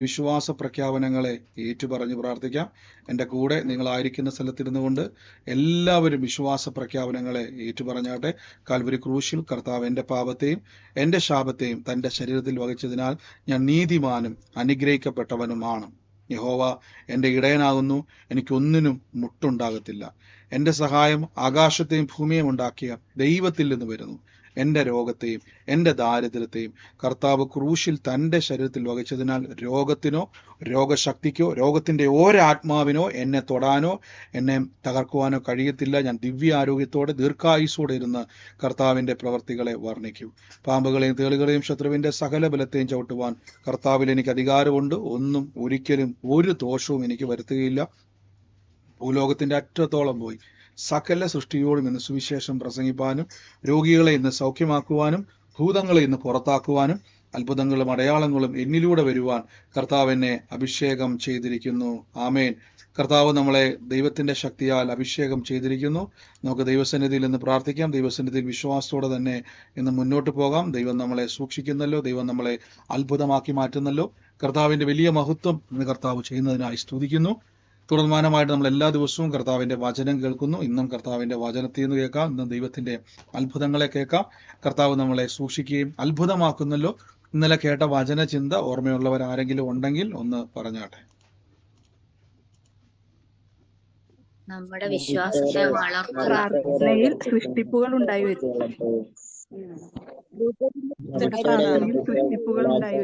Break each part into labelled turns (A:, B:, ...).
A: വിശ്വാസ പ്രഖ്യാപനങ്ങളെ ഏറ്റുപറഞ്ഞ് പ്രാർത്ഥിക്കാം. എൻ്റെ കൂടെ നിങ്ങളായിരിക്കുന്ന സ്ഥലത്തിരുന്നു കൊണ്ട് എല്ലാവരും വിശ്വാസ പ്രഖ്യാപനങ്ങളെ ഏറ്റുപറഞ്ഞാട്ടെ. കാൽവരി ക്രൂശിൽ കർത്താവ് എൻ്റെ പാപത്തെയും എൻ്റെ ശാപത്തെയും തൻ്റെ ശരീരത്തിൽ വഹിച്ചതിനാൽ ഞാൻ നീതിമാനും അനുഗ്രഹിക്കപ്പെട്ടവനുമാണ്. യഹോവ എൻ്റെ ഇടയനാകുന്നു, എനിക്കൊന്നിനും മുട്ടുണ്ടാകത്തില്ല. എൻ്റെ സഹായം ആകാശത്തെയും ഭൂമിയെയും ഉണ്ടാക്കിയ ദൈവത്തിൽ നിന്ന് വരുന്നു. എൻ്റെ രോഗത്തെയും എൻ്റെ ദാരിദ്ര്യത്തെയും കർത്താവ് ക്രൂശിൽ തൻ്റെ ശരീരത്തിൽ വഹിച്ചതിനാൽ രോഗത്തിനോ രോഗശക്തിക്കോ രോഗത്തിൻ്റെ ഒരാത്മാവിനോ എന്നെ തൊടാനോ എന്നെ തകർക്കുവാനോ കഴിയത്തില്ല. ഞാൻ ദിവ്യ ആരോഗ്യത്തോടെ ദീർഘായുസ്സോടെ ഇരുന്ന് കർത്താവിൻ്റെ പ്രവർത്തികളെ വർണ്ണിക്കും. പാമ്പുകളെയും തേളുകളെയും ശത്രുവിൻ്റെ സകല ബലത്തെയും ചവിട്ടുവാൻ കർത്താവിൽ എനിക്ക് അധികാരമുണ്ട്. ഒന്നും ഒരിക്കലും ഒരു ദോഷവും എനിക്ക് വരുത്തുകയില്ല. ഭൂലോകത്തിന്റെ അറ്റത്തോളം പോയി സകല സൃഷ്ടിയോടും ഇന്ന് സുവിശേഷം പ്രസംഗിപ്പാനും രോഗികളെ ഇന്ന് സൗഖ്യമാക്കുവാനും ഭൂതങ്ങളെ ഇന്ന് പുറത്താക്കുവാനും അത്ഭുതങ്ങളും അടയാളങ്ങളും എന്നിലൂടെ വരുവാൻ കർത്താവ് എന്നെ അഭിഷേകം ചെയ്തിരിക്കുന്നു. ആമേൻ. കർത്താവ് നമ്മളെ ദൈവത്തിന്റെ ശക്തിയാൽ അഭിഷേകം ചെയ്തിരിക്കുന്നു. നമുക്ക് ദൈവസന്നിധിയിൽ നിന്ന് പ്രാർത്ഥിക്കാം. ദൈവസന്നിധിയിൽ വിശ്വാസത്തോടെ തന്നെ ഇന്ന് മുന്നോട്ട് പോകാം. ദൈവം നമ്മളെ സൂക്ഷിക്കുന്നല്ലോ, ദൈവം നമ്മളെ അത്ഭുതമാക്കി മാറ്റുന്നല്ലോ. കർത്താവിന്റെ വലിയ മഹത്വം ഇന്ന് കർത്താവ് ചെയ്യുന്നതിനായി സ്തുതിക്കുന്നു. തുടർമാനമായിട്ട് നമ്മൾ എല്ലാ ദിവസവും കർത്താവിന്റെ വചനം കേൾക്കുന്നു. ഇന്നും കർത്താവിന്റെ വചനത്തിൽ നിന്ന് കേൾക്കാം, ഇന്നും ദൈവത്തിന്റെ അത്ഭുതങ്ങളെ കേൾക്കാം. കർത്താവ് നമ്മളെ സൂക്ഷിക്കുകയും അത്ഭുതമാക്കുന്നല്ലോ. ഇന്നലെ കേട്ട വചന ചിന്ത ഓർമ്മയുള്ളവർ ആരെങ്കിലും ഉണ്ടെങ്കിൽ ഒന്ന് പറഞ്ഞാട്ടെ.
B: നമ്മുടെ വിശ്വാസത്തെ വളർത്തുക.
C: പ്രാർത്ഥനയിൽ സൃഷ്ടിപ്പുകൾ ഉണ്ടായി വരും.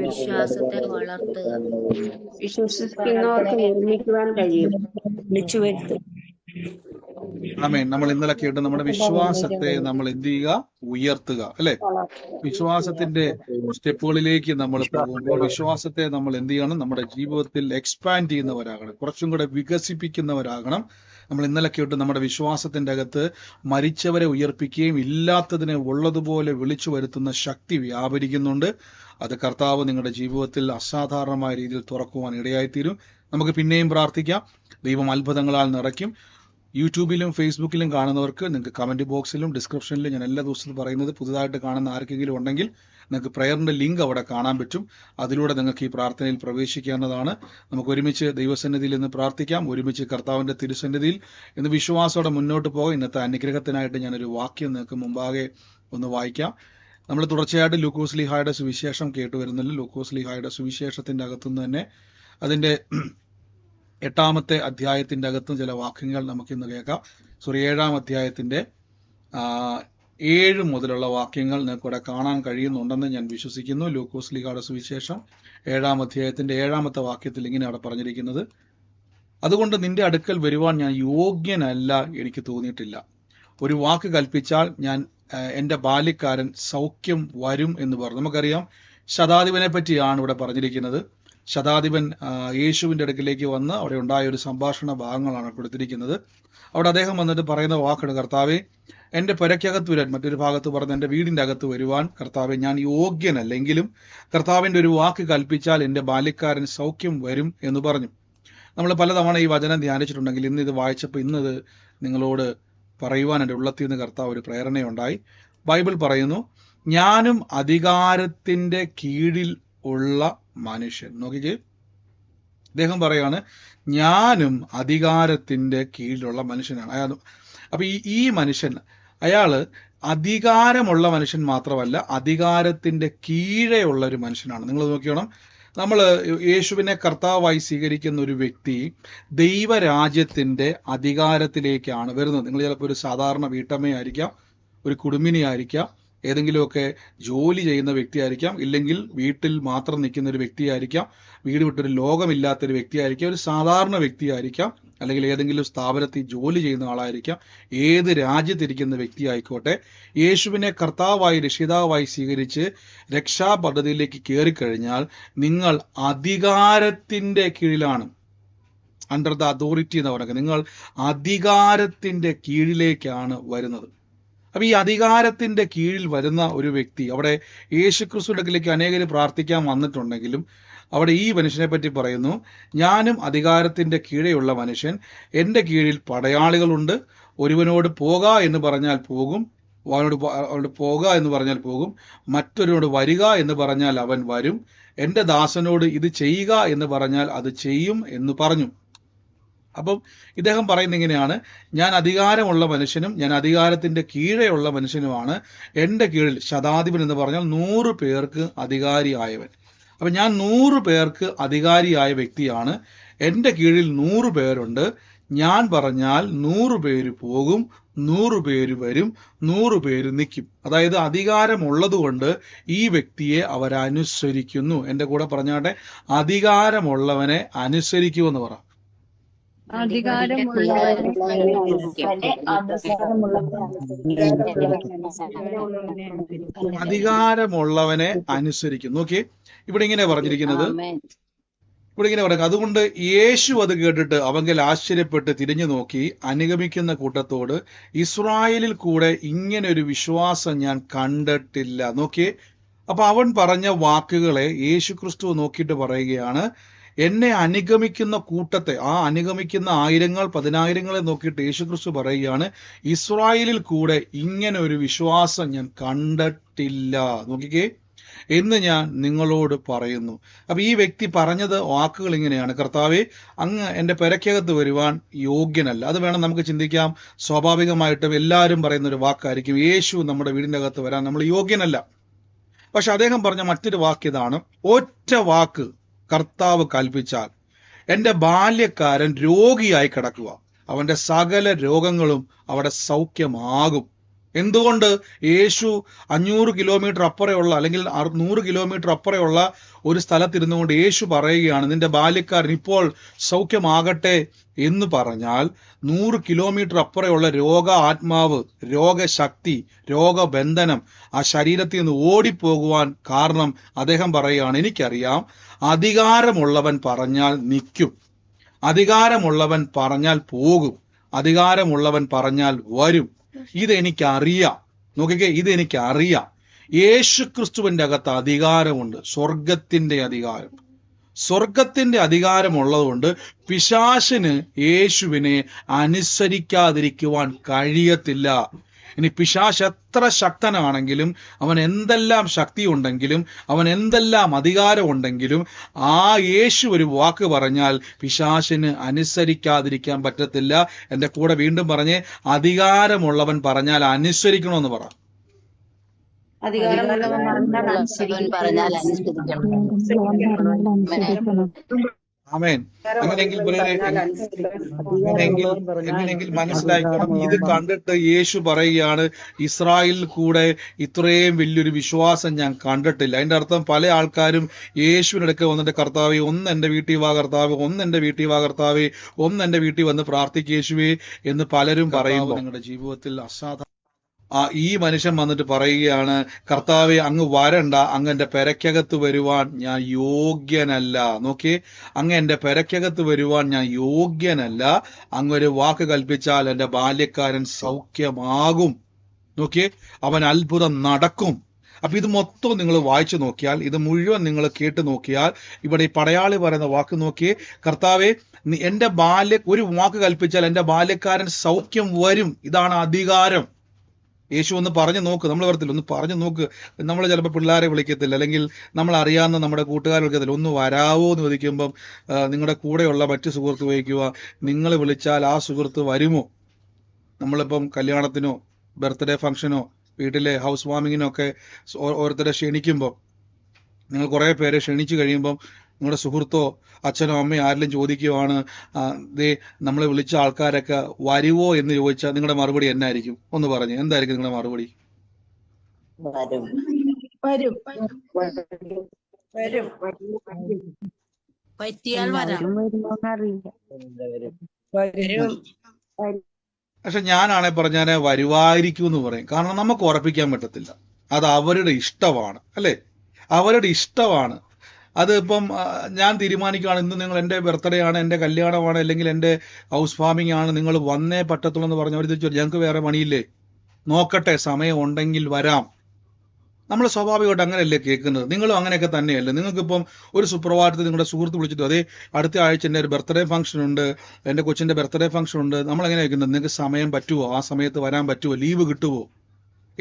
B: വിശ്വാസത്തെ വളർത്തുക.
D: വിശ്വസിക്കുന്നവർക്ക് നിർമ്മിക്കുവാൻ കഴിയും. വിളിച്ചു വരുത്തും.
A: ആമേൻ. നമ്മൾ ഇന്നലെ കേട്ട് നമ്മുടെ വിശ്വാസത്തെ നമ്മൾ എന്ത് ചെയ്യുക? ഉയർത്തുക, അല്ലെ? വിശ്വാസത്തിന്റെ സ്റ്റെപ്പുകളിലേക്ക് നമ്മൾ പോകുമ്പോൾ വിശ്വാസത്തെ നമ്മൾ എന്ത് ചെയ്യണം? നമ്മുടെ ജീവിതത്തിൽ എക്സ്പാൻഡ് ചെയ്യുന്നവരാകണം, കുറച്ചും കൂടെ വികസിപ്പിക്കുന്നവരാകണം. നമ്മൾ ഇന്നലെ കേട്ട് നമ്മുടെ വിശ്വാസത്തിന്റെ അകത്ത് മരിച്ചവരെ ഉയർപ്പിക്കുകയും ഇല്ലാത്തതിനെ ഉള്ളതുപോലെ വിളിച്ചു വരുത്തുന്ന ശക്തി വ്യാപരിക്കുന്നുണ്ട്. അത് കർത്താവ് നിങ്ങളുടെ ജീവിതത്തിൽ അസാധാരണമായ രീതിയിൽ തുറക്കുവാൻ ഇടയായിത്തീരും. നമുക്ക് പിന്നെയും പ്രാർത്ഥിക്കാം. ദൈവം അത്ഭുതങ്ങളാൽ നിറയ്ക്കും. യൂട്യൂബിലും ഫേസ്ബുക്കിലും കാണുന്നവർക്ക് നിങ്ങൾക്ക് കമന്റ് ബോക്സിലും ഡിസ്ക്രിപ്ഷനിലും ഞാൻ എല്ലാ ദിവസവും പറയുന്നത്, പുതുതായിട്ട് കാണുന്ന ആർക്കെങ്കിലും ഉണ്ടെങ്കിൽ നിങ്ങൾക്ക് പ്രയറിന്റെ ലിങ്ക് അവിടെ കാണാൻ പറ്റും. അതിലൂടെ നിങ്ങൾക്ക് ഈ പ്രാർത്ഥനയിൽ പ്രവേശിക്കാവുന്നതാണ്. നമുക്ക് ഒരുമിച്ച് ദൈവസന്നിധിയിൽ ഇന്ന് പ്രാർത്ഥിക്കാം. ഒരുമിച്ച് കർത്താവിന്റെ തിരുസന്നിധിയിൽ ഇന്ന് വിശ്വാസത്തോടെ മുന്നോട്ട് പോകാം. ഇന്നത്തെ അനുഗ്രഹത്തിനായിട്ട് ഞാനൊരു വാക്യം നിങ്ങൾക്ക് മുമ്പാകെ ഒന്ന് വായിക്കാം. നമ്മൾ തുടർച്ചയായിട്ട് ലൂക്കോസ് ലീഹായുടെ സുവിശേഷം കേട്ടുവരുന്നല്ലോ. ലൂക്കോസ് ലീഹായുടെ സുവിശേഷത്തിന്റെ അകത്തുനിന്ന് തന്നെ അതിന്റെ 8-ാമത്തെ അധ്യായത്തിന്റെ അകത്തും ചില വാക്യങ്ങൾ നമുക്കിന്ന് കേൾക്കാം. 7-ാം അധ്യായത്തിന്റെ 7 മുതലുള്ള വാക്യങ്ങൾ നിങ്ങൾക്കിവിടെ കാണാൻ കഴിയുന്നുണ്ടെന്ന് ഞാൻ വിശ്വസിക്കുന്നു. ലൂക്കോസ് ലീഹായുടെ സുവിശേഷം 7-ാം അധ്യായത്തിന്റെ 7-ാമത്തെ വാക്യത്തിൽ ഇങ്ങനെ അവിടെ പറഞ്ഞിരിക്കുന്നത്: അതുകൊണ്ട് നിന്റെ അടുക്കൽ വരുവാൻ ഞാൻ യോഗ്യനല്ല, എനിക്ക് തോന്നിയിട്ടില്ല. ഒരു വാക്ക് കൽപ്പിച്ചാൽ ഞാൻ എൻ്റെ ബാല്യക്കാരൻ സൗഖ്യം വരും എന്ന് പറഞ്ഞു. നമുക്കറിയാം, ശതാധിപനെ പറ്റിയാണ് ഇവിടെ പറഞ്ഞിരിക്കുന്നത്. ശതാധിപൻ യേശുവിന്റെ അടുക്കിലേക്ക് വന്ന് അവിടെ ഉണ്ടായ ഒരു സംഭാഷണ ഭാഗങ്ങളാണ് കൊടുത്തിരിക്കുന്നത്. അവിടെ അദ്ദേഹം വന്നിട്ട് പറയുന്ന വാക്കാണ്: കർത്താവെ, എൻ്റെ പുരയ്ക്കകത്ത് വരാൻ, മറ്റൊരു ഭാഗത്ത് പറഞ്ഞ് എൻ്റെ വീടിന്റെ അകത്ത് വരുവാൻ കർത്താവെ ഞാൻ യോഗ്യനല്ലെങ്കിലും കർത്താവിന്റെ ഒരു വാക്ക് കൽപ്പിച്ചാൽ എൻ്റെ ബാല്യക്കാരൻ സൗഖ്യം വരും എന്ന് പറഞ്ഞു. നമ്മൾ പലതവണ ഈ വചനം ധ്യാനിച്ചിട്ടുണ്ടെങ്കിൽ ഇന്ന് ഇത് വായിച്ചപ്പോൾ ഇന്നത് നിങ്ങളോട് പറയുവാൻ എൻ്റെ ഉള്ളത്തിൽ നിന്ന് കർത്താവ് ഒരു പ്രേരണയുണ്ടായി. ബൈബിൾ പറയുന്നു, ഞാനും അധികാരത്തിന്റെ കീഴിൽ ഉള്ള മനുഷ്യൻ. നോക്കിക്കേ, അദ്ദേഹം പറയാണ് ഞാനും അധികാരത്തിന്റെ കീഴിലുള്ള മനുഷ്യനാണ്. അപ്പൊ ഈ മനുഷ്യൻ, അയാള് അധികാരമുള്ള മനുഷ്യൻ മാത്രമല്ല, അധികാരത്തിന്റെ കീഴെ ഉള്ള ഒരു മനുഷ്യനാണ്. നിങ്ങൾ നോക്കിയോണം, നമ്മൾ യേശുവിനെ കർത്താവായി സ്വീകരിക്കുന്ന ഒരു വ്യക്തി ദൈവരാജ്യത്തിന്റെ അധികാരത്തിലേക്കാണ് വരുന്നത്. നിങ്ങൾ ചിലപ്പോൾ ഒരു സാധാരണ വീട്ടമ്മയായിരിക്കാം, ഒരു കുടുംബിനിയായിരിക്കാം, ഏതെങ്കിലുമൊക്കെ ജോലി ചെയ്യുന്ന വ്യക്തിയായിരിക്കാം, ഇല്ലെങ്കിൽ വീട്ടിൽ മാത്രം നിൽക്കുന്ന ഒരു വ്യക്തിയായിരിക്കാം, വീട് വിട്ടൊരു ലോകമില്ലാത്തൊരു വ്യക്തിയായിരിക്കാം, ഒരു സാധാരണ വ്യക്തിയായിരിക്കാം, അല്ലെങ്കിൽ ഏതെങ്കിലും സ്ഥാപനത്തിൽ ജോലി ചെയ്യുന്ന ആളായിരിക്കാം. ഏത് രാജ്യത്തിരിക്കുന്ന വ്യക്തി ആയിക്കോട്ടെ, യേശുവിനെ കർത്താവായി രക്ഷിതാവായി സ്വീകരിച്ച് രക്ഷാ പദ്ധതിയിലേക്ക് കയറിക്കഴിഞ്ഞാൽ നിങ്ങൾ അധികാരത്തിന്റെ കീഴിലാണ്. അണ്ടർ ദ അതോറിറ്റി എന്ന് പറയുന്നത്, നിങ്ങൾ അധികാരത്തിന്റെ കീഴിലേക്കാണ് വരുന്നത്. അപ്പൊ ഈ അധികാരത്തിന്റെ കീഴിൽ വരുന്ന ഒരു വ്യക്തി, അവിടെ യേശുക്രിസ്തുവിന്റെ അടുക്കിലേക്ക് അനേകര് പ്രാർത്ഥിക്കാൻ വന്നിട്ടുണ്ടെങ്കിലും അവിടെ ഈ മനുഷ്യനെ പറ്റി പറയുന്നു, ഞാനും അധികാരത്തിന്റെ കീഴെയുള്ള മനുഷ്യൻ, എൻ്റെ കീഴിൽ പടയാളികളുണ്ട്, ഒരുവനോട് പോക എന്ന് പറഞ്ഞാൽ പോകും, അവനോട് പോക എന്ന് പറഞ്ഞാൽ പോകും, മറ്റൊരുവനോട് വരിക എന്ന് പറഞ്ഞാൽ അവൻ വരും, എന്റെ ദാസനോട് ഇത് ചെയ്യുക എന്ന് പറഞ്ഞാൽ അത് ചെയ്യും എന്ന് പറഞ്ഞു. അപ്പം ഇദ്ദേഹം പറയുന്നത് ഇങ്ങനെയാണ്, ഞാൻ അധികാരമുള്ള മനുഷ്യനും ഞാൻ അധികാരത്തിന്റെ കീഴെയുള്ള മനുഷ്യനുമാണ്. എന്റെ കീഴിൽ ശതാധിപൻ എന്ന് പറഞ്ഞാൽ 100 പേർക്ക് അധികാരിയായവൻ. അപ്പൊ ഞാൻ 100 പേർക്ക് അധികാരിയായ വ്യക്തിയാണ്. എന്റെ കീഴിൽ 100 പേരുണ്ട്. ഞാൻ പറഞ്ഞാൽ 100 പേര് പോകും, 100 പേര് വരും, 100 പേര് നിൽക്കും. അതായത് അധികാരമുള്ളത് കൊണ്ട് ഈ വ്യക്തിയെ അവരനുസരിക്കുന്നു. എന്റെ കൂടെ പറഞ്ഞാട്ടെ, അധികാരമുള്ളവനെ അനുസരിക്കുമെന്ന് പറ. അധികാരമുള്ളവനെ അനുസരിക്കും. നോക്കിയേ, ഇവിടെ ഇങ്ങനെ പറഞ്ഞിരിക്കുന്നത്, ഇവിടെ ഇങ്ങനെ പറയുക, അതുകൊണ്ട് യേശു അത് കേട്ടിട്ട് അവങ്കിൽ ആശ്ചര്യപ്പെട്ട് തിരിഞ്ഞു നോക്കി അനുഗമിക്കുന്ന കൂട്ടത്തോട്, ഇസ്രായേലിൽ കൂടെ ഇങ്ങനെ ഒരു വിശ്വാസം ഞാൻ കണ്ടിട്ടില്ല. നോക്കിയേ, അപ്പൊ അവൻ പറഞ്ഞ വാക്കുകളെ യേശുക്രിസ്തു നോക്കിയിട്ട് പറയുകയാണ്, എന്നെ അനുഗമിക്കുന്ന കൂട്ടത്തെ, ആ അനുഗമിക്കുന്ന ആയിരങ്ങൾ പതിനായിരങ്ങളെ നോക്കിയിട്ട് യേശുക്രിസ്തു പറയുകയാണ്, ഇസ്രായേലിൽ കൂടെ ഇങ്ങനെ ഒരു വിശ്വാസം ഞാൻ കണ്ടിട്ടില്ല. നോക്കിക്കേ, എന്ന് ഞാൻ നിങ്ങളോട് പറയുന്നു. അപ്പൊ ഈ വ്യക്തി പറഞ്ഞത് വാക്കുകൾ ഇങ്ങനെയാണ്, കർത്താവേ, അങ്ങ് എന്റെ പെരക്കകത്ത് വരുവാൻ യോഗ്യനല്ല. അത് വേണം നമുക്ക് ചിന്തിക്കാം. സ്വാഭാവികമായിട്ടും എല്ലാവരും പറയുന്ന ഒരു വാക്കായിരിക്കും, യേശു നമ്മുടെ വീടിന്റെ അകത്ത് വരാൻ നമ്മൾ യോഗ്യനല്ല. പക്ഷെ അദ്ദേഹം പറഞ്ഞ മറ്റൊരു വാക്ക് ഇതാണ്, ഒറ്റ വാക്ക് കർത്താവ് കൽപ്പിച്ചാൽ എന്റെ ബാല്യക്കാരൻ രോഗിയായി കിടക്കുക, അവന്റെ സകല രോഗങ്ങളും അവിടെ സൗഖ്യമാകും. എന്തുകൊണ്ട്? യേശു 500 കിലോമീറ്റർ അപ്പുറയുള്ള അല്ലെങ്കിൽ 100 കിലോമീറ്റർ അപ്പുറയുള്ള ഒരു സ്ഥലത്തിരുന്നു കൊണ്ട് യേശു പറയുകയാണ്, നിന്റെ ബാല്യക്കാരൻ ഇപ്പോൾ സൗഖ്യമാകട്ടെ എന്ന് പറഞ്ഞാൽ 100 കിലോമീറ്റർ അപ്പുറയുള്ള ആത്മാവ്, രോഗശക്തി, രോഗബന്ധനം ആ ശരീരത്തിൽ നിന്ന് ഓടിപ്പോകുവാൻ കാരണം അദ്ദേഹം പറയുകയാണ്, എനിക്കറിയാം, അധികാരമുള്ളവൻ പറഞ്ഞാൽ നിൽക്കും, അധികാരമുള്ളവൻ പറഞ്ഞാൽ പോകും, അധികാരമുള്ളവൻ പറഞ്ഞാൽ വരും. ഇതെനിക്കറിയാം. നോക്കിക്കേ, ഇതെനിക്കറിയാം. യേശുക്രിസ്തുവിന്റെ അകത്ത് അധികാരമുണ്ട്, സ്വർഗത്തിന്റെ അധികാരം. സ്വർഗത്തിന്റെ അധികാരമുള്ളതുകൊണ്ട് പിശാചിന് യേശുവിനെ അനുസരിക്കാതിരിക്കുവാൻ കഴിയത്തില്ല. ഇനി പിശാച് എത്ര ശക്തനാണെങ്കിലും, അവൻ എന്തെല്ലാം ശക്തി ഉണ്ടെങ്കിലും, അവൻ എന്തെല്ലാം അധികാരം ഉണ്ടെങ്കിലും, ആ യേശു ഒരു വാക്ക് പറഞ്ഞാൽ പിശാചിന് അനുസരിക്കാതിരിക്കാൻ പറ്റത്തില്ല. എന്റെ കൂടെ വീണ്ടും പറഞ്ഞേ, അധികാരമുള്ളവൻ പറഞ്ഞാൽ അനുസരിക്കണമെന്ന് പറ. ആമേൻ. എങ്ങനെയെങ്കിൽ മനസ്സിലാക്കണം, ഇത് കണ്ടിട്ട് യേശു പറയുകയാണ്, ഇസ്രായേലിൽ കൂടെ ഇത്രയും വലിയൊരു വിശ്വാസം ഞാൻ കണ്ടിട്ടില്ല. അതിന്റെ അർത്ഥം പല ആൾക്കാരും യേശുവിനടുക്ക് വന്നിട്ട്, കർത്താവേ, ഒന്ന് എന്റെ വീട്ടിൽ വാ കർത്താവ്, ഒന്ന് എന്റെ വീട്ടിൽ വാ കർത്താവേ, ഒന്ന് എന്റെ വീട്ടിൽ വന്ന് പ്രാർത്ഥിക്കുക യേശുവേ എന്ന് പലരും പറയുമ്പോൾ നിങ്ങളുടെ ജീവിതത്തിൽ ഈ മനുഷ്യൻ വന്നിട്ട് പറയുകയാണ്, കർത്താവെ, അങ്ങ് വരണ്ട, അങ്ങ് എന്റെ പെരക്കകത്ത് വരുവാൻ ഞാൻ യോഗ്യനല്ല. നോക്കിയേ, അങ്ങ് എന്റെ പെരക്കകത്ത് വരുവാൻ ഞാൻ യോഗ്യനല്ല. അങ്ങൊരു വാക്ക് കൽപ്പിച്ചാൽ എന്റെ ബാല്യക്കാരൻ സൗഖ്യമാകും. നോക്കിയേ, അവൻ അത്ഭുതം നടക്കും. അപ്പൊ ഇത് മൊത്തം നിങ്ങൾ വായിച്ചു നോക്കിയാൽ, ഇത് മുഴുവൻ നിങ്ങൾ കേട്ട് നോക്കിയാൽ, ഇവിടെ ഈ പടയാളി പറയുന്ന വാക്ക് നോക്കിയേ, കർത്താവെ, എന്റെ ഒരു വാക്ക് കൽപ്പിച്ചാൽ എന്റെ ബാല്യക്കാരൻ സൗഖ്യം വരും. ഇതാണ് അധികാരം. യേശു ഒന്ന് പറഞ്ഞു നോക്ക്, നമ്മൾ വരത്തില്ല, ഒന്ന് പറഞ്ഞു നോക്ക്. നമ്മൾ ചിലപ്പോൾ പിള്ളേരെ വിളിക്കത്തില്ല, അല്ലെങ്കിൽ നമ്മൾ അറിയാവുന്ന നമ്മുടെ കൂട്ടുകാരെ വിളിക്കത്തില്ല, ഒന്ന് വരാവോ എന്ന് ചോദിക്കുമ്പം നിങ്ങളുടെ കൂടെയുള്ള മറ്റു സുഹൃത്ത് ചോദിക്കുക, നിങ്ങൾ വിളിച്ചാൽ ആ സുഹൃത്ത് വരുമോ? നമ്മളിപ്പം കല്യാണത്തിനോ ബർത്ത്ഡേ ഫംഗ്ഷനോ വീട്ടിലെ ഹൗസ് വാമിങ്ങിനോ ഒക്കെ ഓരോരുത്തരെ ക്ഷണിക്കുമ്പോൾ, നിങ്ങൾ കുറെ പേരെ ക്ഷണിച്ചു കഴിയുമ്പം നിങ്ങളുടെ സുഹൃത്തോ അച്ഛനോ അമ്മയോ ആരെങ്കിലും ചോദിക്കുവാണ്, നമ്മൾ വിളിച്ച ആൾക്കാരൊക്കെ വരുവോ എന്ന് ചോദിച്ചാൽ നിങ്ങളുടെ മറുപടി എന്നായിരിക്കും? ഒന്ന് പറഞ്ഞു, എന്തായിരിക്കും നിങ്ങളുടെ മറുപടി? പക്ഷെ ഞാനാണെ പറഞ്ഞാൽ വരുവായിരിക്കും എന്ന് പറയും. കാരണം നമുക്ക് ഉറപ്പിക്കാൻ പറ്റത്തില്ല, അത് അവരുടെ ഇഷ്ടമാണ്, അല്ലെ? അവരുടെ ഇഷ്ടമാണ്. അത് ഇപ്പം ഞാൻ തീരുമാനിക്കുകയാണ്, ഇന്ന് നിങ്ങൾ എന്റെ ബർത്ത്ഡേ ആണ്, എന്റെ കല്യാണമാണ്, അല്ലെങ്കിൽ എന്റെ ഹൗസ് ഫാമിംഗ് ആണ്, നിങ്ങൾ വന്നേ പറ്റത്തുള്ളൂ എന്ന് പറഞ്ഞവർ തിരിച്ചു, ഞങ്ങൾക്ക് വേറെ പണിയില്ലേ, നോക്കട്ടെ, സമയം ഉണ്ടെങ്കിൽ വരാം. നമ്മൾ സ്വാഭാവികമായിട്ട് അങ്ങനെയല്ലേ കേൾക്കുന്നത്? നിങ്ങളും അങ്ങനെയൊക്കെ തന്നെയല്ലേ? നിങ്ങൾക്കിപ്പം ഒരു സുപ്രഭാതത്തിൽ നിങ്ങളുടെ സുഹൃത്ത് വിളിച്ചിട്ട്, അതേ അടുത്ത ആഴ്ച എൻ്റെ ഒരു ബർത്ത്ഡേ ഫംഗ്ഷൻ ഉണ്ട്, എൻ്റെ കൊച്ചിന്റെ ബർത്ത്ഡേ ഫംഗ്ഷൻ ഉണ്ട്, നമ്മൾ എങ്ങനെ കേൾക്കുന്നത്? നിങ്ങൾക്ക് സമയം പറ്റുമോ? ആ സമയത്ത് വരാൻ പറ്റുമോ? ലീവ് കിട്ടുമോ?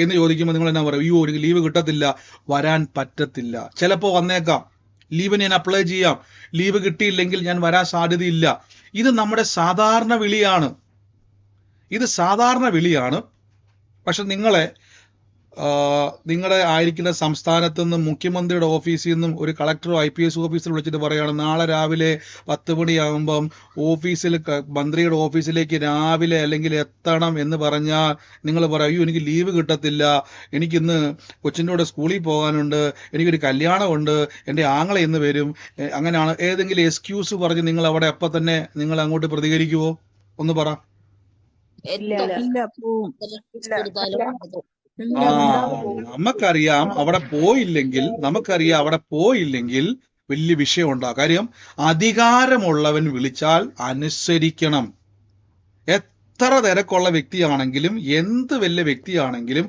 A: എന്ന് ചോദിക്കുമ്പോൾ നിങ്ങൾ എന്നാ പറയും? അയ്യോ എനിക്ക് ലീവ് കിട്ടത്തില്ല, വരാൻ പറ്റത്തില്ല. ചിലപ്പോൾ വന്നേക്കാം, ലീവിന് ഞാൻ അപ്ലൈ ചെയ്യാം, ലീവ് കിട്ടിയില്ലെങ്കിൽ ഞാൻ വരാൻ സാധ്യതയില്ല. ഇത് നമ്മുടെ സാധാരണ വിളിയാണ്, ഇത് സാധാരണ വിളിയാണ്. പക്ഷെ നിങ്ങളുടെ ആയിരിക്കുന്ന സംസ്ഥാനത്തു നിന്നും മുഖ്യമന്ത്രിയുടെ ഓഫീസിൽ നിന്നും ഒരു കളക്ടറോ IPS ഓഫീസർ വിളിച്ചിട്ട് പറയുകയാണ്, നാളെ രാവിലെ 10 മണിയാകുമ്പം മന്ത്രിയുടെ ഓഫീസിലേക്ക് രാവിലെ അല്ലെങ്കിൽ എത്തണം എന്ന് പറഞ്ഞാൽ നിങ്ങൾ പറയും, അയ്യോ എനിക്ക് ലീവ് കിട്ടത്തില്ല, എനിക്കിന്ന് കൊച്ചിൻ്റെ കൂടെ സ്കൂളിൽ പോകാനുണ്ട്, എനിക്കൊരു കല്യാണമുണ്ട്, എൻ്റെ ആങ്ങളെ ഇന്ന് വരും. അങ്ങനെയാണ് ഏതെങ്കിലും എക്സ്ക്യൂസ് പറഞ്ഞ് നിങ്ങൾ അവിടെ അപ്പം തന്നെ നിങ്ങൾ അങ്ങോട്ട് പ്രതികരിക്കുവോ? ഒന്ന് പറ.
C: ഇല്ല പോവും.
A: നമുക്കറിയാം അവിടെ പോയില്ലെങ്കിൽ വലിയ വിഷയം ഉണ്ടാകും. കാര്യം അധികാരമുള്ളവൻ വിളിച്ചാൽ അനുസരിക്കണം. എത്ര തിരക്കുള്ള വ്യക്തിയാണെങ്കിലും എന്ത് വലിയ വ്യക്തിയാണെങ്കിലും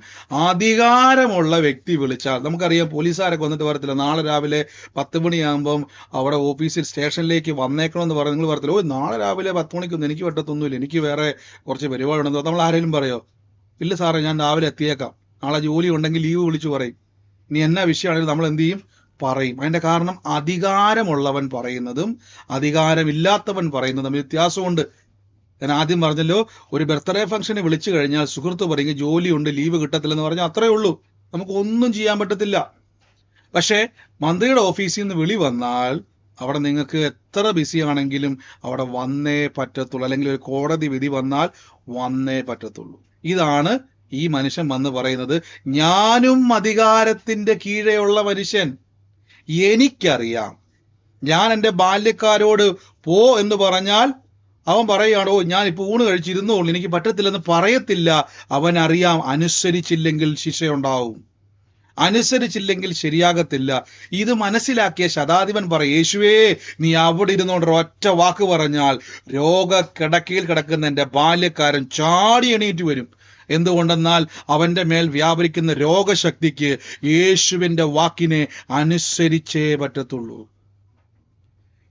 A: അധികാരമുള്ള വ്യക്തി വിളിച്ചാൽ, നമുക്കറിയാം പോലീസുകാരൊക്കെ വന്നിട്ട് പറയത്തില്ല നാളെ രാവിലെ 10 മണിയാകുമ്പം അവിടെ ഓഫീസിൽ സ്റ്റേഷനിലേക്ക് വന്നേക്കണമെന്ന് പറഞ്ഞ് നിങ്ങൾ പറയത്തില്ല, നാളെ രാവിലെ 10 മണിക്കൊന്നും എനിക്ക് പറ്റത്തൊന്നുമില്ല, എനിക്ക് വേറെ കുറച്ച് പരിപാടിയുണ്ടെന്ന് നമ്മൾ ആരെങ്കിലും പറയോ? ഇല്ല സാറേ ഞാൻ രാവിലെ എത്തിയേക്കാം, നാളെ ജോലി ഉണ്ടെങ്കിൽ ലീവ് വിളിച്ചു പറയും. ഇനി എന്നാ വിഷയമാണെങ്കിലും നമ്മൾ എന്ത് ചെയ്യും? പറയും. അതിന്റെ കാരണം അധികാരമുള്ളവൻ പറയുന്നതും അധികാരമില്ലാത്തവൻ പറയുന്നതും തമ്മിൽ വ്യത്യാസമുണ്ട്. ഞാൻ ആദ്യം പറഞ്ഞല്ലോ, ഒരു ബർത്ത്ഡേ ഫംഗ്ഷന് വിളിച്ചു കഴിഞ്ഞാൽ സുഹൃത്ത് പറയും ജോലിയുണ്ട്, ലീവ് കിട്ടത്തില്ലെന്ന് പറഞ്ഞാൽ അത്രേ ഉള്ളൂ, നമുക്ക് ഒന്നും ചെയ്യാൻ പറ്റത്തില്ല. പക്ഷേ മന്ത്രിയുടെ ഓഫീസിൽ നിന്ന് വിളി വന്നാൽ അവിടെ നിങ്ങൾക്ക് എത്ര ബിസി ആണെങ്കിലും അവിടെ വന്നേ പറ്റത്തുള്ളൂ, അല്ലെങ്കിൽ ഒരു കോടതി വിധി വന്നാൽ വന്നേ പറ്റത്തുള്ളൂ. ഇതാണ് ഈ മനുഷ്യൻ വന്ന് പറയുന്നത്. ഞാനും അധികാരത്തിന്റെ കീഴെയുള്ള മനുഷ്യൻ, എനിക്കറിയാം. ഞാൻ എൻ്റെ ബാല്യക്കാരോട് പോ എന്ന് പറഞ്ഞാൽ അവൻ പറയുകയാണോ ഞാൻ ഇപ്പൊ ഊണ് കഴിച്ചിരുന്നോളൂ, എനിക്ക് പറ്റത്തില്ലെന്ന് പറയത്തില്ല. അവൻ അറിയാം അനുസരിച്ചില്ലെങ്കിൽ ശിക്ഷയുണ്ടാവും, അനുസരിച്ചില്ലെങ്കിൽ ശരിയാകത്തില്ല. ഇത് മനസ്സിലാക്കിയ ശതാധിപൻ പറയും, യേശുവേ നീ അവിടെ ഇരുന്നോണ്ട് ഒറ്റ വാക്ക് പറഞ്ഞാൽ രോഗക്കിടക്കയിൽ കിടക്കുന്ന എൻ്റെ ബാല്യക്കാരൻ ചാടി എണീറ്റ് വരും. എന്തുകൊണ്ടെന്നാൽ അവന്റെ മേൽ വ്യാപരിക്കുന്ന രോഗശക്തിക്ക് യേശുവിന്റെ വാക്കിനെ അനുസരിച്ചേ പറ്റത്തുള്ളൂ.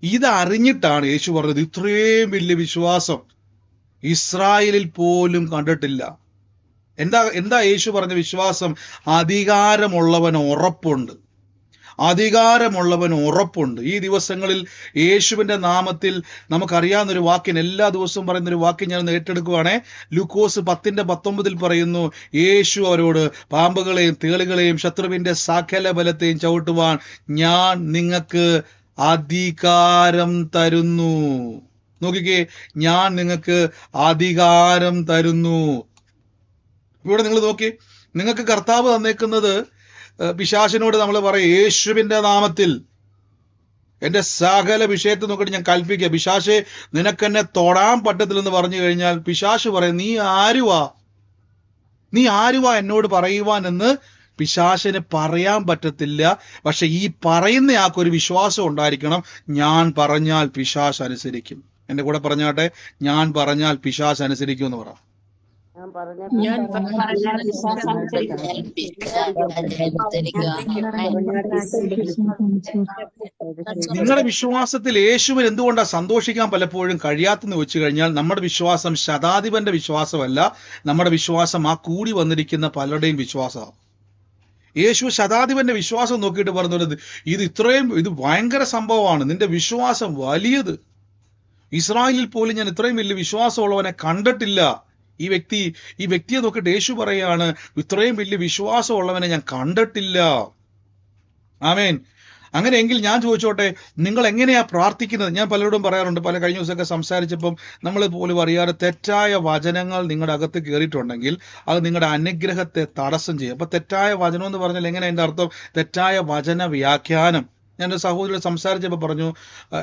A: ഇതറിഞ്ഞിട്ടാണ് യേശു പറഞ്ഞത്, ഇത്രയും വലിയ വിശ്വാസം ഇസ്രായേലിൽ പോലും കണ്ടിട്ടില്ല. എന്താ യേശു പറഞ്ഞ വിശ്വാസം? അധികാരമുള്ളവൻ ഉറപ്പുണ്ട്, അധികാരമുള്ളവൻ ഉറപ്പുണ്ട്. ഈ ദിവസങ്ങളിൽ യേശുവിന്റെ നാമത്തിൽ നമുക്കറിയാവുന്നൊരു വാക്യം, എല്ലാ ദിവസവും പറയുന്നൊരു വാക്യം ഞാൻ ഏറ്റെടുക്കുവാണേ. ലൂക്കോസ് 10:19 പറയുന്നു, യേശു അവരോട്, പാമ്പുകളെയും തേളുകളെയും ശത്രുവിന്റെ സകല ബലത്തെയും ചവിട്ടുവാൻ ഞാൻ നിങ്ങൾക്ക് അധികാരം തരുന്നു. നോക്കിക്കേ, ഞാൻ നിങ്ങൾക്ക് അധികാരം തരുന്നു. ഇവിടെ നിങ്ങൾ നോക്കി, നിങ്ങൾക്ക് കർത്താവ് തന്നേക്കുന്നത്, പിശാചിനോട് നമ്മൾ പറയും യേശുവിന്റെ നാമത്തിൽ എന്റെ സകല വിഷയത്തെ നോക്കിയിട്ട് ഞാൻ കൽപ്പിക്കുക, പിശാചെ നിനക്കെന്നെ തൊടാൻ പറ്റത്തില്ലെന്ന് പറഞ്ഞു കഴിഞ്ഞാൽ പിശാച് പറയും, നീ ആരുവാ എന്നോട് പറയുവാൻ എന്ന് പിശാചിന് പറയാൻ പറ്റത്തില്ല. പക്ഷെ ഈ പറയുന്ന ആൾക്കൊരു വിശ്വാസം ഉണ്ടായിരിക്കണം, ഞാൻ പറഞ്ഞാൽ പിശാച് അനുസരിക്കും. എന്റെ കൂടെ പറഞ്ഞാട്ടെ, ഞാൻ പറഞ്ഞാൽ പിശാച് അനുസരിക്കും എന്ന് പറ. നിങ്ങളുടെ വിശ്വാസത്തിൽ യേശുവിന് എന്തുകൊണ്ടാണ് സന്തോഷിക്കാൻ പലപ്പോഴും കഴിയാത്തെന്ന് വെച്ച് കഴിഞ്ഞാൽ, നമ്മുടെ വിശ്വാസം ശതാധിപന്റെ വിശ്വാസമല്ല, നമ്മുടെ വിശ്വാസം ആ കൂടി വന്നിരിക്കുന്ന പലരുടെയും വിശ്വാസമാണ്. യേശു ശതാധിപന്റെ വിശ്വാസം നോക്കിയിട്ട് പറഞ്ഞത്, ഇത് ഭയങ്കര സംഭവമാണ്, നിന്റെ വിശ്വാസം വലിയത്, ഇസ്രായേലിൽ പോലും ഞാൻ ഇത്രയും വലിയ വിശ്വാസമുള്ളവനെ കണ്ടിട്ടില്ല. ഈ വ്യക്തിയെ നോക്കിയിട്ട് യേശു പറയാണ്, ഇത്രയും വലിയ വിശ്വാസമുള്ളവനെ ഞാൻ കണ്ടിട്ടില്ല. ആമേൻ. അങ്ങനെയെങ്കിൽ ഞാൻ ചോദിച്ചോട്ടെ, നിങ്ങൾ എങ്ങനെയാ പ്രാർത്ഥിക്കുന്നത്? ഞാൻ പലരോടും പറയാറുണ്ട്, കഴിഞ്ഞ ദിവസമൊക്കെ സംസാരിച്ചപ്പം നമ്മൾ പോലും അറിയാതെ തെറ്റായ വചനങ്ങൾ നിങ്ങളുടെ അകത്ത് കയറിയിട്ടുണ്ടെങ്കിൽ അത് നിങ്ങളുടെ അനുഗ്രഹത്തെ തടസ്സം ചെയ്യും. അപ്പൊ തെറ്റായ വചനം എന്ന് പറഞ്ഞാൽ എങ്ങനെ? അതിന്റെ അർത്ഥം തെറ്റായ വചന വ്യാഖ്യാനം. ഞാനൊരു സഹോദരൻ സംസാരിച്ചപ്പോൾ പറഞ്ഞു,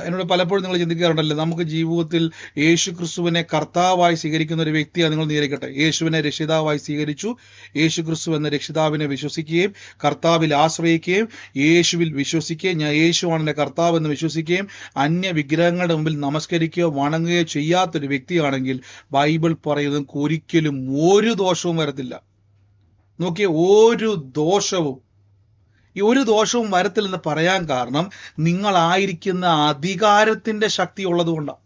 A: എന്നോട് പലപ്പോഴും നിങ്ങൾ ചിന്തിക്കാറുണ്ടല്ലോ, നമുക്ക് ജീവിതത്തിൽ യേശു ക്രിസ്തുവിനെ കർത്താവായി സ്വീകരിക്കുന്ന ഒരു വ്യക്തിയാണ് നിങ്ങൾ നീരിക്കട്ടെ. യേശുവിനെ രക്ഷിതാവായി സ്വീകരിച്ചു, യേശു ക്രിസ്തു എന്ന രക്ഷിതാവിനെ വിശ്വസിക്കുകയും കർത്താവിൽ ആശ്രയിക്കുകയും യേശുവിൽ വിശ്വസിക്കുകയും ഞാൻ യേശുവാണ് എൻ്റെ കർത്താവ് എന്ന് വിശ്വസിക്കുകയും അന്യ വിഗ്രഹങ്ങളുടെ മുമ്പിൽ നമസ്കരിക്കുകയോ വണങ്ങുകയോ ചെയ്യാത്തൊരു വ്യക്തിയാണെങ്കിൽ ബൈബിൾ പറയുന്നത് ഒരിക്കലും ഒരു ദോഷവും വരത്തില്ല. നോക്കിയേ, ഒരു ദോഷവും വരത്തില്ലെന്ന് പറയാൻ കാരണം നിങ്ങളായിരിക്കുന്ന അധികാരത്തിന്റെ ശക്തി ഉള്ളതുകൊണ്ടാണ്.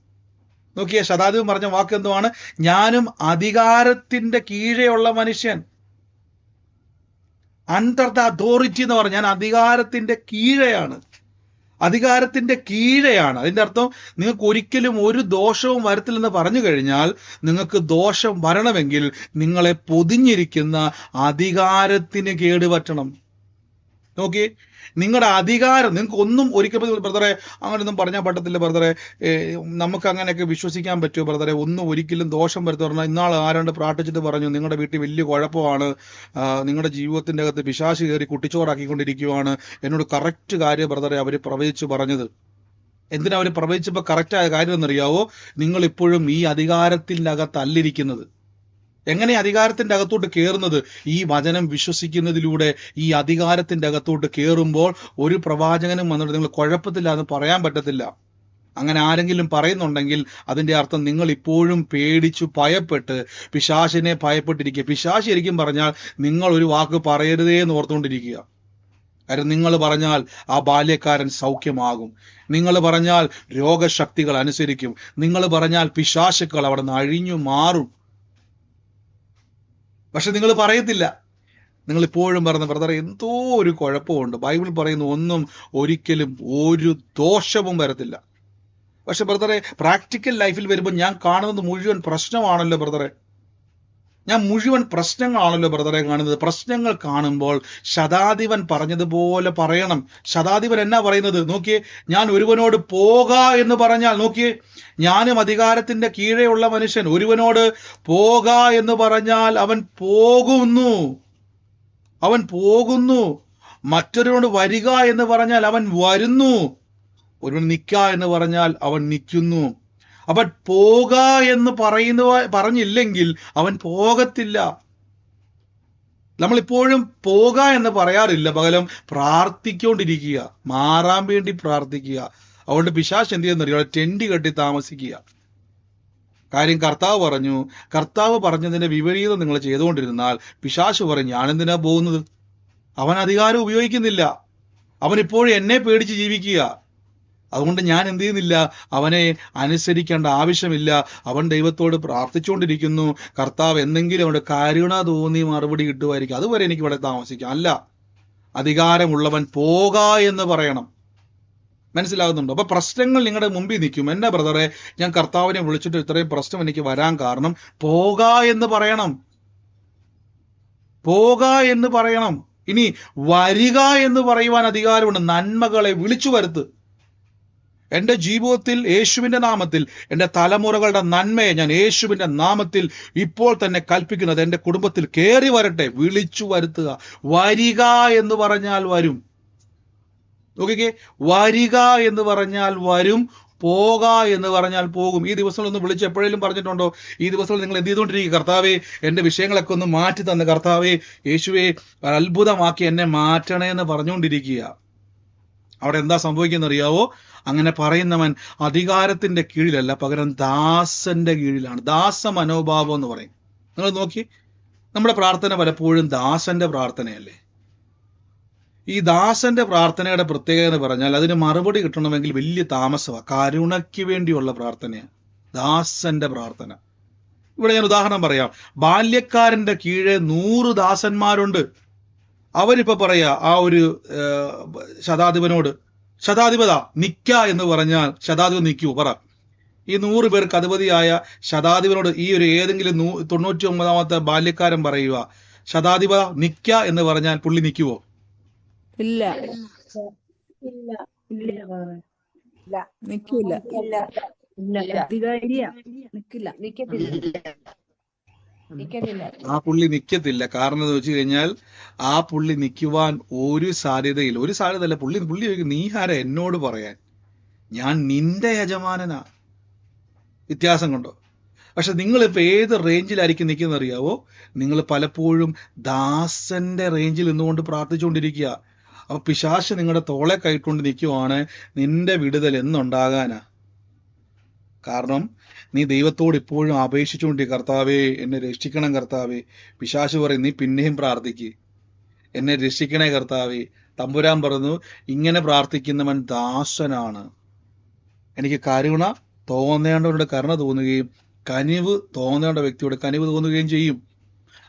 A: നോക്കിയേ, ശതാധിപൻ പറഞ്ഞ വാക്ക് എന്തുവാണ്? ഞാനും അധികാരത്തിന്റെ കീഴെയുള്ള മനുഷ്യൻ. അണ്ടർ ദ അതോറിറ്റി എന്ന് പറഞ്ഞാൽ ഞാൻ അധികാരത്തിന്റെ കീഴെയാണ്. അതിന്റെ അർത്ഥം നിങ്ങൾക്ക് ഒരിക്കലും ഒരു ദോഷവും വരത്തില്ലെന്ന് പറഞ്ഞു കഴിഞ്ഞാൽ, നിങ്ങൾക്ക് ദോഷം വരണമെങ്കിൽ നിങ്ങളെ പൊതിഞ്ഞിരിക്കുന്ന അധികാരത്തിന് കേടുപറ്റണം. നോക്കി, നിങ്ങളുടെ അധികാരം നിങ്ങൾക്ക് ഒന്നും ഒരിക്കലും ബ്രദറെ അങ്ങനെയൊന്നും പറഞ്ഞാൽ പറ്റത്തില്ല ബ്രദറെ, നമുക്ക് അങ്ങനെയൊക്കെ വിശ്വസിക്കാൻ പറ്റുമോ ബ്രദറെ, ഒന്നും ഒരിക്കലും ദോഷം വരുത്തി പറഞ്ഞാൽ, ഇന്നാൾ ആരാണ്ട് പ്രാർത്ഥിച്ചിട്ട് പറഞ്ഞു നിങ്ങളുടെ വീട്ടിൽ വലിയ കുഴപ്പമാണ്, നിങ്ങളുടെ ജീവിതത്തിന്റെ അകത്ത് പിശാച് കയറി കുട്ടിച്ചോറാക്കിക്കൊണ്ടിരിക്കുകയാണ്. എന്നോട് കറക്റ്റ് കാര്യം ബ്രദറെ അവർ പ്രവചിച്ചു പറഞ്ഞത്. എന്തിനാ അവർ പ്രവചിച്ചപ്പോൾ കറക്റ്റായ കാര്യം എന്നറിയാവോ? നിങ്ങൾ ഇപ്പോഴും ഈ അധികാരത്തിന്റെ അകത്തല്ലിരിക്കുന്നത്. എങ്ങനെ അധികാരത്തിന്റെ അകത്തോട്ട് കയറുന്നത്? ഈ വചനം വിശ്വസിക്കുന്നതിലൂടെ ഈ അധികാരത്തിന്റെ അകത്തോട്ട് കയറുമ്പോൾ ഒരു പ്രവാചകനും വന്നിട്ട് നിങ്ങൾ കുഴപ്പത്തില്ല എന്ന് പറയാൻ പറ്റത്തില്ല. അങ്ങനെ ആരെങ്കിലും പറയുന്നുണ്ടെങ്കിൽ അതിന്റെ അർത്ഥം നിങ്ങൾ ഇപ്പോഴും പേടിച്ചു ഭയപ്പെട്ട് പിശാചിനെ ഭയപ്പെട്ടിരിക്കുക. പിശാച് ശരിക്കും പറഞ്ഞാൽ നിങ്ങൾ ഒരു വാക്ക് പറയരുതേ എന്ന് ഓർത്തുകൊണ്ടിരിക്കുക. കാര്യം നിങ്ങൾ പറഞ്ഞാൽ ആ ബാല്യക്കാരൻ സൗഖ്യമാകും, നിങ്ങൾ പറഞ്ഞാൽ രോഗശക്തികൾ അനുസരിക്കും, നിങ്ങൾ പറഞ്ഞാൽ പിശാചുക്കൾ അവിടെ നിന്ന് അഴിഞ്ഞു മാറും. പക്ഷെ നിങ്ങൾ പറയത്തില്ല. നിങ്ങൾ ഇപ്പോഴും പറയുന്ന ബ്രദറെ എന്തോ ഒരു കുഴപ്പമുണ്ട്, ബൈബിൾ പറയുന്നു ഒന്നും ഒരിക്കലും ഒരു ദോഷവും വരത്തില്ല. പക്ഷെ ബ്രദറെ പ്രാക്ടിക്കൽ ലൈഫിൽ വരുമ്പോൾ ഞാൻ കാണുന്നത് മുഴുവൻ പ്രശ്നമാണല്ലോ ബ്രദറെ, ഞാൻ മുഴുവൻ പ്രശ്നങ്ങളാണല്ലോ ബ്രദറെ കാണുന്നത്. പ്രശ്നങ്ങൾ കാണുമ്പോൾ ശതാധിപൻ പറഞ്ഞതുപോലെ പറയണം. ശതാധിപൻ എന്നാ പറയുന്നത് നോക്കിയേ, ഞാൻ ഒരുവനോട് പോക എന്ന് പറഞ്ഞാൽ, നോക്കിയേ, ഞാനും അധികാരത്തിന്റെ കീഴെയുള്ള മനുഷ്യൻ, ഒരുവനോട് പോക എന്ന് പറഞ്ഞാൽ അവൻ പോകുന്നു. മറ്റൊരുവനോട് വരിക എന്ന് പറഞ്ഞാൽ അവൻ വരുന്നു. ഒരുവൻ നിൽക്ക എന്ന് പറഞ്ഞാൽ അവൻ നിൽക്കുന്നു. അപ്പൊ പോക എന്ന് പറഞ്ഞില്ലെങ്കിൽ അവൻ പോകത്തില്ല. നമ്മളിപ്പോഴും പോക എന്ന് പറയാറില്ല, പകരം പ്രാർത്ഥിക്കൊണ്ടിരിക്കുക, മാറാൻ വേണ്ടി പ്രാർത്ഥിക്കുക. അതുകൊണ്ട് പിശാച് എന്ത് ചെയ്യുന്നറിയോ? ടെന്റ് കെട്ടി താമസിക്കുക. കാര്യം കർത്താവ് പറഞ്ഞതിന്റെ വിപരീതം നിങ്ങൾ ചെയ്തുകൊണ്ടിരുന്നാൽ പിശാച് പറയും ഞാനെന്തിനാ പോകുന്നത്, അവൻ അധികാരം ഉപയോഗിക്കുന്നില്ല, അവൻ ഇപ്പോഴും എന്നെ പേടിച്ച് ജീവിക്കുക, അതുകൊണ്ട് ഞാൻ എന്ത് ചെയ്യുന്നില്ല, അവനെ അനുസരിക്കേണ്ട ആവശ്യമില്ല. അവൻ ദൈവത്തോട് പ്രാർത്ഥിച്ചുകൊണ്ടിരിക്കുന്നു. കർത്താവ് എന്തെങ്കിലും അവന്റെ കരുണ തോന്നി മറുപടി കിട്ടുമായിരിക്കും, അതുവരെ എനിക്ക് ഇവിടെ താമസിക്കാം. അല്ല, അധികാരമുള്ളവൻ പോക എന്ന് പറയണം. മനസ്സിലാകുന്നുണ്ടോ? അപ്പൊ പ്രശ്നങ്ങൾ നിങ്ങളുടെ മുമ്പിൽ നിൽക്കും. എന്നാ ബ്രദറെ, ഞാൻ കർത്താവിനെ വിളിച്ചിട്ട് ഇത്രയും പ്രശ്നം എനിക്ക് വരാൻ കാരണം പോക എന്ന് പറയണം. ഇനി വരിക എന്ന് പറയുവാൻ അധികാരമുണ്ട്. നന്മകളെ വിളിച്ചു വരുത്ത്. എന്റെ ജീവിതത്തിൽ യേശുവിന്റെ നാമത്തിൽ എന്റെ തലമുറകളുടെ നന്മയെ ഞാൻ യേശുവിന്റെ നാമത്തിൽ ഇപ്പോൾ തന്നെ കൽപ്പിക്കുന്നത് എന്റെ കുടുംബത്തിൽ കയറി വരട്ടെ. വിളിച്ചു വരുത്തുക. വരിക എന്ന് പറഞ്ഞാൽ വരും. നോക്കിക്കേ, വരിക എന്ന് പറഞ്ഞാൽ വരും, പോക എന്ന് പറഞ്ഞാൽ പോകും. ഈ ദിവസങ്ങളൊന്ന് വിളിച്ച് എപ്പോഴേലും പറഞ്ഞിട്ടുണ്ടോ? ഈ ദിവസങ്ങൾ നിങ്ങൾ എന്ത് ചെയ്തുകൊണ്ടിരിക്കുക? കർത്താവേ, എന്റെ വിഷയങ്ങളൊക്കെ ഒന്ന് മാറ്റി തന്ന് കർത്താവേ, യേശുവേ അത്ഭുതമാക്കി എന്നെ മാറ്റണേ എന്ന് പറഞ്ഞുകൊണ്ടിരിക്കുക. അവിടെ എന്താ സംഭവിക്കുന്ന അറിയാവോ? അങ്ങനെ പറയുന്നവൻ അധികാരത്തിന്റെ കീഴിലല്ല, പകരം ദാസന്റെ കീഴിലാണ്. ദാസ മനോഭാവം എന്ന് പറയും. നിങ്ങൾ നോക്കി, നമ്മുടെ പ്രാർത്ഥന പലപ്പോഴും ദാസന്റെ പ്രാർത്ഥനയല്ലേ. ഈ ദാസന്റെ പ്രാർത്ഥനയുടെ പ്രത്യേകത എന്ന് പറഞ്ഞാൽ അതിന് മറുപടി കിട്ടണമെങ്കിൽ വലിയ താമസമാണ്. കരുണയ്ക്ക് വേണ്ടിയുള്ള പ്രാർത്ഥനയാണ് ദാസന്റെ പ്രാർത്ഥന. ഇവിടെ ഞാൻ ഉദാഹരണം പറയാം. ബാല്യക്കാരന്റെ കീഴെ 100 ദാസന്മാരുണ്ട്. അവരിപ്പോ പറയാ ആ ഒരു ശതാധിപനോട്, ശതാധിപതാ നിക്ക എന്ന് പറഞ്ഞാൽ ശതാധിപൻ നിൽക്കൂ പറ. ഈ 100 പേർക്ക് അധിപതിയായ ശതാധിപനോട് ഈ ഒരു ഏതെങ്കിലും 99ാമത്തെ ബാല്യക്കാരൻ പറയുക, ശതാധിപ നിക്ക എന്ന് പറഞ്ഞാൽ പുള്ളി നിൽക്കുവോ?
C: ഇല്ല, നിക്കൂല. അധികാരിയാ, നിക്കില്ല.
A: ആ പുള്ളി നിക്കത്തില്ല. കാരണം എന്ന് വെച്ച് കഴിഞ്ഞാൽ ആ പുള്ളി നിൽക്കുവാൻ ഒരു സാധ്യതയില്ല. പുള്ളി ചോദിക്കും, നീ ആരാ എന്നോട് പറയാൻ? ഞാൻ നിന്റെ യജമാനനാ. വ്യത്യാസം കൊണ്ടോ? പക്ഷെ നിങ്ങളിപ്പോ ഏത് റേഞ്ചിലായിരിക്കും നിൽക്കുന്ന അറിയാവോ? നിങ്ങൾ പലപ്പോഴും ദാസന്റെ റേഞ്ചിൽ നിന്നുകൊണ്ട് പ്രാർത്ഥിച്ചുകൊണ്ടിരിക്കുക. അപ്പൊ പിശാച് നിങ്ങളുടെ തോളെ കൈക്കൊണ്ട് നിൽക്കുവാണ്. നിന്റെ വിടുതൽ എന്നുണ്ടാകാനാ? കാരണം നീ ദൈവത്തോട് ഇപ്പോഴും അപേക്ഷിച്ചുകൊണ്ടിരിക്കുക, കർത്താവേ എന്നെ രക്ഷിക്കണം കർത്താവേ. പിശാച് പറയും നീ പിന്നെയും പ്രാർത്ഥിക്ക്, എന്നെ രക്ഷിക്കണേ കർത്താവേ. തമ്പുരാൻ പറഞ്ഞു, ഇങ്ങനെ പ്രാർത്ഥിക്കുന്നവൻ ദാസനാണ്. എനിക്ക് കരുണ തോന്നേണ്ടവരുടെ കരുണ തോന്നുകയും കനിവ് തോന്നേണ്ട വ്യക്തിയോട് കനിവ് തോന്നുകയും ചെയ്യും.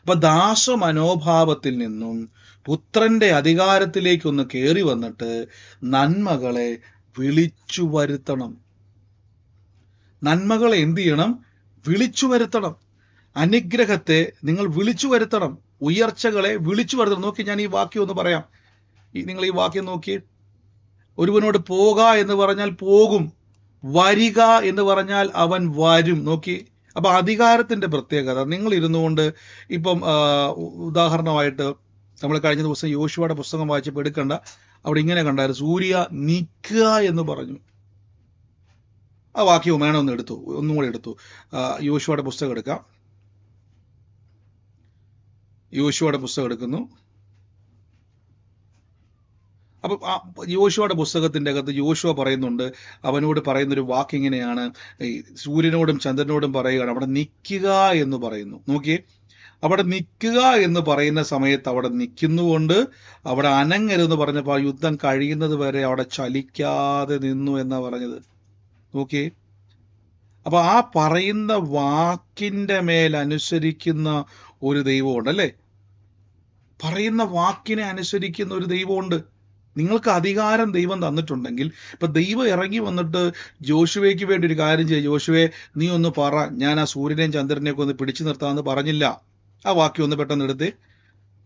A: അപ്പൊ ദാസ മനോഭാവത്തിൽ നിന്നും പുത്രന്റെ അധികാരത്തിലേക്കൊന്ന് കയറി വന്നിട്ട് നന്മകളെ വിളിച്ചു വരുത്തണം. നന്മകളെ എന്ത് ചെയ്യണം? വിളിച്ചു വരുത്തണം. അനുഗ്രഹത്തെ നിങ്ങൾ വിളിച്ചു വരുത്തണം. ഉയർച്ചകളെ വിളിച്ചു വരുത്തണം. നോക്കി, ഞാൻ ഈ വാക്യം ഒന്ന് പറയാം. നിങ്ങൾ ഈ വാക്യം നോക്കി. ഒരുവനോട് പോക എന്ന് പറഞ്ഞാൽ പോകും, വരിക എന്ന് പറഞ്ഞാൽ അവൻ വരും. നോക്കി, അപ്പൊ അധികാരത്തിന്റെ പ്രത്യേകത. നിങ്ങൾ ഇരുന്നുകൊണ്ട് ഇപ്പം ഉദാഹരണമായിട്ട് നമ്മൾ കഴിഞ്ഞ ദിവസം യോശുവയുടെ പുസ്തകം വായിച്ചപ്പോൾ എടുക്കണ്ട, അവിടെ ഇങ്ങനെ കണ്ടായിരുന്നു, സൂര്യ നിൽക്കുക എന്ന് പറഞ്ഞു. ആ വാക്യവും വേണമെന്ന് എടുത്തു, ഒന്നും കൂടെ എടുത്തു. യോശുവയുടെ പുസ്തകം എടുക്കാം. യോശുവയുടെ പുസ്തകം എടുക്കുന്നു. അപ്പൊ യോശുവയുടെ പുസ്തകത്തിന്റെ അകത്ത് യോശുവ പറയുന്നുണ്ട്, അവനോട് പറയുന്നൊരു വാക്ക് ഇങ്ങനെയാണ്, ഈ സൂര്യനോടും ചന്ദ്രനോടും പറയുകയാണ്, അവിടെ നിൽക്കുക എന്ന് പറയുന്നു. നോക്കിയേ, അവിടെ നിൽക്കുക എന്ന് പറയുന്ന സമയത്ത് അവിടെ നിൽക്കുന്നുകൊണ്ട് അവിടെ അനങ്ങരുതെന്ന് പറഞ്ഞപ്പോൾ ആ യുദ്ധം കഴിയുന്നത് വരെ അവിടെ ചലിക്കാതെ നിന്നു എന്നാ പറഞ്ഞത്. നോക്കിയേ, അപ്പൊ ആ പറയുന്ന വാക്കിന്റെ മേൽ അനുസരിക്കുന്ന ഒരു ദൈവമുണ്ട്, അല്ലേ? പറയുന്ന വാക്കിനെ അനുസരിക്കുന്ന ഒരു ദൈവമുണ്ട്. നിങ്ങൾക്ക് അധികാരം ദൈവം തന്നിട്ടുണ്ടെങ്കിൽ, ഇപ്പൊ ദൈവം ഇറങ്ങി വന്നിട്ട് ജോഷുവയ്ക്ക് വേണ്ടി ഒരു കാര്യം ചെയ്യും, ജോഷുവെ നീ ഒന്ന് പറ, ഞാൻ ആ സൂര്യനെയും ചന്ദ്രനെയൊക്കെ ഒന്ന് പിടിച്ചു നിർത്താമെന്ന് പറഞ്ഞില്ല. ആ വാക്യം ഒന്ന് പെട്ടെന്ന് എടുത്ത്.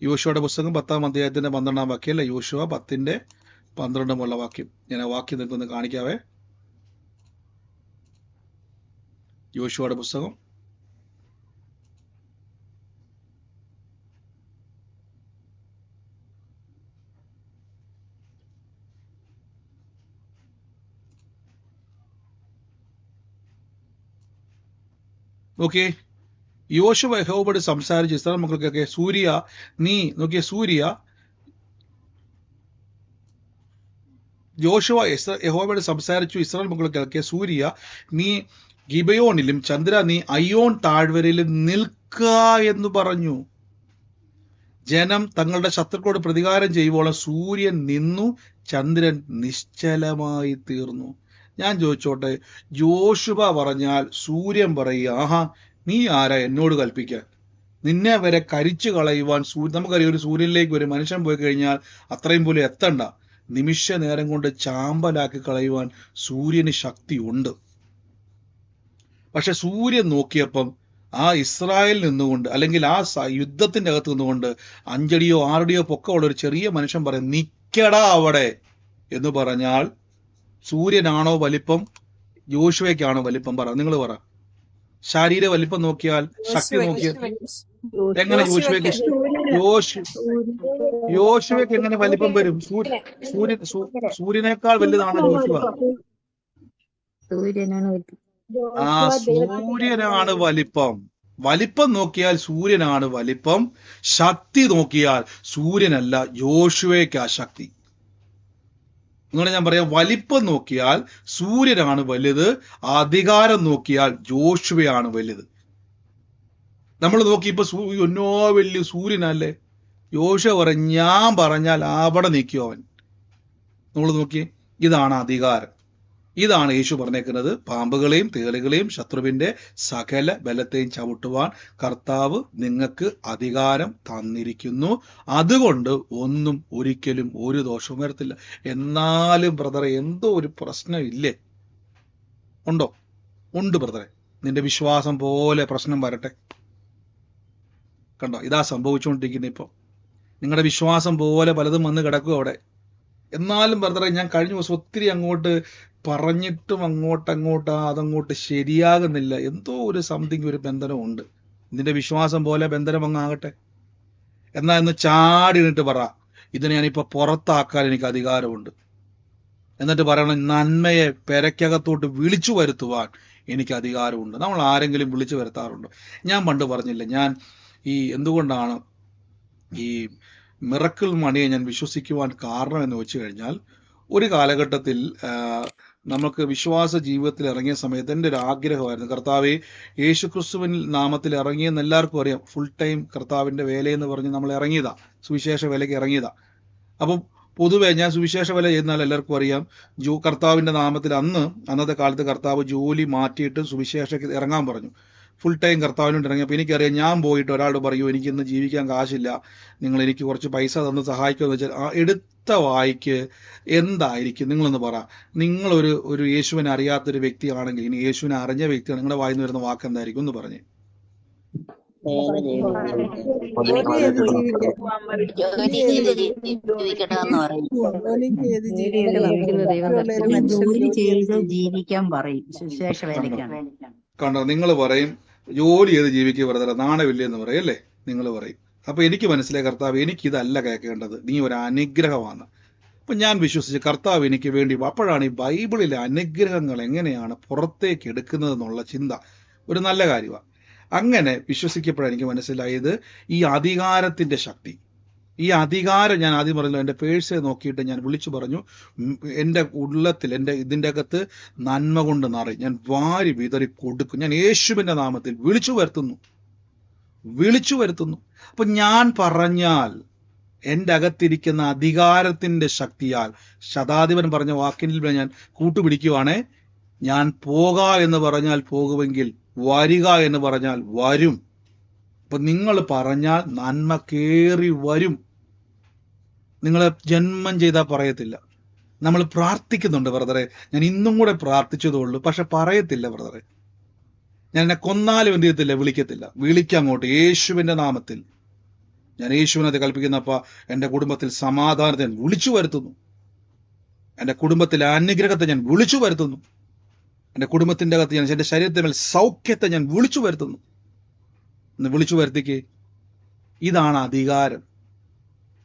A: യോശുവയുടെ പുസ്തകം 10-ാം അധ്യായത്തിന്റെ 12-ാം വാക്യം, അല്ല, യോശുവ 10:12 വാക്യം. ഞാൻ ആ വാക്യം നിങ്ങൾക്കൊന്ന് കാണിക്കാവേ. യോശുവയുടെ പുസ്തകം നോക്കിയേ, യോശുവ യഹോവയോട് സംസാരിച്ച് ഇസ്രായേൽ മക്കൾക്കൊക്കെ, സൂര്യ നീ, നോക്കിയേ, യോശുവ യഹോവയോട് സംസാരിച്ചു ഇസ്രായേൽ മക്കൾക്കൊക്കെ, സൂര്യ നീ ഗിബയോണിലും ചന്ദ്ര നീ അയ്യോൺ താഴ്വരയിലും നിൽക്കുക എന്ന് പറഞ്ഞു. ജനം തങ്ങളുടെ ശത്രുക്കളോട് പ്രതികാരം ചെയ്യുവോളം സൂര്യൻ നിന്നു, ചന്ദ്രൻ നിശ്ചലമായി തീർന്നു. ഞാൻ ചോദിച്ചോട്ടെ, യോശുവ പറഞ്ഞാൽ സൂര്യൻ പറയുക, ആഹാ നീ ആരാ എന്നോട് കൽപ്പിക്കാൻ? നിന്നെ വരെ കരിച്ചു കളയുവാൻ നമുക്കറിയാം, ഒരു സൂര്യനിലേക്ക് ഒരു മനുഷ്യൻ പോയി കഴിഞ്ഞാൽ അത്രയും പോലും എത്തണ്ട, നിമിഷ നേരം കൊണ്ട് ചാമ്പലാക്കി കളയുവാൻ സൂര്യന് ശക്തി ഉണ്ട്. പക്ഷെ സൂര്യൻ നോക്കിയപ്പം ആ ഇസ്രായേലിൽ നിന്നുകൊണ്ട്, അല്ലെങ്കിൽ ആ യുദ്ധത്തിന്റെ അകത്ത് നിന്നുകൊണ്ട് 5 അടിയോ 6 അടിയോ പൊക്കമുള്ള ഒരു ചെറിയ മനുഷ്യൻ പറയും, നിക്കടാ അവിടെ എന്ന് പറഞ്ഞാൽ സൂര്യനാണോ വലിപ്പം, യോശുവയ്ക്കാണോ വലിപ്പം? പറ, നിങ്ങൾ പറ. ശാരീര വലിപ്പം നോക്കിയാൽ, ശക്തി നോക്കിയാൽ എങ്ങനെ യോശുവയ്ക്ക് എങ്ങനെ വലിപ്പം വരും? സൂര്യനേക്കാൾ വലുതാണ് യോശുവ. ആ സൂര്യനാണ് വലിപ്പം. വലിപ്പം നോക്കിയാൽ സൂര്യനാണ് വലിപ്പം, ശക്തി നോക്കിയാൽ സൂര്യനല്ല, യോശുവയ്ക്കാ ശക്തി. അങ്ങനെ ഞാൻ പറയാം, വലിപ്പം നോക്കിയാൽ സൂര്യനാണ് വലുത്, അധികാരം നോക്കിയാൽ യോശുവയാണ് വലുത്. നമ്മൾ നോക്കി ഇപ്പൊ എന്നോ വലിയ സൂര്യനല്ലേ, യോശുവ പറയും ഞാൻ പറഞ്ഞാൽ അവിടെ നിൽക്കും അവൻ. നമ്മൾ നോക്കി, ഇതാണ് അധികാരം. ഇതാണ് യേശു പറഞ്ഞേക്കുന്നത്, പാമ്പുകളെയും തേളുകളെയും ശത്രുവിന്റെ സകല ബലത്തെയും ചവിട്ടുവാൻ കർത്താവ് നിങ്ങൾക്ക് അധികാരം തന്നിരിക്കുന്നു. അതുകൊണ്ട് ഒന്നും ഒരിക്കലും ഒരു ദോഷവും വരത്തില്ല. എന്നാലും ബ്രദറെ എന്തോ ഒരു പ്രശ്നം ഇല്ലേ? ഉണ്ടോ? ഉണ്ട് ബ്രദറെ, നിന്റെ വിശ്വാസം പോലെ പ്രശ്നം വരട്ടെ. കണ്ടോ, ഇതാ സംഭവിച്ചുകൊണ്ടിരിക്കുന്നത്. ഇപ്പൊ നിങ്ങളുടെ വിശ്വാസം പോലെ പലതും വന്ന് കിടക്കും അവിടെ. എന്നാലും ബ്രദറെ, ഞാൻ കഴിഞ്ഞ ദിവസം ഒത്തിരി അങ്ങോട്ട് പറഞ്ഞിട്ടും അതങ്ങോട്ട് ശരിയാകുന്നില്ല. എന്തോ ഒരു സംതിങ്, ഒരു ബന്ധനമുണ്ട്. നിന്റെ വിശ്വാസം പോലെ ബന്ധനം അങ്ങാകട്ടെ. എന്നാ ഇന്ന് ചാടിയിട്ട് പറ, ഇതിനെ ഞാനിപ്പോ പുറത്താക്കാൻ എനിക്ക് അധികാരമുണ്ട്. എന്നിട്ട് പറയണം, നന്മയെ പെരക്കകത്തോട്ട് വിളിച്ചു വരുത്തുവാൻ എനിക്ക് അധികാരമുണ്ട്. നമ്മൾ ആരെങ്കിലും വിളിച്ചു വരുത്താറുണ്ടോ? ഞാൻ പണ്ട് പറഞ്ഞില്ല, ഞാൻ എന്തുകൊണ്ടാണ് ഈ മിറക്കിൾ മണിയെ ഞാൻ വിശ്വസിക്കുവാൻ കാരണം എന്ന് വെച്ച് കഴിഞ്ഞാൽ, ഒരു കാലഘട്ടത്തിൽ നമുക്ക് വിശ്വാസ ജീവിതത്തിൽ ഇറങ്ങിയ സമയത്ത് എൻ്റെ ഒരു ആഗ്രഹമായിരുന്നു, കർത്താവെ യേശുക്രിസ്തുവിൻ നാമത്തിൽ ഇറങ്ങിയെന്ന് എല്ലാവർക്കും അറിയാം. ഫുൾ ടൈം കർത്താവിന്റെ വേലയെന്ന് പറഞ്ഞ് നമ്മൾ ഇറങ്ങിയതാ, സുവിശേഷ വേലയ്ക്ക് ഇറങ്ങിയതാ. അപ്പം പൊതുവെ ഞാൻ സുവിശേഷ വേല ചെയ്യുന്നാൽ എല്ലാവർക്കും അറിയാം, കർത്താവിന്റെ നാമത്തിൽ അന്നത്തെ കാലത്ത് കർത്താവ് ജോലി മാറ്റിയിട്ട് സുവിശേഷയ്ക്ക് ഇറങ്ങാൻ പറഞ്ഞു. ഫുൾ ടൈം കർത്താവിനോട് ഇറങ്ങിയപ്പോൾ എനിക്കറിയാം, ഞാൻ പോയിട്ട് ഒരാളോട് പറയൂ എനിക്ക് ഇന്ന് ജീവിക്കാൻ കാശില്ല, നിങ്ങൾ എനിക്ക് കുറച്ച് പൈസ തന്ന് സഹായിക്കുമെന്ന് വെച്ചാൽ ആ എടുത്ത വായിക്ക് എന്തായിരിക്കും? നിങ്ങളൊന്ന് പറ. നിങ്ങളൊരു യേശുവിനെ അറിയാത്തൊരു വ്യക്തിയാണെങ്കിൽ, ഇനി യേശുവിനെ അറിഞ്ഞ വ്യക്തിയാണ്, നിങ്ങളുടെ വായിൽ നിന്ന് വരുന്ന വാക്ക് എന്തായിരിക്കും ഒന്ന് പറഞ്ഞേ.
B: ജോലി ചെയ്ത് ജീവിക്കണമെന്ന് പറയും.
D: ജോലി ചെയ്ത് ജീവിക്കാൻ പറയും. സുശേഷ വേലയ്ക്കാണ്.
A: കണ്ടോ, നിങ്ങൾ പറയും ജോലി ചെയ്ത് ജീവിക്കുക ബ്രദറെ, നാണമില്ലേ എന്ന് പറയും അല്ലേ? നിങ്ങൾ പറയും. അപ്പൊ എനിക്ക് മനസ്സിലായി, കർത്താവ് എനിക്കിതല്ല കേൾക്കേണ്ടത്, നീ ഒരു അനുഗ്രഹമാണ്. അപ്പൊ ഞാൻ വിശ്വസിച്ച് കർത്താവ് എനിക്ക് വേണ്ടി. അപ്പോഴാണ് ഈ ബൈബിളിലെ അനുഗ്രഹങ്ങൾ എങ്ങനെയാണ് പുറത്തേക്ക് എടുക്കുന്നത് എന്നുള്ള ചിന്ത ഒരു നല്ല കാര്യമാണ്. അങ്ങനെ വിശ്വസിക്കപ്പോഴാണ് എനിക്ക് മനസ്സിലായത് ഈ അധികാരത്തിന്റെ ശക്തി. ഈ അധികാരം ഞാൻ ആദ്യം പറഞ്ഞല്ലോ, എൻ്റെ പേഴ്സെ നോക്കിയിട്ട് ഞാൻ വിളിച്ചു പറഞ്ഞു, എൻ്റെ ഉള്ളത്തിൽ, എൻ്റെ ഇതിൻ്റെ അകത്ത് നന്മ കൊണ്ട് നിറയും, ഞാൻ വാരി വിതറി കൊടുക്കും, ഞാൻ യേശുവിൻ്റെ നാമത്തിൽ വിളിച്ചു വരുത്തുന്നു. അപ്പൊ ഞാൻ പറഞ്ഞാൽ എൻ്റെ അകത്തിരിക്കുന്ന അധികാരത്തിന്റെ ശക്തിയാൽ, ശതാധിപൻ പറഞ്ഞ വാക്കിൽ ഞാൻ കൂട്ടുപിടിക്കുവാണേ, ഞാൻ പോക എന്ന് പറഞ്ഞാൽ പോകുമെങ്കിൽ, വരിക എന്ന് പറഞ്ഞാൽ വരും. അപ്പൊ നിങ്ങൾ പറഞ്ഞാൽ നന്മ കേറി വരും. നിങ്ങൾ ജന്മം ചെയ്താൽ പറയത്തില്ല. നമ്മൾ പ്രാർത്ഥിക്കുന്നുണ്ട് ബ്രദറെ, ഞാൻ ഇന്നും കൂടെ പ്രാർത്ഥിച്ചതുള്ളൂ, പക്ഷെ പറയത്തില്ല ബ്രദറെ. ഞാൻ എന്നെ കൊന്നാലും എന്ത് ചെയ്യത്തില്ല, വിളിക്കത്തില്ല. വിളിക്കങ്ങോട്ട് യേശുവിന്റെ നാമത്തിൽ. ഞാൻ യേശുവിനത് കൽപ്പിക്കുന്നപ്പ എൻ്റെ കുടുംബത്തിൽ സമാധാനത്തെ ഞാൻ വിളിച്ചു വരുത്തുന്നു. എൻ്റെ കുടുംബത്തിലെ അനുഗ്രഹത്തെ ഞാൻ വിളിച്ചു വരുത്തുന്നു. എൻ്റെ കുടുംബത്തിന്റെ അകത്ത് ഞാൻ, എൻ്റെ ശരീരത്തിന്മേൽ സൗഖ്യത്തെ ഞാൻ വിളിച്ചു വരുത്തുന്നു. എന്ന് വിളിച്ചു വരുത്തിക്കേ. ഇതാണ് അധികാരം.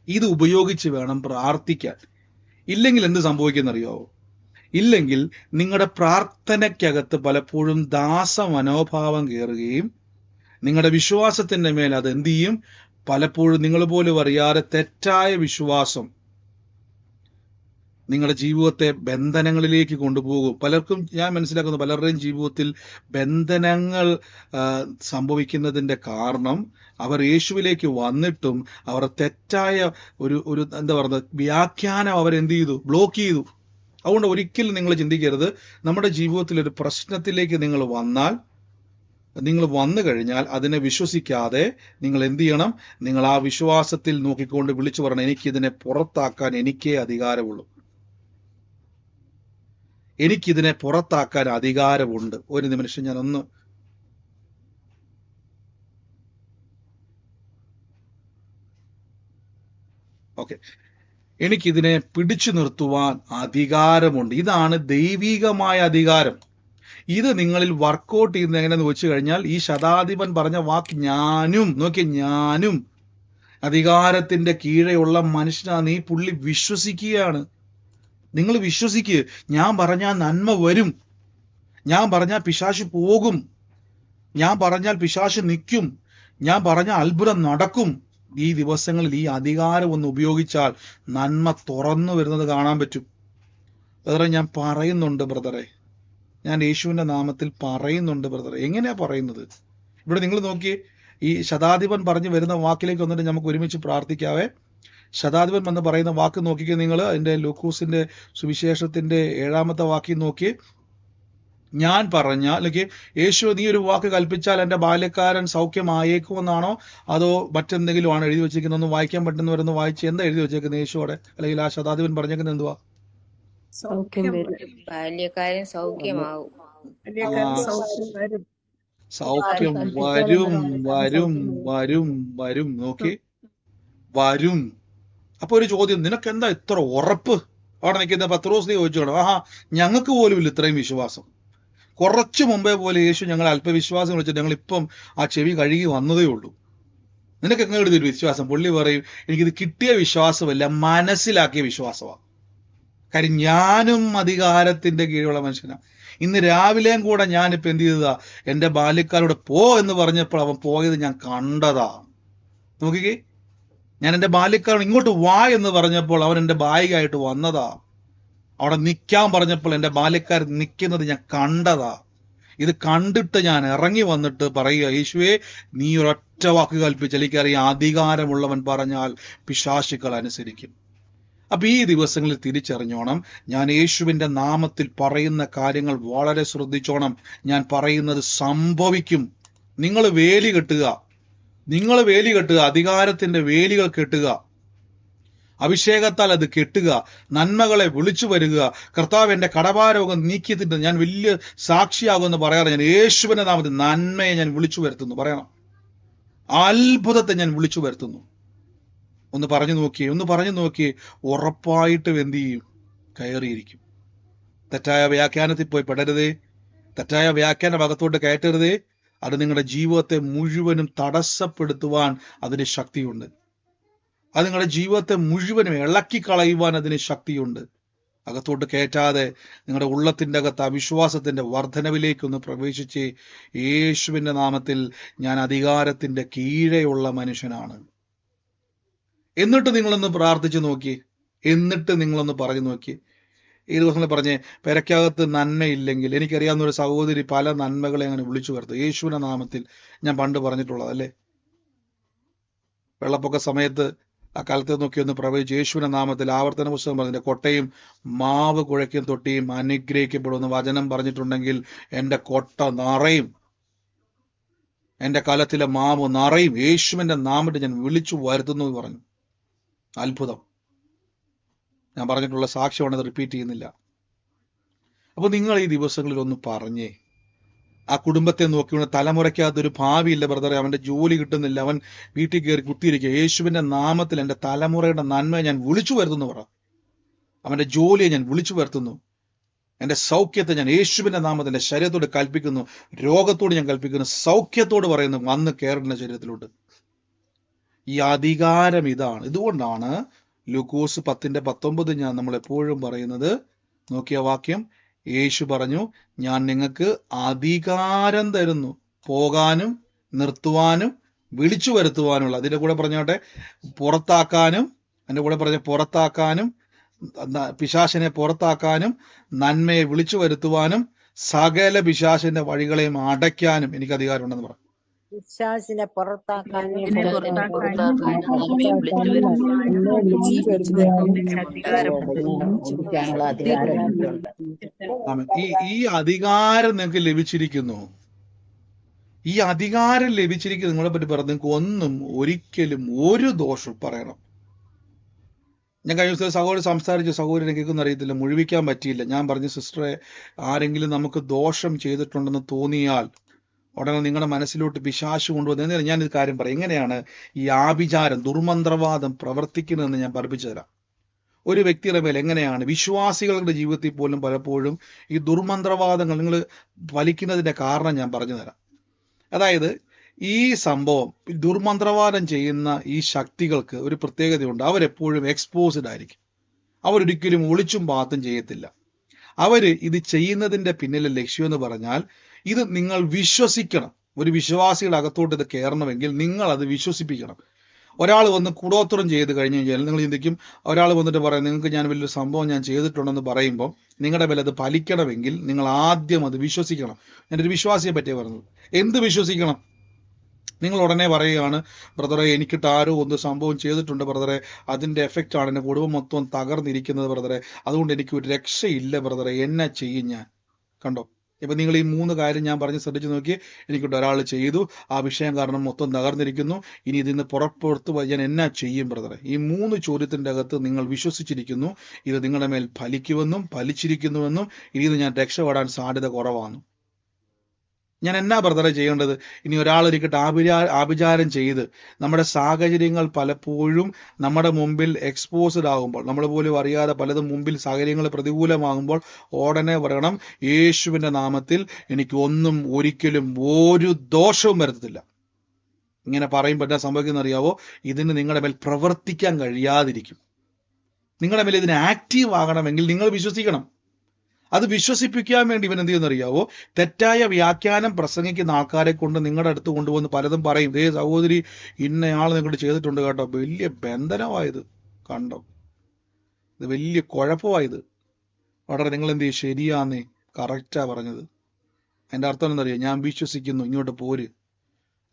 A: ഇത് ഉപയോഗിച്ച് വേണം പ്രാർത്ഥിക്കാൻ. ഇല്ലെങ്കിൽ എന്ത് സംഭവിക്കുന്നറിയാവോ? ഇല്ലെങ്കിൽ നിങ്ങളുടെ പ്രാർത്ഥനയ്ക്കകത്ത് പലപ്പോഴും ദാസമനോഭാവം കയറുകയും നിങ്ങളുടെ വിശ്വാസത്തിന്റെ മേൽ അത് എന്ത് ചെയ്യും? പലപ്പോഴും നിങ്ങൾ പോലും അറിയാതെ തെറ്റായ വിശ്വാസം നിങ്ങളുടെ ജീവിതത്തെ ബന്ധനങ്ങളിലേക്ക് കൊണ്ടുപോകും. പലർക്കും ഞാൻ മനസ്സിലാക്കുന്നു, പലരുടെയും ജീവിതത്തിൽ ബന്ധനങ്ങൾ സംഭവിക്കുന്നതിന്റെ കാരണം അവർ യേശുവിലേക്ക് വന്നിട്ടും അവർ തെറ്റായ ഒരു എന്താ പറയുന്നത് വ്യാഖ്യാനം അവരെന്ത് ചെയ്തു? ബ്ലോക്ക് ചെയ്തു. അതുകൊണ്ട് ഒരിക്കലും നിങ്ങൾ ചിന്തിക്കരുത്, നമ്മുടെ ജീവിതത്തിൽ ഒരു പ്രശ്നത്തിലേക്ക് നിങ്ങൾ വന്നു കഴിഞ്ഞാൽ അതിനെ വിശ്വസിക്കാതെ നിങ്ങൾ എന്ത് ചെയ്യണം? നിങ്ങൾ ആ വിശ്വാസത്തിൽ നോക്കിക്കൊണ്ട് വിളിച്ചു പറയണം, എനിക്കിതിനെ പുറത്താക്കാൻ എനിക്കേ അധികാരമുള്ളൂ, എനിക്കിതിനെ പുറത്താക്കാൻ അധികാരമുണ്ട്. ഒരു നിമിഷം ഞാനൊന്ന് എനിക്കിതിനെ പിടിച്ചു നിർത്തുവാൻ അധികാരമുണ്ട്. ഇതാണ് ദൈവികമായ അധികാരം. ഇത് നിങ്ങളിൽ വർക്കൗട്ട് ചെയ്യുന്നത് എങ്ങനെയെന്ന് വെച്ച് കഴിഞ്ഞാൽ, ഈ ശതാധിപൻ പറഞ്ഞ വാക്ക് ഞാനും അധികാരത്തിന്റെ കീഴെയുള്ള മനുഷ്യനാണ്. ഈ പുള്ളി വിശ്വസിക്കുകയാണ്. നിങ്ങൾ വിശ്വസിക്കുക. ഞാൻ പറഞ്ഞാൽ നന്മ വരും, ഞാൻ പറഞ്ഞാൽ പിശാച് പോകും, ഞാൻ പറഞ്ഞാൽ പിശാച് നിൽക്കും, ഞാൻ പറഞ്ഞാൽ അത്ഭുതം നടക്കും. ഈ ദിവസങ്ങളിൽ ഈ അധികാരം ഒന്ന് ഉപയോഗിച്ചാൽ നന്മ തുറന്നു വരുന്നത് കാണാൻ പറ്റും. ബ്രദറെ, ഞാൻ പറയുന്നുണ്ട് ബ്രദറെ, ഞാൻ യേശുവിന്റെ നാമത്തിൽ പറയുന്നുണ്ട് ബ്രദറെ. എങ്ങനെയാ പറയുന്നത്? ഇവിടെ നിങ്ങൾ നോക്കിയേ, ഈ ശതാധിപൻ പറഞ്ഞു വരുന്ന വാക്കിലേക്ക് വന്നിട്ട് നമുക്ക് ഒരുമിച്ച് പ്രാർത്ഥിക്കാവേ. ശതാധിപൻ എന്ന് പറയുന്ന വാക്ക് നോക്കിക്കേ നിങ്ങൾ. അതിന്റെ ലൂക്കോസിന്റെ സുവിശേഷത്തിന്റെ 7-ാമത്തെ വാക്യം നോക്കി. ഞാൻ പറഞ്ഞാൽ, അല്ലെങ്കിൽ യേശു നീ ഒരു വാക്ക് കൽപ്പിച്ചാൽ എൻ്റെ ബാല്യക്കാരൻ സൗഖ്യമായേക്കുമെന്നാണോ അതോ മറ്റെന്തെങ്കിലും ആണ് എഴുതി വെച്ചിരിക്കുന്നത്? ഒന്ന് വായിക്കാൻ പറ്റുന്നവരൊന്ന് വായിച്ച് എന്താ എഴുതി വെച്ചേക്കുന്നത് യേശുവിടെ, അല്ലെങ്കിൽ ആ ശതാധിപൻ പറഞ്ഞേക്കുന്നത് എന്തുവാ?
B: ബാല്യക്കാരൻ സൗഖ്യമാവും.
A: സൗഖ്യം വരും വരും വരും വരും. നോക്കി, വരും. അപ്പൊ ഒരു ചോദ്യം, നിനക്ക് എന്താ ഇത്ര ഉറപ്പ്? അവിടെ നിൽക്കുന്ന പത്രോസിനെ ചോദിച്ചു കാണും, ഞങ്ങൾക്ക് പോലും ഇല്ല ഇത്രയും വിശ്വാസം. കുറച്ചു മുമ്പേ പോലെ യേശു ഞങ്ങൾ അല്പവിശ്വാസം വിളിച്ചിട്ട് ഞങ്ങൾ ഇപ്പം ആ ചെവി കഴുകി വന്നതേ ഉള്ളൂ. നിനക്ക് എങ്ങനെ ഒരു വിശ്വാസം? പുള്ളി പറയും, എനിക്കിത് കിട്ടിയ വിശ്വാസമല്ല, മനസ്സിലാക്കിയ വിശ്വാസമാണ്. കാര്യം ഞാനും അധികാരത്തിന്റെ കീഴിലുള്ള മനുഷ്യനാണ്. ഇന്ന് രാവിലെയും കൂടെ ഞാനിപ്പോ എന്ത് ചെയ്തതാ? എൻ്റെ ബാല്യക്കാരോട് പോ എന്ന് പറഞ്ഞപ്പോൾ അവൻ പോയത് ഞാൻ കണ്ടതാ. നോക്കിക്കേ, ഞാൻ എൻ്റെ ബാല്യക്കാരൻ ഇങ്ങോട്ട് വാ എന്ന് പറഞ്ഞപ്പോൾ അവൻ എൻ്റെ ബായികായിട്ട് വന്നതാ. അവിടെ നിൽക്കാൻ പറഞ്ഞപ്പോൾ എൻ്റെ ബാല്യക്കാരൻ നിൽക്കുന്നത് ഞാൻ കണ്ടതാ. ഇത് കണ്ടിട്ട് ഞാൻ ഇറങ്ങി വന്നിട്ട് പറയുക, യേശുവേ നീ ഒരൊറ്റ വാക്ക് കൽപ്പിച്ചാൽ, എനിക്കറിയാം അധികാരമുള്ളവൻ പറഞ്ഞാൽ പിശാചുക്കൾ അനുസരിക്കും. അപ്പൊ ഈ ദിവസങ്ങളിൽ തിരിച്ചറിഞ്ഞോണം, ഞാൻ യേശുവിന്റെ നാമത്തിൽ പറയുന്ന കാര്യങ്ങൾ വളരെ ശ്രദ്ധിച്ചോണം. ഞാൻ പറയുന്നത് സംഭവിക്കും. നിങ്ങൾ വേലി കെട്ടുക, നിങ്ങൾ വേലി കെട്ടുക, അധികാരത്തിന്റെ വേലികൾ കെട്ടുക, അഭിഷേകത്താൽ അത് കെട്ടുക, നന്മകളെ വിളിച്ചു വരിക. കർത്താവ് എന്റെ കടഭാരമൊക്കെ നീക്കിയിട്ടുണ്ട്, ഞാൻ വലിയ സാക്ഷിയാകുമെന്ന് പറയാറ്. ഞാൻ യേശുവിന്റെ നാമത്തിൽ നന്മയെ ഞാൻ വിളിച്ചു വരുത്തുന്നു പറയണം. അത്ഭുതത്തെ ഞാൻ വിളിച്ചു വരുത്തുന്നു. ഒന്ന് പറഞ്ഞു നോക്കിയേ, ഉറപ്പായിട്ടും എന്ത് ചെയ്യും? കയറിയിരിക്കും. തെറ്റായ വ്യാഖ്യാനത്തിൽ പോയി പെടരുതേ, തെറ്റായ വ്യാഖ്യാന ഭാഗത്തോട്ട് കയറ്റരുതേ. അത് നിങ്ങളുടെ ജീവിതത്തെ മുഴുവനും തടസ്സപ്പെടുത്തുവാൻ അതിന് ശക്തിയുണ്ട്. അത് നിങ്ങളുടെ ജീവിതത്തെ മുഴുവനും ഇളക്കി കളയുവാൻ അതിന് ശക്തിയുണ്ട്. അകത്തോട്ട് കയറ്റാതെ നിങ്ങളുടെ ഉള്ളത്തിന്റെ അകത്ത് അവിശ്വാസത്തിന്റെ വർധനവിലേക്കൊന്ന് പ്രവേശിച്ച് യേശുവിന്റെ നാമത്തിൽ ഞാൻ അധികാരത്തിന്റെ കീഴെയുള്ള മനുഷ്യനാണ്. എന്നിട്ട് നിങ്ങളൊന്ന് പ്രാർത്ഥിച്ചു നോക്കി, എന്നിട്ട് നിങ്ങളൊന്ന് പറഞ്ഞു നോക്കി. ഈ ദിവസങ്ങളിൽ പറഞ്ഞേ, പെരക്കകത്ത് നന്മയില്ലെങ്കിൽ, എനിക്കറിയാവുന്ന ഒരു സഹോദരി പല നന്മകളെ അങ്ങനെ വിളിച്ചു വരുത്തും യേശുവിന്റെ നാമത്തിൽ. ഞാൻ പണ്ട് പറഞ്ഞിട്ടുള്ളത് അല്ലേ, വെള്ളപ്പൊക്ക സമയത്ത് ആ കാലത്തെ നോക്കി ഒന്ന് പ്രവചിച്ചു യേശുവിന്റെ നാമത്തിൽ. ആവർത്തന പുസ്തകം പറഞ്ഞിട്ട് കൊട്ടയും മാവ് കുഴയ്ക്കും തൊട്ടിയും അനുഗ്രഹിക്കപ്പെടുമെന്ന് വചനം പറഞ്ഞിട്ടുണ്ടെങ്കിൽ എൻ്റെ കൊട്ട നിറയും, എൻ്റെ കലത്തിലെ മാവ് നിറയും. യേശുവിന്റെ നാമത്തിൽ ഞാൻ വിളിച്ചു വരുത്തുന്നു എന്ന് പറഞ്ഞു. അത്ഭുതം. ഞാൻ പറഞ്ഞിട്ടുള്ള സാക്ഷ്യമാണത്, റിപ്പീറ്റ് ചെയ്യുന്നില്ല. അപ്പൊ നിങ്ങൾ ഈ ദിവസങ്ങളിൽ ഒന്ന് പറഞ്ഞേ, ആ കുടുംബത്തെ നോക്കിക്കൊണ്ട് തലമുറയ്ക്കകത്തൊരു ഭാവിയില്ല ബ്രദറെ, അവന്റെ ജോലി കിട്ടുന്നില്ല, അവൻ വീട്ടിൽ കയറി കുത്തിയിരിക്കുക. യേശുവിന്റെ നാമത്തിൽ എൻ്റെ തലമുറയുടെ നന്മയെ ഞാൻ വിളിച്ചു വരുത്തുന്നു പറ. അവന്റെ ജോലിയെ ഞാൻ വിളിച്ചു വരുത്തുന്നു. എൻ്റെ സൗഖ്യത്തെ ഞാൻ യേശുവിന്റെ നാമത്തിൽ എൻ്റെ ശരീരത്തോട് കൽപ്പിക്കുന്നു. രോഗത്തോട് ഞാൻ കൽപ്പിക്കുന്നു, സൗഖ്യത്തോട് പറയുന്നു, വന്ന് കയറുന്ന ശരീരത്തിലോട്ട്. ഈ അധികാരം ഇതാണ്. ഇതുകൊണ്ടാണ് ലൂക്കോസ് 10:19 ഞാൻ നമ്മൾ എപ്പോഴും പറയുന്നത്. നോക്കിയ വാക്യം, യേശു പറഞ്ഞു, ഞാൻ നിങ്ങൾക്ക് അധികാരം തരുന്നു പോകാനും നിർത്തുവാനും വിളിച്ചു വരുത്തുവാനുള്ള. അതിന്റെ കൂടെ പറഞ്ഞോട്ടെ, പുറത്താക്കാനും, അതിന്റെ കൂടെ പറഞ്ഞ പുറത്താക്കാനും, പിശാചിനെ പുറത്താക്കാനും, നന്മയെ വിളിച്ചു വരുത്തുവാനും, സകല പിശാചിന്റെ വഴികളെയും അടയ്ക്കാനും എനിക്ക് അധികാരം ഉണ്ടെന്ന് പറഞ്ഞു.
C: പിശാചിനെ പുറത്താക്കാനും
A: ഈ അധികാരം നിങ്ങൾക്ക് ലഭിച്ചിരിക്കുന്നു. ഈ അധികാരം ലഭിച്ചിരിക്കുന്നു. നിങ്ങളെ പറ്റി പറഞ്ഞു, നിങ്ങൾക്ക് ഒന്നും ഒരിക്കലും ഒരു ദോഷം പറയണം. ഞാൻ കഴിഞ്ഞ ദിവസം സഹോദരൻ സംസാരിച്ചു, സഹോദരനെ കേൾക്കുന്ന അറിയത്തില്ല, മുഴുവിക്കാൻ പറ്റിയില്ല. ഞാൻ പറഞ്ഞു, സിസ്റ്ററെ, ആരെങ്കിലും നമുക്ക് ദോഷം ചെയ്തിട്ടുണ്ടെന്ന് തോന്നിയാൽ ഉടനെ നിങ്ങളുടെ മനസ്സിലോട്ട് പിശാച് കൊണ്ടുവന്ന് ഞാനിത് കാര്യം പറയാം. എങ്ങനെയാണ് ഈ ആഭിചാരം, ദുർമന്ത്രവാദം പ്രവർത്തിക്കുന്നതെന്ന് ഞാൻ പഠിപ്പിച്ചു തരാം. ഒരു വ്യക്തിയുടെ മേൽ എങ്ങനെയാണ് വിശ്വാസികളുടെ ജീവിതത്തിൽ പോലും പലപ്പോഴും ഈ ദുർമന്ത്രവാദങ്ങൾ നിങ്ങൾ വലിക്കുന്നതിന്റെ കാരണം ഞാൻ പറഞ്ഞു തരാം. അതായത് ഈ സംഭവം, ദുർമന്ത്രവാദം ചെയ്യുന്ന ഈ ശക്തികൾക്ക് ഒരു പ്രത്യേകതയുണ്ട്. അവരെപ്പോഴും എക്സ്പോസ്ഡ് ആയിരിക്കും. അവരൊരിക്കലും ഒളിച്ചും പാത്തും ചെയ്യത്തില്ല. അവര് ഇത് ചെയ്യുന്നതിന്റെ പിന്നിലെ ലക്ഷ്യം എന്ന് പറഞ്ഞാൽ, ഇത് നിങ്ങൾ വിശ്വസിക്കണം. ഒരു വിശ്വാസിയുടെ അകത്തോട്ട് ഇത് കയറണമെങ്കിൽ നിങ്ങൾ അത് വിശ്വസിപ്പിക്കണം. ഒരാൾ വന്ന് കൂടോത്രം ചെയ്ത് കഴിഞ്ഞ് കഴിഞ്ഞാൽ നിങ്ങൾ ചിന്തിക്കും, ഒരാൾ വന്നിട്ട് പറയാം, നിങ്ങൾക്ക് ഞാൻ വലിയൊരു സംഭവം ഞാൻ ചെയ്തിട്ടുണ്ടെന്ന് പറയുമ്പോൾ നിങ്ങളുടെ മേൽ അത് ഫലിക്കണമെങ്കിൽ നിങ്ങൾ ആദ്യം അത് വിശ്വസിക്കണം. ഞാനൊരു വിശ്വാസിയെ പറ്റിയ പറഞ്ഞത്. എന്ത് വിശ്വസിക്കണം? നിങ്ങൾ ഉടനെ പറയുകയാണ്, ബ്രദറെ, എനിക്കിട്ട് ആരോ ഒന്ന് സംഭവം ചെയ്തിട്ടുണ്ട് ബ്രദറെ, അതിന്റെ എഫക്റ്റ് ആണ് എൻ്റെ കുടുംബം മൊത്തം തകർന്നിരിക്കുന്നത് ബ്രദറെ, അതുകൊണ്ട് എനിക്ക് ഒരു രക്ഷയില്ല ബ്രദറെ, എന്നാ ചെയ്യും ഞാൻ? കണ്ടോ? ഇപ്പൊ നിങ്ങൾ ഈ 3 കാര്യം ഞാൻ പറഞ്ഞ് ശ്രദ്ധിച്ചു നോക്കി. എനിക്കിട്ട് ഒരാൾ ചെയ്തു, ആ വിഷയം കാരണം മൊത്തം തകർന്നിരിക്കുന്നു, ഇനി ഇതിന്ന് പുറപ്പെടുത്തു ഞാൻ എന്നാ ചെയ്യും ബ്രദറെ? ഈ 3 ചോദ്യത്തിന്റെ അകത്ത് നിങ്ങൾ വിശ്വസിച്ചിരിക്കുന്നു ഇത് നിങ്ങളുടെ മേൽ ഫലിക്കുമെന്നും ഫലിച്ചിരിക്കുന്നുവെന്നും ഇനി ഞാൻ രക്ഷപ്പെടാൻ സാധ്യത കുറവാണ്. ഞാൻ എന്നാ ബ്രദറെ ചെയ്യേണ്ടത്? ഇനി ഒരാളൊരിക്കട്ട് ആഭിചാരം ചെയ്ത് നമ്മുടെ സാഹചര്യങ്ങൾ പലപ്പോഴും നമ്മുടെ മുമ്പിൽ എക്സ്പോസ്ഡ് ആകുമ്പോൾ, നമ്മൾ പോലും അറിയാതെ പലതും മുമ്പിൽ സാഹചര്യങ്ങൾ പ്രതികൂലമാകുമ്പോൾ ഉടനെ പറയണം, യേശുവിന്റെ നാമത്തിൽ എനിക്ക് ഒന്നും ഒരിക്കലും ഒരു ദോഷവും വരുത്തത്തില്ല. ഇങ്ങനെ പറയുമ്പോൾ എന്താ സംഭവിക്കുന്ന അറിയാവോ? ഇതിന് നിങ്ങളുടെ മേൽ പ്രവർത്തിക്കാൻ കഴിയാതിരിക്കും. നിങ്ങളുടെ മേൽ ഇതിന് ആക്റ്റീവ് ആകണമെങ്കിൽ നിങ്ങൾ വിശ്വസിക്കണം. അത് വിശ്വസിപ്പിക്കാൻ വേണ്ടി ഇവൻ എന്ത് ചെയ്യുന്നറിയാവോ? തെറ്റായ വ്യാഖ്യാനം പ്രസംഗിക്കുന്ന ആൾക്കാരെ കൊണ്ട് നിങ്ങളുടെ അടുത്ത് കൊണ്ടുവന്ന് പലതും പറയും. ദേ സഹോദരി, ഇന്നയാൾ നിങ്ങോട്ട് ചെയ്തിട്ടുണ്ട് കേട്ടോ, വലിയ ബന്ധനമായത് കണ്ടോ, ഇത് വലിയ കുഴപ്പമായത്. വളരെ നിങ്ങൾ എന്ത് ചെയ്യും? ശരിയാന്നേ, കറക്റ്റാ പറഞ്ഞത്. എൻ്റെ അർത്ഥം എന്നറിയാം, ഞാൻ വിശ്വസിക്കുന്നു, ഇങ്ങോട്ട് പോര്.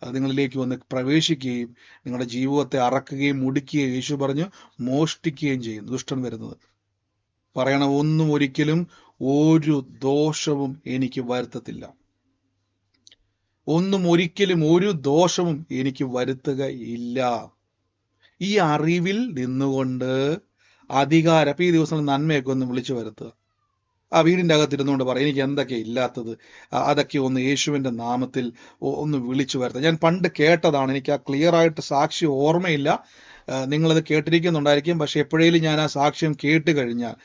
A: അത് നിങ്ങളിലേക്ക് വന്ന് പ്രവേശിക്കുകയും നിങ്ങളുടെ ജീവിതത്തെ അറക്കുകയും മുടിക്കുകയും, യേശു പറഞ്ഞു, മോഷ്ടിക്കുകയും ചെയ്യും ദുഷ്ടൻ വരുന്നത്. പറയണം, ഒന്നും ഒരിക്കലും ഒരു ദോഷവും എനിക്ക് വരുത്തത്തില്ല. ഒന്നും ഒരിക്കലും ഒരു ദോഷവും എനിക്ക് വരുത്തുകയില്ല. ഈ അറിവിൽ നിന്നുകൊണ്ട് അധികാരം, അപ്പൊ ഈ ദിവസം നന്മയൊക്കെ ഒന്ന് വിളിച്ചു വരുത്തുക. ആ വീടിന്റെ അകത്തിരുന്നുകൊണ്ട് പറയും, എനിക്ക് എന്തൊക്കെ ഇല്ലാത്തത് അതൊക്കെ ഒന്ന് യേശുവിന്റെ നാമത്തിൽ ഒന്ന് വിളിച്ചു വരുത്തുക. ഞാൻ പണ്ട് കേട്ടതാണ്, എനിക്ക് ആ ക്ലിയർ ആയിട്ട് സാക്ഷി ഓർമ്മയില്ല. നിങ്ങളത് കേട്ടിരിക്കുന്നുണ്ടായിരിക്കും. പക്ഷെ എപ്പോഴേലും ഞാൻ ആ സാക്ഷ്യം കേട്ട് കഴിഞ്ഞാൽ,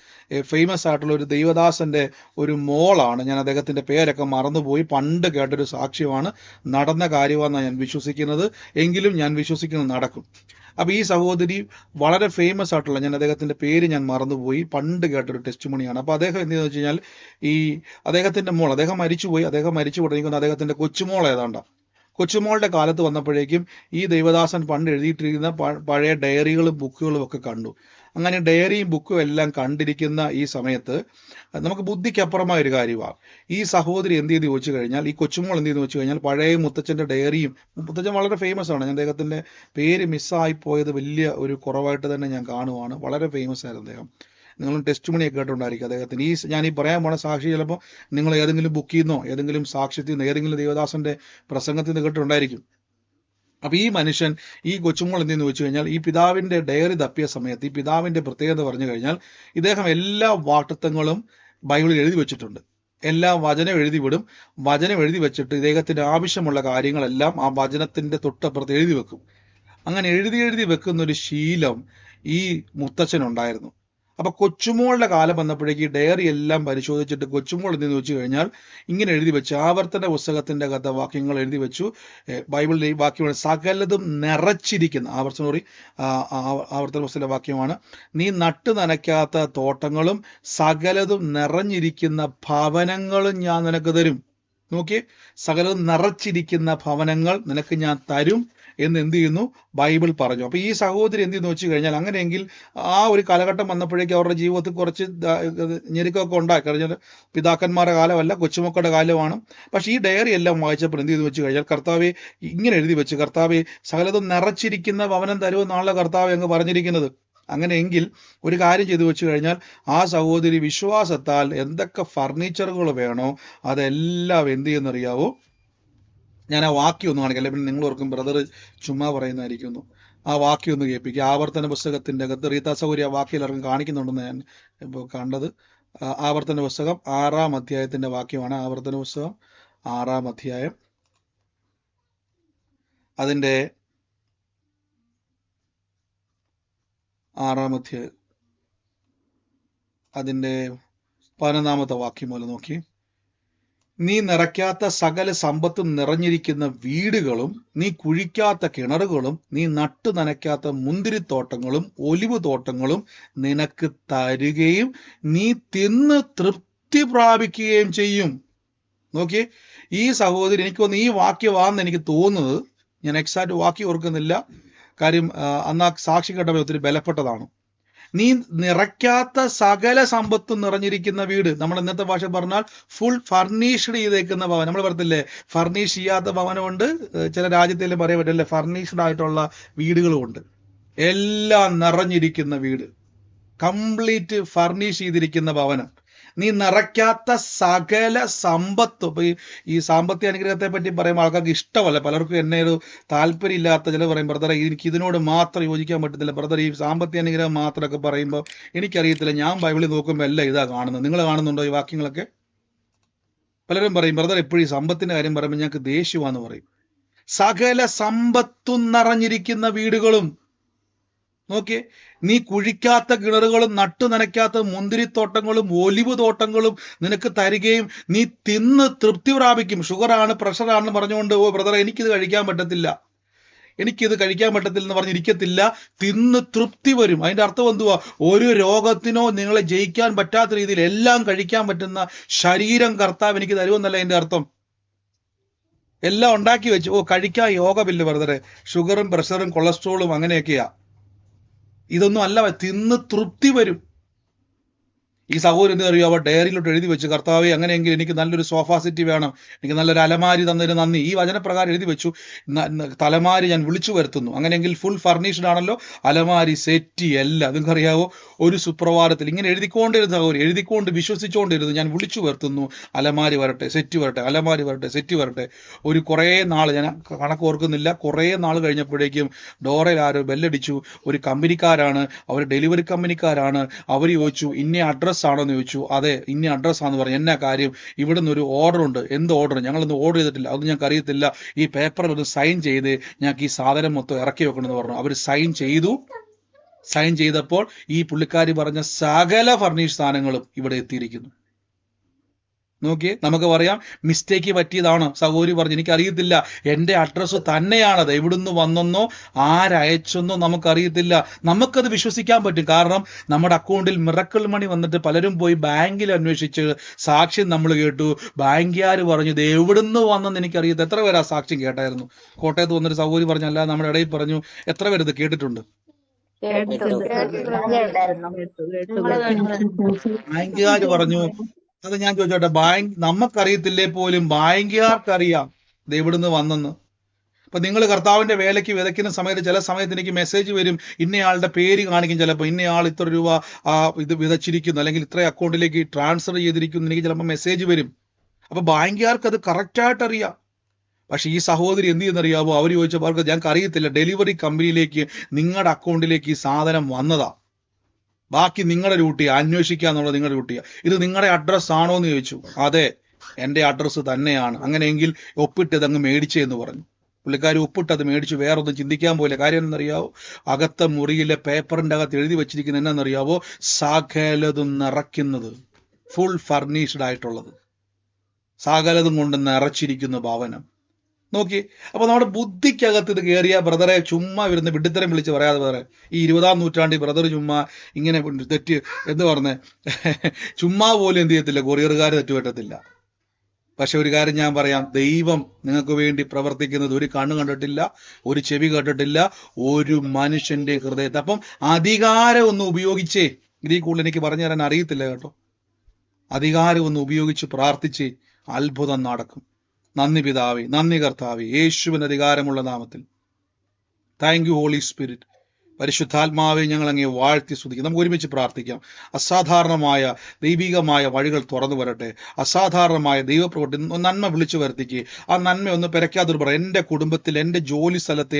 A: ഫേമസ് ആയിട്ടുള്ള ഒരു ദൈവദാസന്റെ ഒരു മോളാണ്, ഞാൻ അദ്ദേഹത്തിന്റെ പേരൊക്കെ മറന്നുപോയി, പണ്ട് കേട്ടൊരു സാക്ഷ്യമാണ്, നടന്ന കാര്യമാണെന്നാണ് ഞാൻ വിശ്വസിക്കുന്നത്. എങ്കിലും ഞാൻ വിശ്വസിക്കുന്നത് നടക്കും. അപ്പൊ ഈ സഹോദരി വളരെ ഫേമസ് ആയിട്ടുള്ള, ഞാൻ അദ്ദേഹത്തിന്റെ പേര് ഞാൻ മറന്നുപോയി, പണ്ട് കേട്ടൊരു ടെസ്റ്റ് മണിയാണ്. അപ്പൊ അദ്ദേഹം എന്തെന്ന് വെച്ച് കഴിഞ്ഞാൽ, ഈ അദ്ദേഹത്തിന്റെ മോൾ, അദ്ദേഹം മരിച്ചുപോയി, അദ്ദേഹം മരിച്ചു തുടങ്ങിക്കുന്ന അദ്ദേഹത്തിന്റെ കൊച്ചുമോൾ ഏതാണ്ട, കൊച്ചുമോളുടെ കാലത്ത് വന്നപ്പോഴേക്കും ഈ ദൈവദാസൻ പണ്ട് എഴുതിയിട്ടിരിക്കുന്ന പഴയ ഡയറികളും ബുക്കുകളും ഒക്കെ കണ്ടു. അങ്ങനെ ഡയറിയും ബുക്കും എല്ലാം കണ്ടിരിക്കുന്ന ഈ സമയത്ത് നമുക്ക് ബുദ്ധിക്കപ്പുറമായ ഒരു കാര്യമാണ്. ഈ സഹോദരി എന്ത് ചെയ്ത് ചോദിച്ചു കഴിഞ്ഞാൽ, ഈ കൊച്ചുമോൾ എന്ത് ചെയ്തെന്ന് വെച്ച് കഴിഞ്ഞാൽ, പഴയ മുത്തച്ഛന്റെ ഡയറിയും, മുത്തച്ഛൻ വളരെ ഫേമസ് ആണ്, ഞാൻ അദ്ദേഹത്തിന്റെ പേര് മിസ്സായി പോയത് വലിയ ഒരു കുറവായിട്ട് തന്നെ ഞാൻ കാണുവാണ്. വളരെ ഫേമസ് ആയിരുന്നു അദ്ദേഹം. നിങ്ങളും ടെസ്റ്റ് മണിയൊക്കെ കേട്ടുണ്ടായിരിക്കും അദ്ദേഹത്തിന്. ഞാൻ ഈ പറയാൻ പോണ സാക്ഷി ചിലപ്പോൾ നിങ്ങൾ ഏതെങ്കിലും ബുക്കിൽ നിന്നോ ഏതെങ്കിലും സാക്ഷ്യത്തിൽ നിന്ന് ഏതെങ്കിലും ദേവദാസന്റെ പ്രസംഗത്തിൽ നിന്ന് കേട്ടിട്ടുണ്ടായിരിക്കും. അപ്പൊ ഈ മനുഷ്യൻ, ഈ കൊച്ചുമോൾ എന്തെന്ന് വെച്ച് കഴിഞ്ഞാൽ, ഈ പിതാവിന്റെ ഡയറി തപ്പിയ സമയത്ത് ഈ പിതാവിന്റെ പ്രത്യേകത പറഞ്ഞു കഴിഞ്ഞാൽ, ഇദ്ദേഹം എല്ലാ വാക്തത്വങ്ങളും ബൈബിളിൽ എഴുതി വെച്ചിട്ടുണ്ട്. എല്ലാ വചനം എഴുതി വിടും. വചനം എഴുതി വെച്ചിട്ട് ഇദ്ദേഹത്തിന് ആവശ്യമുള്ള കാര്യങ്ങളെല്ലാം ആ വചനത്തിന്റെ തൊട്ടപ്പുറത്ത് എഴുതി വെക്കും. അങ്ങനെ എഴുതി വെക്കുന്ന ഒരു ശീലം ഈ മുത്തച്ഛനുണ്ടായിരുന്നു. അപ്പൊ കൊച്ചുമോളുടെ കാലം വന്നപ്പോഴേക്ക് ഈ ഡയറി എല്ലാം പരിശോധിച്ചിട്ട് കൊച്ചുമോൾ എന്തെന്ന് വെച്ച് കഴിഞ്ഞാൽ ഇങ്ങനെ എഴുതി വെച്ചു, ആവർത്തന പുസ്തകത്തിന്റെ അകത്തെ വാക്യങ്ങൾ എഴുതി വെച്ചു. ബൈബിളിലെ ഈ വാക്യമാണ്, സകലതും നിറച്ചിരിക്കുന്ന, ആവർത്തന പുസ്തകത്തിലെ വാക്യമാണ്, നീ നട്ടു നനയ്ക്കാത്ത തോട്ടങ്ങളും സകലതും നിറഞ്ഞിരിക്കുന്ന ഭവനങ്ങളും ഞാൻ നിനക്ക് തരും. നോക്കി, സകലതും നിറച്ചിരിക്കുന്ന ഭവനങ്ങൾ നിനക്ക് ഞാൻ തരും എന്ന് എന്ത് ചെയ്യുന്നു, ബൈബിൾ പറഞ്ഞു. അപ്പൊ ഈ സഹോദരി എന്ത് ചെയ്യുന്നു വെച്ച് കഴിഞ്ഞാൽ, അങ്ങനെയെങ്കിൽ ആ ഒരു കാലഘട്ടം വന്നപ്പോഴേക്കും അവരുടെ ജീവിതത്തിൽ കുറച്ച് ഞെരുക്കമൊക്കെ ഉണ്ടായി. കഴിഞ്ഞാൽ പിതാക്കന്മാരുടെ കാലമല്ല, കൊച്ചുമക്കളുടെ കാലമാണ്. പക്ഷെ ഈ ഡയറി എല്ലാം വായിച്ചപ്പോൾ എന്ത് ചെയ്തു വെച്ച് കഴിഞ്ഞാൽ, കർത്താവെ ഇങ്ങനെ എഴുതി വെച്ച്, കർത്താവെ സകലതും നിറച്ചിരിക്കുന്ന ഭവനം തരുമെന്നാണല്ലോ കർത്താവ് അങ്ങ് പറഞ്ഞിരിക്കുന്നത്. അങ്ങനെയെങ്കിൽ ഒരു കാര്യം ചെയ്തു വെച്ച് കഴിഞ്ഞാൽ, ആ സഹോദരി വിശ്വാസത്താൽ എന്തൊക്കെ ഫർണിച്ചറുകൾ വേണോ അതെല്ലാം എന്ത് ചെയ്യുന്നറിയാവോ, ഞാൻ ആ വാക്യം ഒന്ന് കാണിക്കാം, പിന്നെ നിങ്ങൾ ഓർക്കും ബ്രദർ ചുമ്മാ പറയുന്നതായിരിക്കുന്നു. ആ വാക്യം ഒന്ന് കേൾപ്പിക്കുക. ആവർത്തന പുസ്തകത്തിന്റെ അകത്ത് റീത്ത സൗകര്യ ആ വാക്യം എല്ലാവർക്കും കാണിക്കുന്നുണ്ടെന്ന് ഞാൻ ഇപ്പോൾ കണ്ടത്. ആവർത്തന പുസ്തകം 6-ാം അധ്യായത്തിന്റെ വാക്യമാണ്. ആവർത്തന പുസ്തകം 6-ാം അധ്യായം അതിന്റെ 6-ാം അധ്യായം അതിന്റെ 11-ാമത്തെ വാക്യം പോലെ നോക്കി, നീ നിറയ്ക്കാത്ത സകല സമ്പത്തും നിറഞ്ഞിരിക്കുന്ന വീടുകളും നീ കുഴിക്കാത്ത കിണറുകളും നീ നട്ടു നനയ്ക്കാത്ത മുന്തിരിത്തോട്ടങ്ങളും ഒലിവ് തോട്ടങ്ങളും നിനക്ക് തരുകയും നീ തിന്ന് തൃപ്തി പ്രാപിക്കുകയും ചെയ്യും. നോക്കിയേ, ഈ സഹോദരി, എനിക്ക് തോന്നുന്നു ഈ വാക്യമാണെന്ന് എനിക്ക് തോന്നുന്നത്, ഞാൻ എക്സാക്ട് വാക്യം ഓർക്കുന്നില്ല, കാര്യം അന്ന് ആ സാക്ഷി കേട്ടപ്പോൾ ഒത്തിരി ബലപ്പെട്ടതാണ്. നീ നിറയ്ക്കാത്ത സകല സമ്പത്തും നിറഞ്ഞിരിക്കുന്ന വീട്, നമ്മൾ ഇന്നത്തെ ഭാഷ പറഞ്ഞാൽ ഫുൾ ഫർണിഷ്ഡ് ചെയ്തേക്കുന്ന ഭവനം. നമ്മൾ പറയത്തില്ലേ, ഫർണിഷ് ചെയ്യാത്ത ഭവനമുണ്ട്, ചില രാജ്യത്തെല്ലാം പറയാൻ പറ്റില്ലേ, ഫർണിഷ്ഡ് ആയിട്ടുള്ള വീടുകളുമുണ്ട്. എല്ലാം നിറഞ്ഞിരിക്കുന്ന വീട്, കംപ്ലീറ്റ് ഫർണിഷ് ചെയ്തിരിക്കുന്ന ഭവനം. നീ നിറയ്ക്കാത്ത സകല സമ്പത്തും. അപ്പൊ ഈ സാമ്പത്തിക അനുഗ്രഹത്തെ പറ്റി പറയുമ്പോൾ ആൾക്കാർക്ക് ഇഷ്ടമല്ല, പലർക്കും എന്നെ ഒരു താല്പര്യം ഇല്ലാത്ത ചില പറയും, ബ്രദറെ എനിക്ക് ഇതിനോട് മാത്രം യോജിക്കാൻ പറ്റത്തില്ല, ബ്രദർ ഈ സാമ്പത്തിക അനുഗ്രഹം മാത്രമൊക്കെ പറയുമ്പോൾ എനിക്കറിയത്തില്ല, ഞാൻ ബൈബിളിൽ നോക്കുമ്പോൾ എല്ലാം ഇതാ കാണുന്നത്. നിങ്ങൾ കാണുന്നുണ്ടോ ഈ വാക്യങ്ങളൊക്കെ? പലരും പറയും, ബ്രദർ എപ്പോഴും ഈ സമ്പത്തിന്റെ കാര്യം പറയുമ്പോൾ ഞങ്ങൾക്ക് ദേഷ്യമാന്ന് പറയും. സകല സമ്പത്തും നിറഞ്ഞിരിക്കുന്ന വീടുകളും, നോക്കിയേ, നീ കുഴിക്കാത്ത കിണറുകളും നട്ടു നനയ്ക്കാത്ത മുന്തിരിത്തോട്ടങ്ങളും ഒലിവ് തോട്ടങ്ങളും നിനക്ക് തരികയും നീ തിന്ന് തൃപ്തി പ്രാപിക്കും. ഷുഗറാണ്, പ്രഷറാണെന്ന് പറഞ്ഞുകൊണ്ട്, ഓ ബ്രദറെ എനിക്കിത് കഴിക്കാൻ പറ്റത്തില്ല എന്ന് പറഞ്ഞിരിക്കത്തില്ല, തിന്ന് തൃപ്തി വരും. അതിന്റെ അർത്ഥം എന്തുവാ? ഒരു രോഗത്തിനോ നിങ്ങളെ ജയിക്കാൻ പറ്റാത്ത രീതിയിൽ എല്ലാം കഴിക്കാൻ പറ്റുന്ന ശരീരം കർത്താവ് എനിക്ക് തരുമെന്നല്ല അതിന്റെ അർത്ഥം. എല്ലാം ഉണ്ടാക്കി വെച്ചു, ഓ കഴിക്കാൻ യോഗമില്ല ബ്രദറെ, ഷുഗറും പ്രഷറും കൊളസ്ട്രോളും അങ്ങനെയൊക്കെയാ. ഇതൊന്നും അല്ല, തിന്ന് തൃപ്തി വരും. ഈ സഹോദരൻ എന്ത് അറിയോ, അവർ ഡയറിയിലോട്ട് എഴുതി വെച്ചു, കർത്താവെ അങ്ങനെയെങ്കിൽ എനിക്ക് നല്ലൊരു സോഫ സെറ്റ് വേണം, എനിക്ക് നല്ലൊരു അലമാരി തന്നതിന് നന്ദി. ഈ വചനപ്രകാരം എഴുതി വെച്ചു, തലമാരി ഞാൻ വിളിച്ചു വരുത്തുന്നു. അങ്ങനെയെങ്കിൽ ഫുൾ ഫർണിഷ്ഡ് ആണല്ലോ, അലമാരി സെറ്റ് എല്ലാം. നിങ്ങൾക്ക് അറിയാവോ, ഒരു സുപ്രഭാതത്തിൽ ഇങ്ങനെ എഴുതിക്കൊണ്ടിരുന്ന സഹോദരി, എഴുതിക്കൊണ്ട് വിശ്വസിച്ചുകൊണ്ടിരുന്നു, ഞാൻ വിളിച്ചു വരുത്തുന്നു, അലമാരി വരട്ടെ, സെറ്റ് വരട്ടെ, അലമാരി വരട്ടെ, സെറ്റ് വരട്ടെ. ഒരു കുറേ നാൾ, ഞാൻ കണക്ക് ഓർക്കുന്നില്ല, കുറേ നാൾ കഴിഞ്ഞപ്പോഴേക്കും ഡോറയിൽ ആരോ ബെല്ലടിച്ചു. ഒരു കമ്പനിക്കാരാണ്, അവർ ഡെലിവറി കമ്പനിക്കാരാണ്. അവർ ചോദിച്ചു, ഇന്ന അഡ്രസ് ആണോന്ന് ചോദിച്ചു. അതെ, ഇന്ന അഡ്രസ് ആണെന്ന് പറഞ്ഞു. എന്നാ കാര്യം? ഇവിടെ നിന്ന് ഒരു ഓർഡർ ഉണ്ട്. എന്ത് ഓർഡർ? ഞങ്ങളൊന്നും ഓർഡർ ചെയ്തിട്ടില്ല, അതൊന്നും ഞങ്ങൾക്ക് അറിയത്തില്ല. ഈ പേപ്പറിൽ ഒന്ന് സൈൻ ചെയ്ത് ഞങ്ങൾക്ക് ഈ സാധനം മൊത്തം ഇറക്കി വെക്കണമെന്ന് പറഞ്ഞു. അവർ സൈൻ ചെയ്തു. സൈൻ ചെയ്തപ്പോൾ ഈ പുള്ളിക്കാരി പറഞ്ഞ സകല ഫർണിഷ് സാധനങ്ങളും ഇവിടെ എത്തിയിരിക്കുന്നു. നോക്കിയേ, നമുക്ക് പറയാം മിസ്റ്റേക്ക് പറ്റിയതാണ്. സഹോദരി പറഞ്ഞു, എനിക്കറിയത്തില്ല, എൻ്റെ അഡ്രസ്സ് തന്നെയാണത്, എവിടുന്ന് വന്നെന്നോ ആരയച്ചെന്നോ നമുക്കറിയത്തില്ല. നമുക്കത് വിശ്വസിക്കാൻ പറ്റും, കാരണം നമ്മുടെ അക്കൗണ്ടിൽ മിറക്കിൾ മണി വന്നിട്ട് പലരും പോയി ബാങ്കിൽ അന്വേഷിച്ച് സാക്ഷ്യം നമ്മൾ കേട്ടു. ബാങ്കുകാർ പറഞ്ഞു ഇത് എവിടുന്ന് വന്നെന്ന് എനിക്കറിയത്തില്ല. എത്ര പേര് ആ സാക്ഷ്യം കേട്ടായിരുന്നു? കോട്ടയത്ത് വന്നൊരു സഹോദരി പറഞ്ഞു, അല്ല നമ്മുടെ ഇടയിൽ പറഞ്ഞു. എത്ര പേര് ഇത് കേട്ടിട്ടുണ്ട്? ബാങ്കുകാർ പറഞ്ഞു. അത് ഞാൻ ചോദിച്ചോട്ടെ, നമുക്കറിയത്തില്ലേ പോലും ബാങ്കുകാർക്കറിയാം ഇത് എവിടുന്ന് വന്നെന്ന്. അപ്പൊ നിങ്ങൾ കർത്താവിന്റെ വേലയ്ക്ക് വിതയ്ക്കുന്ന സമയത്ത് ചില സമയത്ത് എനിക്ക് മെസ്സേജ് വരും, ഇന്നയാളുടെ പേര് കാണിക്കും, ചിലപ്പോൾ ഇന്നയാൾ ഇത്ര രൂപ ഇത് വിതച്ചിരിക്കുന്നു, അല്ലെങ്കിൽ ഇത്ര അക്കൗണ്ടിലേക്ക് ട്രാൻസ്ഫർ ചെയ്തിരിക്കുന്നു, എനിക്ക് ചിലപ്പോൾ മെസ്സേജ് വരും. അപ്പൊ ബാങ്കുകാർക്ക് അത് കറക്റ്റായിട്ട് അറിയാം. പക്ഷെ ഈ സഹോദരി എന്ത് ചെയ്യുന്നറിയാമോ? അവർ ചോദിച്ചപ്പോൾ അവർക്ക് ഞങ്ങൾക്ക് അറിയത്തില്ല, ഡെലിവറി കമ്പനിയിലേക്ക് നിങ്ങളുടെ അക്കൗണ്ടിലേക്ക് ഈ സാധനം വന്നതാ, ബാക്കി നിങ്ങളുടെ ഡ്യൂട്ടിയാ, അന്വേഷിക്കുക എന്നുള്ളത് നിങ്ങളുടെ ഡ്യൂട്ടിയാ. ഇത് നിങ്ങളുടെ അഡ്രസ് ആണോ എന്ന് ചോദിച്ചു. അതെ, എൻ്റെ അഡ്രസ്സ് തന്നെയാണ്. അങ്ങനെയെങ്കിൽ ഒപ്പിട്ടത് അങ്ങ് മേടിച്ചെന്ന് പറഞ്ഞു. പുള്ളിക്കാരി ഒപ്പിട്ടത് മേടിച്ചു, വേറൊന്നും ചിന്തിക്കാൻ പോയില്ല. കാര്യം എന്നറിയാവോ? അകത്തെ മുറിയിലെ പേപ്പറിന്റെ അകത്ത് എഴുതി വെച്ചിരിക്കുന്നത് എന്നറിയാവോ? സകലതും നിറയ്ക്കുന്നത്, ഫുൾ ഫർണിഷ്ഡ് ആയിട്ടുള്ളത്, സകലതും കൊണ്ട് നിറച്ചിരിക്കുന്ന ഭവനം. നോക്കി. അപ്പൊ നമ്മുടെ ബുദ്ധിക്കകത്ത് ഇത് കയറിയ ബ്രദറെ ചുമ്മാ വരുന്ന വിഡിത്തരം വിളിച്ച് പറയാതെ ബ്രദറെ, ഈ 20-ാം നൂറ്റാണ്ടിൽ ബ്രദർ ചുമ്മാ ഇങ്ങനെ തെറ്റ് എന്ത് പറഞ്ഞേ, ചുമ്മാ പോലും എന്ത് ചെയ്യത്തില്ല, കൊറിയറുകാർ തെറ്റുപറ്റത്തില്ല. പക്ഷെ ഒരു കാര്യം ഞാൻ പറയാം, ദൈവം നിങ്ങൾക്ക് വേണ്ടി പ്രവർത്തിക്കുന്നത് ഒരു കണ്ണ് കണ്ടിട്ടില്ല, ഒരു ചെവി കേട്ടിട്ടില്ല, ഒരു മനുഷ്യന്റെ ഹൃദയത്തെ. അപ്പം അധികാരം ഒന്ന് ഉപയോഗിച്ചേ, ഇതിൽ കൂടുതൽ എനിക്ക് പറഞ്ഞു തരാൻ അറിയത്തില്ല കേട്ടോ. അധികാരം ഒന്ന് ഉപയോഗിച്ച് പ്രാർത്ഥിച്ച് അത്ഭുതം നടക്കും. നന്ദി പിതാവേ, നന്ദി കർത്താവേ, യേശുവിന് അധികാരമുള്ള നാമത്തിൽ. Thank you holy spirit. പരിശുദ്ധാത്മാവെ, ഞങ്ങൾ അങ്ങേ വാഴ്ത്തി സ്തുതിക്കും. നമുക്ക് ഒരുമിച്ച് പ്രാർത്ഥിക്കാം. അസാധാരണമായ ദൈവികമായ വഴികൾ തുറന്നു വരട്ടെ. അസാധാരണമായ ദൈവപ്രവൃത്തി നന്മ വിളിച്ചു വരുത്തിക്ക്. ആ നന്മ ഒന്ന് പെരയ്ക്കാതൊരു പറ. എൻ്റെ കുടുംബത്തിൽ, എൻ്റെ ജോലി സ്ഥലത്ത്,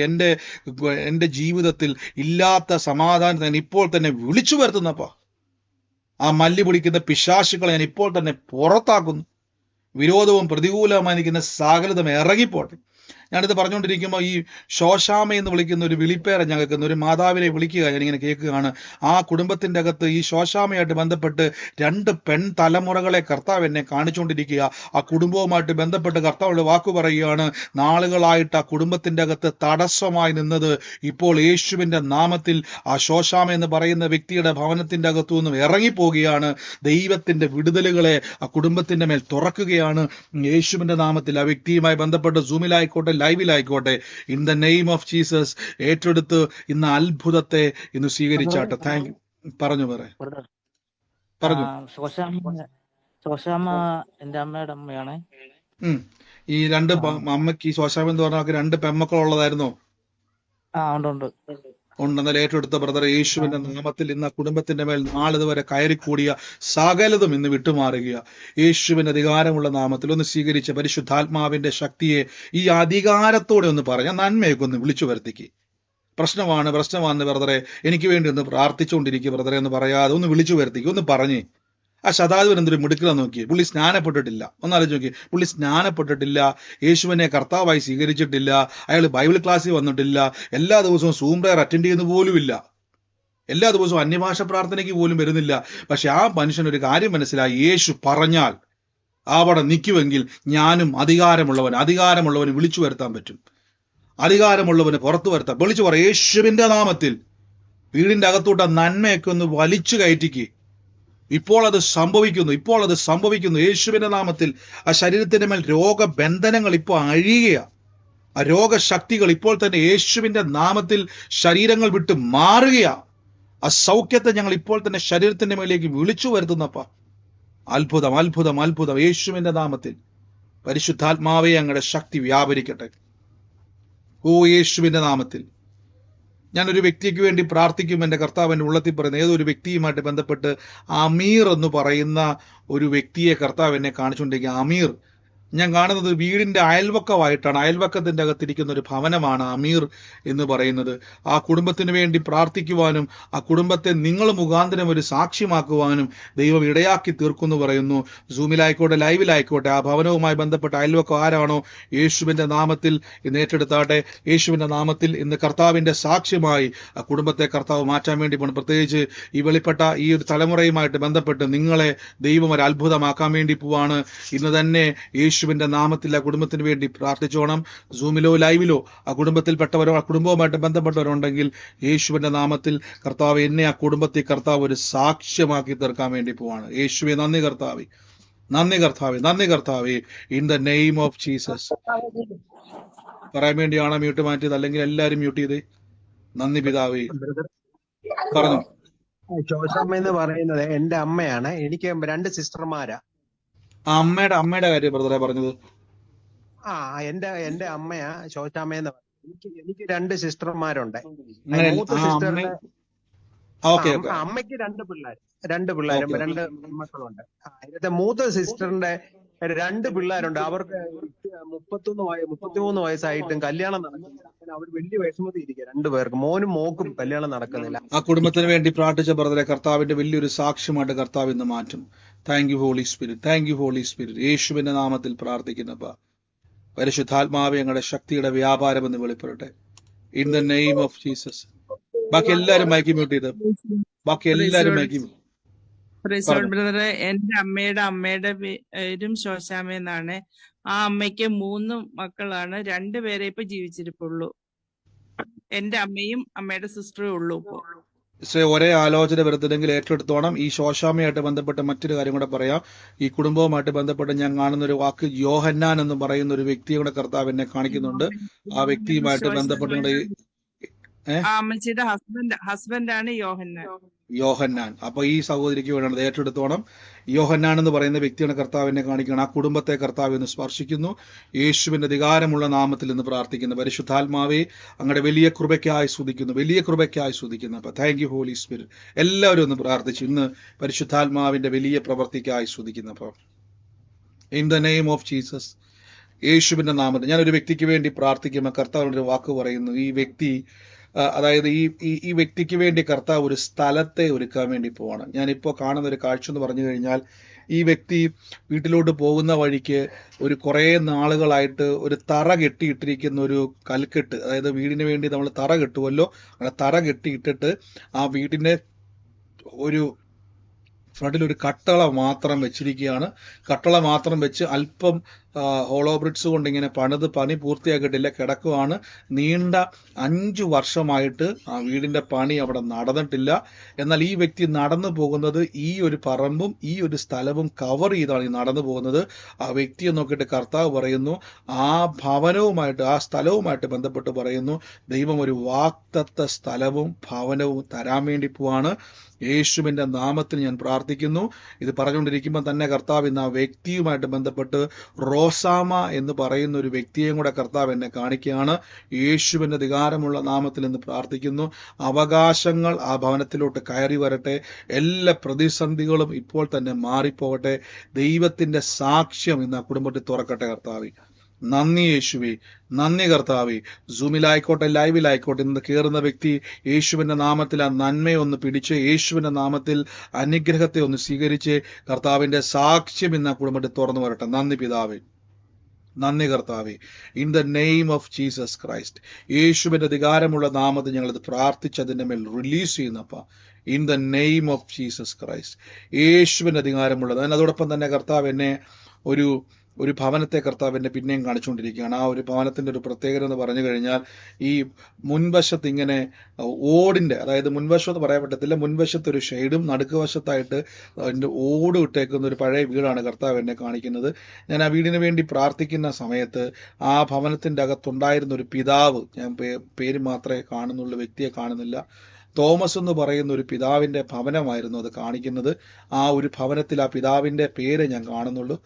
A: എൻ്റെ ജീവിതത്തിൽ ഇല്ലാത്ത സമാധാനത്തെ ഞാൻ ഇപ്പോൾ തന്നെ വിളിച്ചു വരുത്തുന്നപ്പാ. ആ മല്ലി പിടിക്കുന്ന പിശാചുക്കളെ ഞാൻ ഇപ്പോൾ തന്നെ പുറത്താക്കുന്നു. വിരോധവും പ്രതികൂലമായി നിൽക്കുന്ന സകലതും ഇറങ്ങിപ്പോട്ടെ. ഞാനിത് പറഞ്ഞുകൊണ്ടിരിക്കുമ്പോൾ ഈ ശോശാമ എന്ന് വിളിക്കുന്ന ഒരു വിളിപ്പേരെ ഞാൻ കേൾക്കുന്നു. ഒരു മാതാവിനെ വിളിക്കുക ഞാനിങ്ങനെ കേൾക്കുകയാണ്. ആ കുടുംബത്തിന്റെ അകത്ത് ഈ ശോശാമയായിട്ട് ബന്ധപ്പെട്ട് 2 പെൺ തലമുറകളെ കർത്താവ് എന്നെ കാണിച്ചുകൊണ്ടിരിക്കുക. ആ കുടുംബവുമായിട്ട് ബന്ധപ്പെട്ട് കർത്താവിന്റെ വാക്കു പറയുകയാണ്, നാളുകളായിട്ട് ആ കുടുംബത്തിന്റെ അകത്ത് തടസ്സമായി നിന്നത് ഇപ്പോൾ യേശുവിന്റെ നാമത്തിൽ ആ ശോശാമ എന്ന് പറയുന്ന വ്യക്തിയുടെ ഭവനത്തിന്റെ അകത്തു നിന്നും ഇറങ്ങിപ്പോവുകയാണ്. ദൈവത്തിന്റെ വിടുതലുകളെ ആ കുടുംബത്തിന്റെ മേൽ തുറക്കുകയാണ് യേശുവിന്റെ നാമത്തിൽ. ആ വ്യക്തിയുമായി ബന്ധപ്പെട്ട് സൂമിലായിക്കോട്ടെ, ലൈവിലായിക്കോട്ടെ, in the name of Jesus ഏറ്റെടുത്ത് ഇന്ന് അത്ഭുതത്തെ ഇന്ന് സ്വീകരിച്ചാട്ടെ. Thank you. പറഞ്ഞു പറഞ്ഞു.
E: ശോശാമ്മ എന്റെ അമ്മയുടെ അമ്മയാണ്.
A: ഈ 2 അമ്മയ്ക്ക് ഈ ശോശാമ എന്ന് പറഞ്ഞാൽ 2 പെമ്മക്കളുള്ളതായിരുന്നോ?
E: ഉണ്ട്.
A: ഉണ്ടെന്നാൽ ഏറ്റെടുത്ത ബ്രദർ, യേശുവിന്റെ നാമത്തിൽ ഇന്ന് ആ കുടുംബത്തിന്റെ മേൽ നാളിതുവരെ കയറിക്കൂടിയ സകലതും ഇന്ന് വിട്ടുമാറുക. യേശുവിന്റെ അധികാരമുള്ള നാമത്തിൽ ഒന്ന് സ്വീകരിച്ച പരിശുദ്ധാത്മാവിന്റെ ശക്തിയെ ഈ അധികാരത്തോടെ ഒന്ന് പറഞ്ഞ നന്മയൊക്കെ ഒന്ന് വിളിച്ചു വരുത്തിക്ക്. പ്രശ്നമാണ് ബ്രദറെ, എനിക്ക് വേണ്ടി ഒന്ന് പ്രാർത്ഥിച്ചുകൊണ്ടിരിക്കുക ബ്രദറെ എന്ന് പറയാതെ ഒന്ന് വിളിച്ചു വരുത്തിക്ക്. ഒന്ന് പറഞ്ഞേ. ആ ശതാധിപൻ എന്തൊരു മിടുക്കലാ നോക്കിയേ. പുള്ളി സ്നാനപ്പെട്ടിട്ടില്ല. ഒന്നാലോചിച്ച് നോക്കി. പുള്ളി സ്നാനപ്പെട്ടിട്ടില്ല, യേശുവിനെ കർത്താവായി സ്വീകരിച്ചിട്ടില്ല, അയാൾ ബൈബിൾ ക്ലാസ്സിൽ വന്നിട്ടില്ല, എല്ലാ ദിവസവും സൂം പ്രയർ അറ്റൻഡ് ചെയ്യുന്ന പോലുമില്ല, എല്ലാ ദിവസവും അന്യഭാഷ പ്രാർത്ഥനയ്ക്ക് പോലും വരുന്നില്ല. പക്ഷെ ആ മനുഷ്യനൊരു കാര്യം മനസ്സിലായി, യേശു പറഞ്ഞാൽ അവിടെ നിൽക്കുമെങ്കിൽ ഞാനും അധികാരമുള്ളവന് വിളിച്ചു വരുത്താൻ പറ്റും, അധികാരമുള്ളവന് പുറത്തു വരുത്താം. വിളിച്ചു പറ, യേശുവിന്റെ നാമത്തിൽ വീടിന്റെ അകത്തോട്ട് നന്മയൊക്കെ ഒന്ന് വലിച്ചു കയറ്റിക്ക്. ഇപ്പോൾ അത് സംഭവിക്കുന്നു യേശുവിന്റെ നാമത്തിൽ. ആ ശരീരത്തിന്റെ മേൽ രോഗബന്ധനങ്ങൾ ഇപ്പോൾ അഴിയുക. ആ രോഗശക്തികൾ ഇപ്പോൾ തന്നെ യേശുവിന്റെ നാമത്തിൽ ശരീരങ്ങൾ വിട്ട് മാറുക. ആ സൗഖ്യത്തെ ഞങ്ങൾ ഇപ്പോൾ തന്നെ ശരീരത്തിന്റെ മേലേക്ക് വിളിച്ചു വരുത്തുന്നപ്പ. അത്ഭുതം, അത്ഭുതം, അത്ഭുതം. യേശുവിന്റെ നാമത്തിൽ പരിശുദ്ധാത്മാവെ അങ്ങയുടെ ശക്തി വ്യാപരിക്കട്ടെ. ഓ യേശുവിന്റെ നാമത്തിൽ ഞാനൊരു വ്യക്തിക്ക് വേണ്ടി പ്രാർത്ഥിക്കും. എൻ്റെ കർത്താവ് എൻ്റെ ഉള്ളത്തിൽ പറയുന്ന ഏതൊരു വ്യക്തിയുമായിട്ട് ബന്ധപ്പെട്ട് അമീർ എന്ന് പറയുന്ന ഒരു വ്യക്തിയെ കർത്താവ് എന്നെ കാണിച്ചുകൊണ്ടിരിക്കുക. അമീർ ഞാൻ കാണുന്നത് വീടിന്റെ അയൽവക്കമായിട്ടാണ്. അയൽവക്കത്തിന്റെ അകത്തിരിക്കുന്ന ഒരു ഭവനമാണ് അമീർ എന്ന് പറയുന്നത്. ആ കുടുംബത്തിന് വേണ്ടി പ്രാർത്ഥിക്കുവാനും ആ കുടുംബത്തെ നിങ്ങൾ മുഖാന്തരം ഒരു സാക്ഷ്യമാക്കുവാനും ദൈവം ഇടയാക്കി തീർക്കുമെന്ന് പറയുന്നു. സൂമിലായിക്കോട്ടെ, ലൈവിലായിക്കോട്ടെ, ആ ഭവനവുമായി ബന്ധപ്പെട്ട അയൽവക്കം ആരാണോ യേശുവിന്റെ നാമത്തിൽ ഇന്ന് ഏറ്റെടുത്താട്ടെ. യേശുവിന്റെ നാമത്തിൽ ഇന്ന് കർത്താവിന്റെ സാക്ഷ്യമായി ആ കുടുംബത്തെ കർത്താവ് മാറ്റാൻ വേണ്ടി പോകണം. പ്രത്യേകിച്ച് ഈ വെളിപ്പെട്ട ഈ ഒരു തലമുറയുമായിട്ട് ബന്ധപ്പെട്ട് നിങ്ങളെ ദൈവം ഒരു അത്ഭുതമാക്കാൻ വേണ്ടി പോവാണ്. ഇന്ന് തന്നെ യേശുവിന്റെ നാമത്തിൽ ആ കുടുംബത്തിന് വേണ്ടി പ്രാർത്ഥിച്ചോണം. സൂമിലോ ലൈവിലോ ആ കുടുംബത്തിൽപ്പെട്ടവരോ ആ കുടുംബവുമായിട്ട് ബന്ധപ്പെട്ടവരുണ്ടെങ്കിൽ യേശുവിന്റെ നാമത്തിൽ കർത്താവ് എന്നെ ആ കുടുംബത്തിൽ കർത്താവ് ഒരു സാക്ഷ്യമാക്കി തീർക്കാൻ വേണ്ടി പോവാണ്. യേശുവെ നന്ദി കർത്താവേ, നന്ദി കർത്താവേ, നന്ദി കർത്താവേ. In the name of Jesus. പറയാൻ വേണ്ടിയാണോ മ്യൂട്ട് മാറ്റിയത്? അല്ലെങ്കിൽ എല്ലാരും മ്യൂട്ട് ചെയ്തേ. നന്ദി പിതാവേ. പറഞ്ഞു.
F: ശോശമ്മ എന്ന് പറയുന്നത് എന്റെ അമ്മയാണ്. എനിക്ക് 2 സിസ്റ്റർമാരാ.
A: ആ അമ്മയുടെ കാര്യം ബ്രദറെ പറഞ്ഞത്.
F: എന്റെ അമ്മയാ ശോശാമ്മയെന്ന് പറയുന്നത്. എനിക്ക് 2 സിസ്റ്റർമാരുണ്ട്.
A: അങ്ങനെ
F: മൂത്ത
A: ആ
F: സിസ്റ്ററിന്റെ
A: ഓക്കെ
F: അമ്മയ്ക്ക് 2 പിള്ളേരും 2 മക്കളുണ്ട്. ഇതിന്റെ മൂത്ത സിസ്റ്ററിന്റെ 2 പിള്ളേരുണ്ട്. അവർക്ക് 33 വയസ്സായിട്ടും കല്യാണം നടക്കുന്നില്ല. അവർ വലിയ വിഷമത്തിൽ ഇരിക്കുക. 2 പേർക്ക്, മോനും മോക്കും കല്യാണം നടക്കുന്നില്ല.
A: ആ കുടുംബത്തിന് വേണ്ടി പ്രാർത്ഥിച്ച ബ്രദറെ കർത്താവിന്റെ വലിയൊരു സാക്ഷ്യമായിട്ട് കർത്താവ് ഇന്ന് മാറ്റും. Thank you holy spirit, thank you holy spirit. യേശുവിന്റെ നാമത്തിൽ പ്രാർത്ഥിക്കുന്നപ്പ പരിശുദ്ധാത്മാവെ ഞങ്ങളുടെ ശക്തിയുടെ വ്യാപാരം എന്ന് വെളിപ്പെടട്ടെ. In the name of Jesus. ബാക്കി എല്ലാരും മൈക്ക് മ്യൂട്ട് ചെയ്ത്. ബാക്കി എല്ലാരും മൈക്ക്
G: ബ്രദറെ, എന്റെ അമ്മയുടെ പേരും ശോശാമ എന്നാണ്. ആ അമ്മയ്ക്ക് 3 മക്കളാണ്. 2 പേരെ ഇപ്പൊ ജീവിച്ചിരിപ്പുള്ളൂ. എന്റെ അമ്മയും അമ്മയുടെ സിസ്റ്ററും ഉള്ളൂ ഇപ്പോ.
A: ഒരേ ആലോചന വരുത്തുന്നെങ്കിൽ ഏറ്റെടുത്തോണം. ഈ ശോശാമയായിട്ട് ബന്ധപ്പെട്ട് മറ്റൊരു കാര്യം കൂടെ പറയാം. ഈ കുടുംബവുമായിട്ട് ബന്ധപ്പെട്ട് ഞാൻ കാണുന്ന ഒരു വാക്ക് യോഹന്നാൻ എന്ന് പറയുന്ന ഒരു വ്യക്തിയെ കൂടെ കർത്താവ് എന്നെ കാണിക്കുന്നുണ്ട്. ആ വ്യക്തിയുമായിട്ട് ബന്ധപ്പെട്ടുകൊണ്ട്
G: അമ്മച്ചിയുടെ ഹസ്ബൻഡാണ്
A: യോഹന്നാൻ. അപ്പൊ ഈ സഹോദരിക്ക് വേണം ഏറ്റെടുത്തോണം. യോഹന്നാൻ എന്ന് പറയുന്ന വ്യക്തിയാണ് കർത്താവിനെ കാണിക്കണം. ആ കുടുംബത്തെ കർത്താവ് എന്ന് സ്പർശിക്കുന്നു. യേശുവിന്റെ അധികാരമുള്ള നാമത്തിൽ നിന്ന് പ്രാർത്ഥിക്കുന്നു. പരിശുദ്ധാത്മാവെ അങ്ങയുടെ വലിയ കൃപയ്ക്കായി സ്തുതിക്കുന്നു, വലിയ കൃപയ്ക്കായി സ്തുതിക്കുന്നു. അപ്പൊ താങ്ക് യു ഹോളി സ്പിരിറ്റ്. എല്ലാവരും ഒന്ന് പ്രാർത്ഥിച്ചു ഇന്ന് പരിശുദ്ധാത്മാവിന്റെ വലിയ പ്രവർത്തിക്കായി സ്തുതിക്കുന്നു. അപ്പൊ in the name of Jesus, യേശുവിന്റെ നാമത്തിൽ ഞാനൊരു വ്യക്തിക്ക് വേണ്ടി പ്രാർത്ഥിക്കുമ്പോൾ കർത്താവിനൊരു വാക്ക് പറയുന്നു. ഈ വ്യക്തി അതായത് ഈ വ്യക്തിക്ക് വേണ്ടി കർത്താവ് ഒരു സ്ഥലത്തെ ഒരുക്കാൻ വേണ്ടി പോവാണ്. ഞാനിപ്പോൾ കാണുന്ന ഒരു കാഴ്ച എന്ന് പറഞ്ഞു കഴിഞ്ഞാൽ, ഈ വ്യക്തി വീട്ടിലോട്ട് പോകുന്ന വഴിക്ക് ഒരു കുറേ നാളുകളായിട്ട് ഒരു തറ കെട്ടിയിട്ടിരിക്കുന്ന ഒരു കൽക്കെട്ട്, അതായത് വീടിന് വേണ്ടി നമ്മൾ തറ കെട്ടുമല്ലോ, അങ്ങനെ തറ കെട്ടിയിട്ടിട്ട് ആ വീടിന്റെ ഒരു ഫ്രണ്ടിൽ ഒരു കട്ടള മാത്രം വെച്ചിരിക്കുകയാണ്. കട്ടള മാത്രം വെച്ച് അല്പം ഹോളോ ബ്രിക്സ് കൊണ്ട് ഇങ്ങനെ പണി പൂർത്തിയാക്കിയിട്ടില്ല, കിടക്കുവാണ്. നീണ്ട 5 വർഷമായിട്ട് ആ വീടിന്റെ പണി അവിടെ നടന്നിട്ടില്ല. എന്നാൽ ഈ വ്യക്തി നടന്നു പോകുന്നത് ഈ ഒരു പറമ്പും ഈ ഒരു സ്ഥലവും കവർ ചെയ്താണ് ഈ നടന്നു പോകുന്നത്. ആ വ്യക്തിയെ നോക്കിയിട്ട് കർത്താവ് പറയുന്നു, ആ ഭവനവുമായിട്ട് ആ സ്ഥലവുമായിട്ട് ബന്ധപ്പെട്ട് പറയുന്നു, ദൈവം ഒരു വാഗ്ദത്ത സ്ഥലവും ഭവനവും തരാൻ വേണ്ടി പോവാണ്. യേശുവിന്റെ നാമത്തിൽ ഞാൻ പ്രാർത്ഥിക്കുന്നു. ഇത് പറഞ്ഞുകൊണ്ടിരിക്കുമ്പോൾ തന്നെ കർത്താവ് ഇന്ന് ആ വ്യക്തിയുമായിട്ട് ബന്ധപ്പെട്ട് റോസാമ എന്ന് പറയുന്ന ഒരു വ്യക്തിയെയും കൂടെ കർത്താവ് എന്നെ കാണിക്കുകയാണ്. യേശുവിന്റെ അധികാരമുള്ള നാമത്തിൽ എന്ന് പ്രാർത്ഥിക്കുന്നു. അവകാശങ്ങൾ ആ ഭവനത്തിലോട്ട് കയറി വരട്ടെ. എല്ലാ പ്രതിസന്ധികളും ഇപ്പോൾ തന്നെ മാറിപ്പോകട്ടെ. ദൈവത്തിന്റെ സാക്ഷ്യം ഇന്ന് ആ കുടുംബത്തിൽ തുറക്കട്ടെ. കർത്താവേ നന്ദി യേശുവേ, നന്ദി കർത്താവേ. സൂമിലായിക്കോട്ടെ, ലൈവിലായിക്കോട്ടെ, ഇന്ന് കയറുന്ന വ്യക്തി യേശുവിന്റെ നാമത്തിൽ ആ നന്മയൊന്ന് പിടിച്ച് യേശുവിന്റെ നാമത്തിൽ അനുഗ്രഹത്തെ ഒന്ന് സ്വീകരിച്ച് കർത്താവിന്റെ സാക്ഷ്യം ഇന്ന് ആ കുടുംബത്തിൽ തുറന്നു വരട്ടെ. നന്ദി പിതാവേ, നന്ദി കർത്താവേ. In the name of Jesus Christ, യേശുവിന്റെ അധികാരമുള്ള നാമത്തിൽ ഞങ്ങളിത് പ്രാർത്ഥിച്ചതിന്റെ മേൽ റിലീസ് ചെയ്യുന്നപ്പ. In the name of Jesus Christ, യേശുവിന്റെ അധികാരമുള്ളത്. അതോടൊപ്പം തന്നെ കർത്താവ് എന്നെ ഒരു ഭവനത്തെ കർത്താവ് എന്നെ പിന്നെയും കാണിച്ചുകൊണ്ടിരിക്കുകയാണ്. ആ ഒരു ഭവനത്തിന്റെ ഒരു പ്രത്യേകത എന്ന് പറഞ്ഞു കഴിഞ്ഞാൽ, ഈ മുൻവശത്ത് ഇങ്ങനെ ഓടിന്റെ, അതായത് മുൻവശത്ത് പറയാൻ പറ്റത്തില്ല, മുൻവശത്ത് ഒരു ഷെയ്ഡും നടുക്ക് വശത്തായിട്ട് അതിന്റെ ഓട് ഇട്ടേക്കുന്ന ഒരു പഴയ വീടാണ് കർത്താവ് എന്നെ കാണിക്കുന്നത്. ഞാൻ ആ വീടിന് വേണ്ടി പ്രാർത്ഥിക്കുന്ന സമയത്ത് ആ ഭവനത്തിന്റെ അകത്തുണ്ടായിരുന്ന ഒരു പിതാവ്, ഞാൻ പേര് മാത്രമേ കാണുന്നുള്ളൂ, വ്യക്തിയെ കാണുന്നില്ല. തോമസ് എന്ന് പറയുന്ന ഒരു പിതാവിന്റെ ഭവനമായിരുന്നു അത് കാണിക്കുന്നത്. ആ ഒരു ഭവനത്തിൽ ആ പിതാവിന്റെ പേര് ഞാൻ കാണുന്നുള്ളൂ.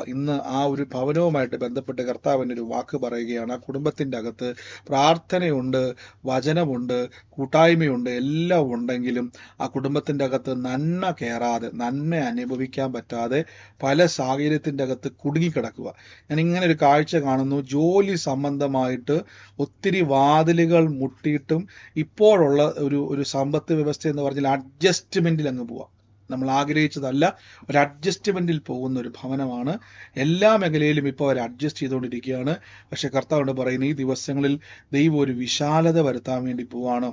A: ഇന്ന് ആ ഒരു ഭവനവുമായിട്ട് ബന്ധപ്പെട്ട് കർത്താവിന് ഒരു വാക്ക് പറയുകയാണ്. ആ കുടുംബത്തിന്റെ അകത്ത് പ്രാർത്ഥനയുണ്ട്, വചനമുണ്ട്, കൂട്ടായ്മയുണ്ട്, എല്ലാം ഉണ്ടെങ്കിലും ആ കുടുംബത്തിന്റെ അകത്ത് നന്മ കയറാതെ, നന്മ അനുഭവിക്കാൻ പറ്റാതെ പല സാഹചര്യത്തിന്റെ അകത്ത് കുടുങ്ങിക്കിടക്കുക. ഞാൻ ഇങ്ങനെ ഒരു കാഴ്ച കാണുന്നു. ജോലി സംബന്ധമായിട്ട് ഒത്തിരി വാതിലുകൾ മുട്ടിയിട്ടും ഇപ്പോഴുള്ള ഒരു സമ്പത്ത് വ്യവസ്ഥ എന്ന് പറഞ്ഞാൽ അഡ്ജസ്റ്റ്മെന്റിൽ അങ്ങ് പോവാം. നമ്മൾ ആഗ്രഹിച്ചതല്ല, ഒരു അഡ്ജസ്റ്റ്മെന്റിൽ പോകുന്ന ഒരു ഭവനമാണ്. എല്ലാ മേഖലയിലും ഇപ്പോൾ അവർ അഡ്ജസ്റ്റ് ചെയ്തുകൊണ്ടിരിക്കുകയാണ്. പക്ഷെ കർത്താവ് പറയുന്ന ഈ ദിവസങ്ങളിൽ ദൈവം ഒരു വിശാലത വരുത്താൻ വേണ്ടി പോവാണ്.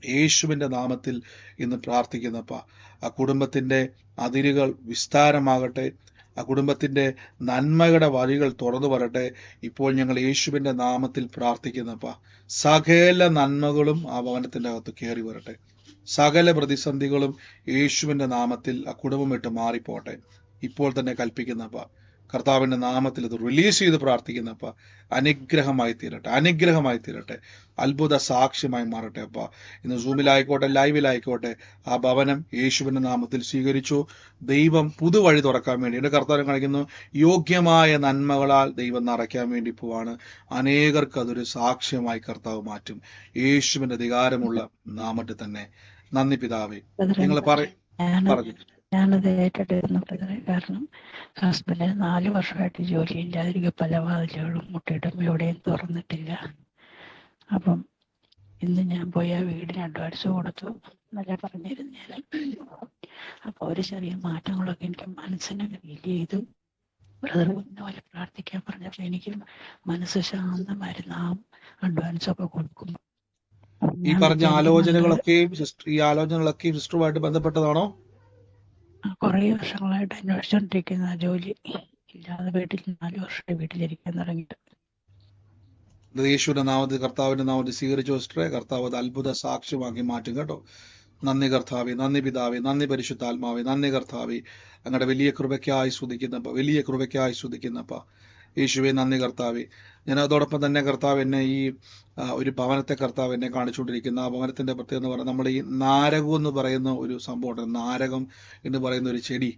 A: യേശുവിന്റെ നാമത്തിൽ ഇന്ന് പ്രാർത്ഥിക്കുന്നപ്പ ആ കുടുംബത്തിന്റെ അതിരുകൾ വിസ്താരമാകട്ടെ, ആ കുടുംബത്തിന്റെ നന്മയുടെ വഴികൾ തുറന്നു വരട്ടെ. ഇപ്പോൾ ഞങ്ങൾ യേശുവിന്റെ നാമത്തിൽ പ്രാർത്ഥിക്കുന്നപ്പ സകല നന്മകളും ആ ഭവനത്തിന്റെ അകത്ത് കയറി വരട്ടെ. സകല പ്രതിസന്ധികളും യേശുവിന്റെ നാമത്തിൽ ആ കുടുംബം വിട്ട് മാറിപ്പോട്ടെ. ഇപ്പോൾ തന്നെ കൽപ്പിക്കുന്നപ്പ കർത്താവിന്റെ നാമത്തിൽ ഇത് റിലീസ് ചെയ്ത് പ്രാർത്ഥിക്കുന്നപ്പ അനുഗ്രഹമായി തീരട്ടെ, അനുഗ്രഹമായി തീരട്ടെ, അത്ഭുത സാക്ഷ്യമായി മാറട്ടെ. അപ്പ ഇന്ന് സൂമിലായിക്കോട്ടെ, ലൈവിലായിക്കോട്ടെ, ആ ഭവനം യേശുവിന്റെ നാമത്തിൽ സ്വീകരിച്ചു. ദൈവം പുതുവഴി തുറക്കാൻ വേണ്ടി എന്റെ കർത്താവ് കാണിക്കുന്നു. യോഗ്യമായ നന്മകളാൽ ദൈവം നിറയ്ക്കാൻ വേണ്ടി പോവാണ്. അനേകർക്ക് അതൊരു സാക്ഷ്യമായി കർത്താവ് മാറ്റും. യേശുവിന്റെ അധികാരമുള്ള നാമത്തിൽ തന്നെ. നന്ദി പിതാവേ. നിങ്ങൾ പറഞ്ഞു.
H: ഞാനത് ഏറ്റെടുക്കുന്നു ബ്രദറെ. കാരണം ഹസ്ബൻഡിന് 4 വർഷമായിട്ട് ജോലിയില്ലാതിരിക്കും, പല വാതിലുകളും മുട്ടിയിട്ടും എവിടെയും തുറന്നിട്ടില്ല. അപ്പം ഇന്ന് ഞാൻ പോയി ആ വീടിന് അഡ്വാൻസ് കൊടുത്തു എന്നല്ല പറഞ്ഞിരുന്നേരം. അപ്പോൾ ഒരു ചെറിയ മാറ്റങ്ങളൊക്കെ എനിക്ക് മനസ്സിനെ ഫീൽ ചെയ്തു. ബ്രദർ പോലെ പ്രാർത്ഥിക്കാൻ പറഞ്ഞപ്പോൾ എനിക്ക് മനസ്സ് ശാന്തമായിരുന്നു. ആ അഡ്വാൻസ് ഒക്കെ കൊടുക്കും.
A: ഈ പറഞ്ഞ ആലോചനകളൊക്കെയും സിസ്റ്ററുമായിട്ട് ബന്ധപ്പെട്ടതാണോ?
H: കുറെ വർഷങ്ങളായിട്ട് അന്വേഷിച്ചോണ്ടിരിക്കുന്ന ജോലി ഇല്ലാതെ വീട്ടിൽ 4 വർഷമായിട്ട് വീട്ടിലിരിക്കാൻ തുടങ്ങിയിട്ട്.
A: യേശുവിന്റെ നാമത്തിൽ, കർത്താവിന്റെ നാമത്തിൽ സ്വീകരിച്ചു സിസ്റ്ററെ. കർത്താവ് അത് അത്ഭുത സാക്ഷ്യമാക്കി മാറ്റും കേട്ടോ. നന്ദി കർത്താവേ, നന്ദി പിതാവേ, നന്ദി പരിശുദ്ധാത്മാവേ, നന്ദി കർത്താവേ. അങ്ങയുടെ വലിയ കൃപയ്ക്കായി സ്തുതിക്കുന്നപ്പ, വലിയ കൃപയ്ക്കായി സ്തുതിക്കുന്നപ്പ യേശുവേ, നന്ദി കർത്താവേ. ഞാൻ അതോടൊപ്പം തന്നെ കർത്താവ് എന്നെ ഈ ഒരു ഭവനത്തെ കർത്താവ് എന്നെ കാണിച്ചുകൊണ്ടിരിക്കുന്ന ആ ഭവനത്തിന്റെ പ്രത്യേകത എന്ന് പറഞ്ഞാൽ നമ്മൾ ഈ നാരകം എന്ന് പറയുന്ന ഒരു സംഭവമുണ്ട്. നാരകം എന്ന് പറയുന്ന ഒരു ചെടി,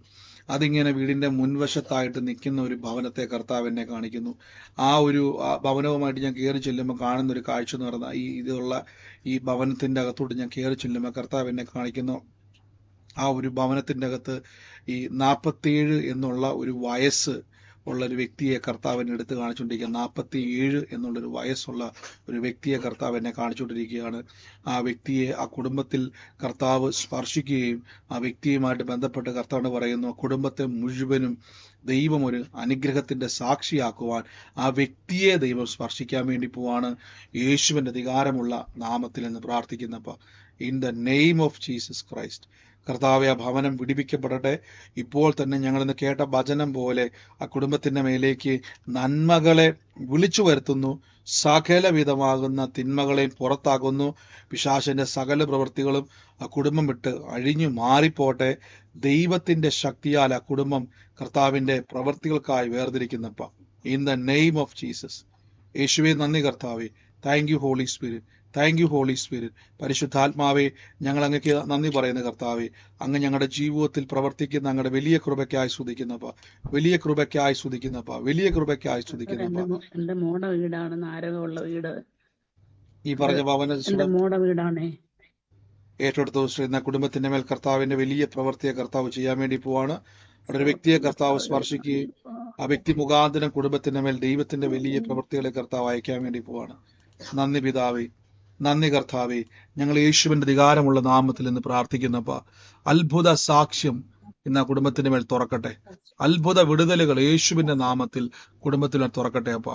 A: അതിങ്ങനെ വീടിന്റെ മുൻവശത്തായിട്ട് നിൽക്കുന്ന ഒരു ഭവനത്തെ കർത്താവ് എന്നെ കാണിക്കുന്നു. ആ ഒരു ഭവനവുമായിട്ട് ഞാൻ കയറി ചെല്ലുമ്പോൾ കാണുന്ന ഒരു കാഴ്ച എന്ന് പറഞ്ഞാൽ ഈ ഭവനത്തിന്റെ അകത്തോട്ട് ഞാൻ കയറി ചെല്ലുമ്പോൾ കർത്താവ് എന്നെ കാണിക്കുന്നു. ആ ഒരു ഭവനത്തിന്റെ അകത്ത് ഈ 47 എന്നുള്ള ഒരു വയസ്സ് ഉള്ള ഒരു വ്യക്തിയെ കർത്താവിനെ എടുത്ത് കാണിച്ചുകൊണ്ടിരിക്കുക. 47 എന്നുള്ളൊരു വയസ്സുള്ള ഒരു വ്യക്തിയെ കർത്താവ് എന്നെ കാണിച്ചുകൊണ്ടിരിക്കുകയാണ്. ആ വ്യക്തിയെ ആ കുടുംബത്തിൽ കർത്താവ് സ്പർശിക്കുകയും ആ വ്യക്തിയുമായിട്ട് ബന്ധപ്പെട്ട് കർത്താവ് പറയുന്നു, കുടുംബത്തെ മുഴുവനും ദൈവം ഒരു അനുഗ്രഹത്തിന്റെ സാക്ഷിയാക്കുവാൻ ആ വ്യക്തിയെ ദൈവം സ്പർശിക്കാൻ വേണ്ടി പോവാണ്. യേശുവിന്റെ അധികാരമുള്ള നാമത്തിൽ എന്ന് പ്രാർത്ഥിക്കുന്നപ്പ in the name of Jesus Christ കർത്താവെ, ആ ഭവനം വിടിവിക്കപ്പെടട്ടെ. ഇപ്പോൾ തന്നെ ഞങ്ങളിന്ന് കേട്ട വചനം പോലെ ആ കുടുംബത്തിന്റെ മേലേക്ക് നന്മകളെ വിളിച്ചു വരുത്തുന്നു. സകലവിധമാകുന്ന തിന്മകളെയും പുറത്താകുന്നു. പിശാചിന്റെ സകല പ്രവൃത്തികളും ആ കുടുംബം വിട്ട് അഴിഞ്ഞു മാറിപ്പോട്ടെ. ദൈവത്തിന്റെ ശക്തിയാൽ ആ കുടുംബം കർത്താവിന്റെ പ്രവൃത്തികൾക്കായി വേർതിരിക്കുന്നപ്പ in the name of Jesus. യേശുവേ, നന്ദി കർത്താവേ. Thank you holy spirit, thank you holy spirit. പരിശുദ്ധാത്മാവേ, ഞങ്ങൾ അങ്ങക്ക് നന്ദി പറയുന്ന കർത്താവേ. അങ്ങ് ഞങ്ങളുടെ ജീവിതത്തിൽ പ്രവർത്തിക്കുന്ന അങ്ങയുടെ വലിയ കൃപയ്ക്കായി സ്തുതിക്കുന്നപ്പ, വലിയ കൃപയ്ക്കായി സ്തുതിക്കുന്നപ്പ, വലിയ കൃപയ്ക്കായി സ്തുതിക്കുന്നപ്പ.
I: എന്റെ മോടെ വീടാണ് നാരകമുള്ള വീട്.
A: ഈ പറഞ്ഞ ഭവന
I: മോടെ വീടാണേ.
A: ഏറ്റെടുത്ത എന്ന കുടുംബത്തിന്റെ മേൽ കർത്താവിന്റെ വലിയ പ്രവൃത്തിയെ കർത്താവ് ചെയ്യാൻ വേണ്ടി പോവാണ്. അവിടെ ഒരു വ്യക്തിയെ കർത്താവ് സ്പർശിക്കുകയും ആ വ്യക്തി മുഖാന്തരം കുടുംബത്തിന്റെ മേൽ ദൈവത്തിന്റെ വലിയ പ്രവൃത്തികളെ കർത്താവ് അയക്കാൻ വേണ്ടി പോവാണ്. നന്ദി പിതാവേ, നന്ദി കർത്താവേ. ഞങ്ങൾ യേശുവിന്റെ അധികാരമുള്ള നാമത്തിൽ നിന്ന് പ്രാർത്ഥിക്കുന്നപ്പ അത്ഭുത സാക്ഷ്യം ഇന്ന് ആ കുടുംബത്തിന്റെ മേൽ തുറക്കട്ടെ. അത്ഭുത വിടുതലുകൾ യേശുവിന്റെ നാമത്തിൽ കുടുംബത്തിൽ തുറക്കട്ടെ അപ്പ,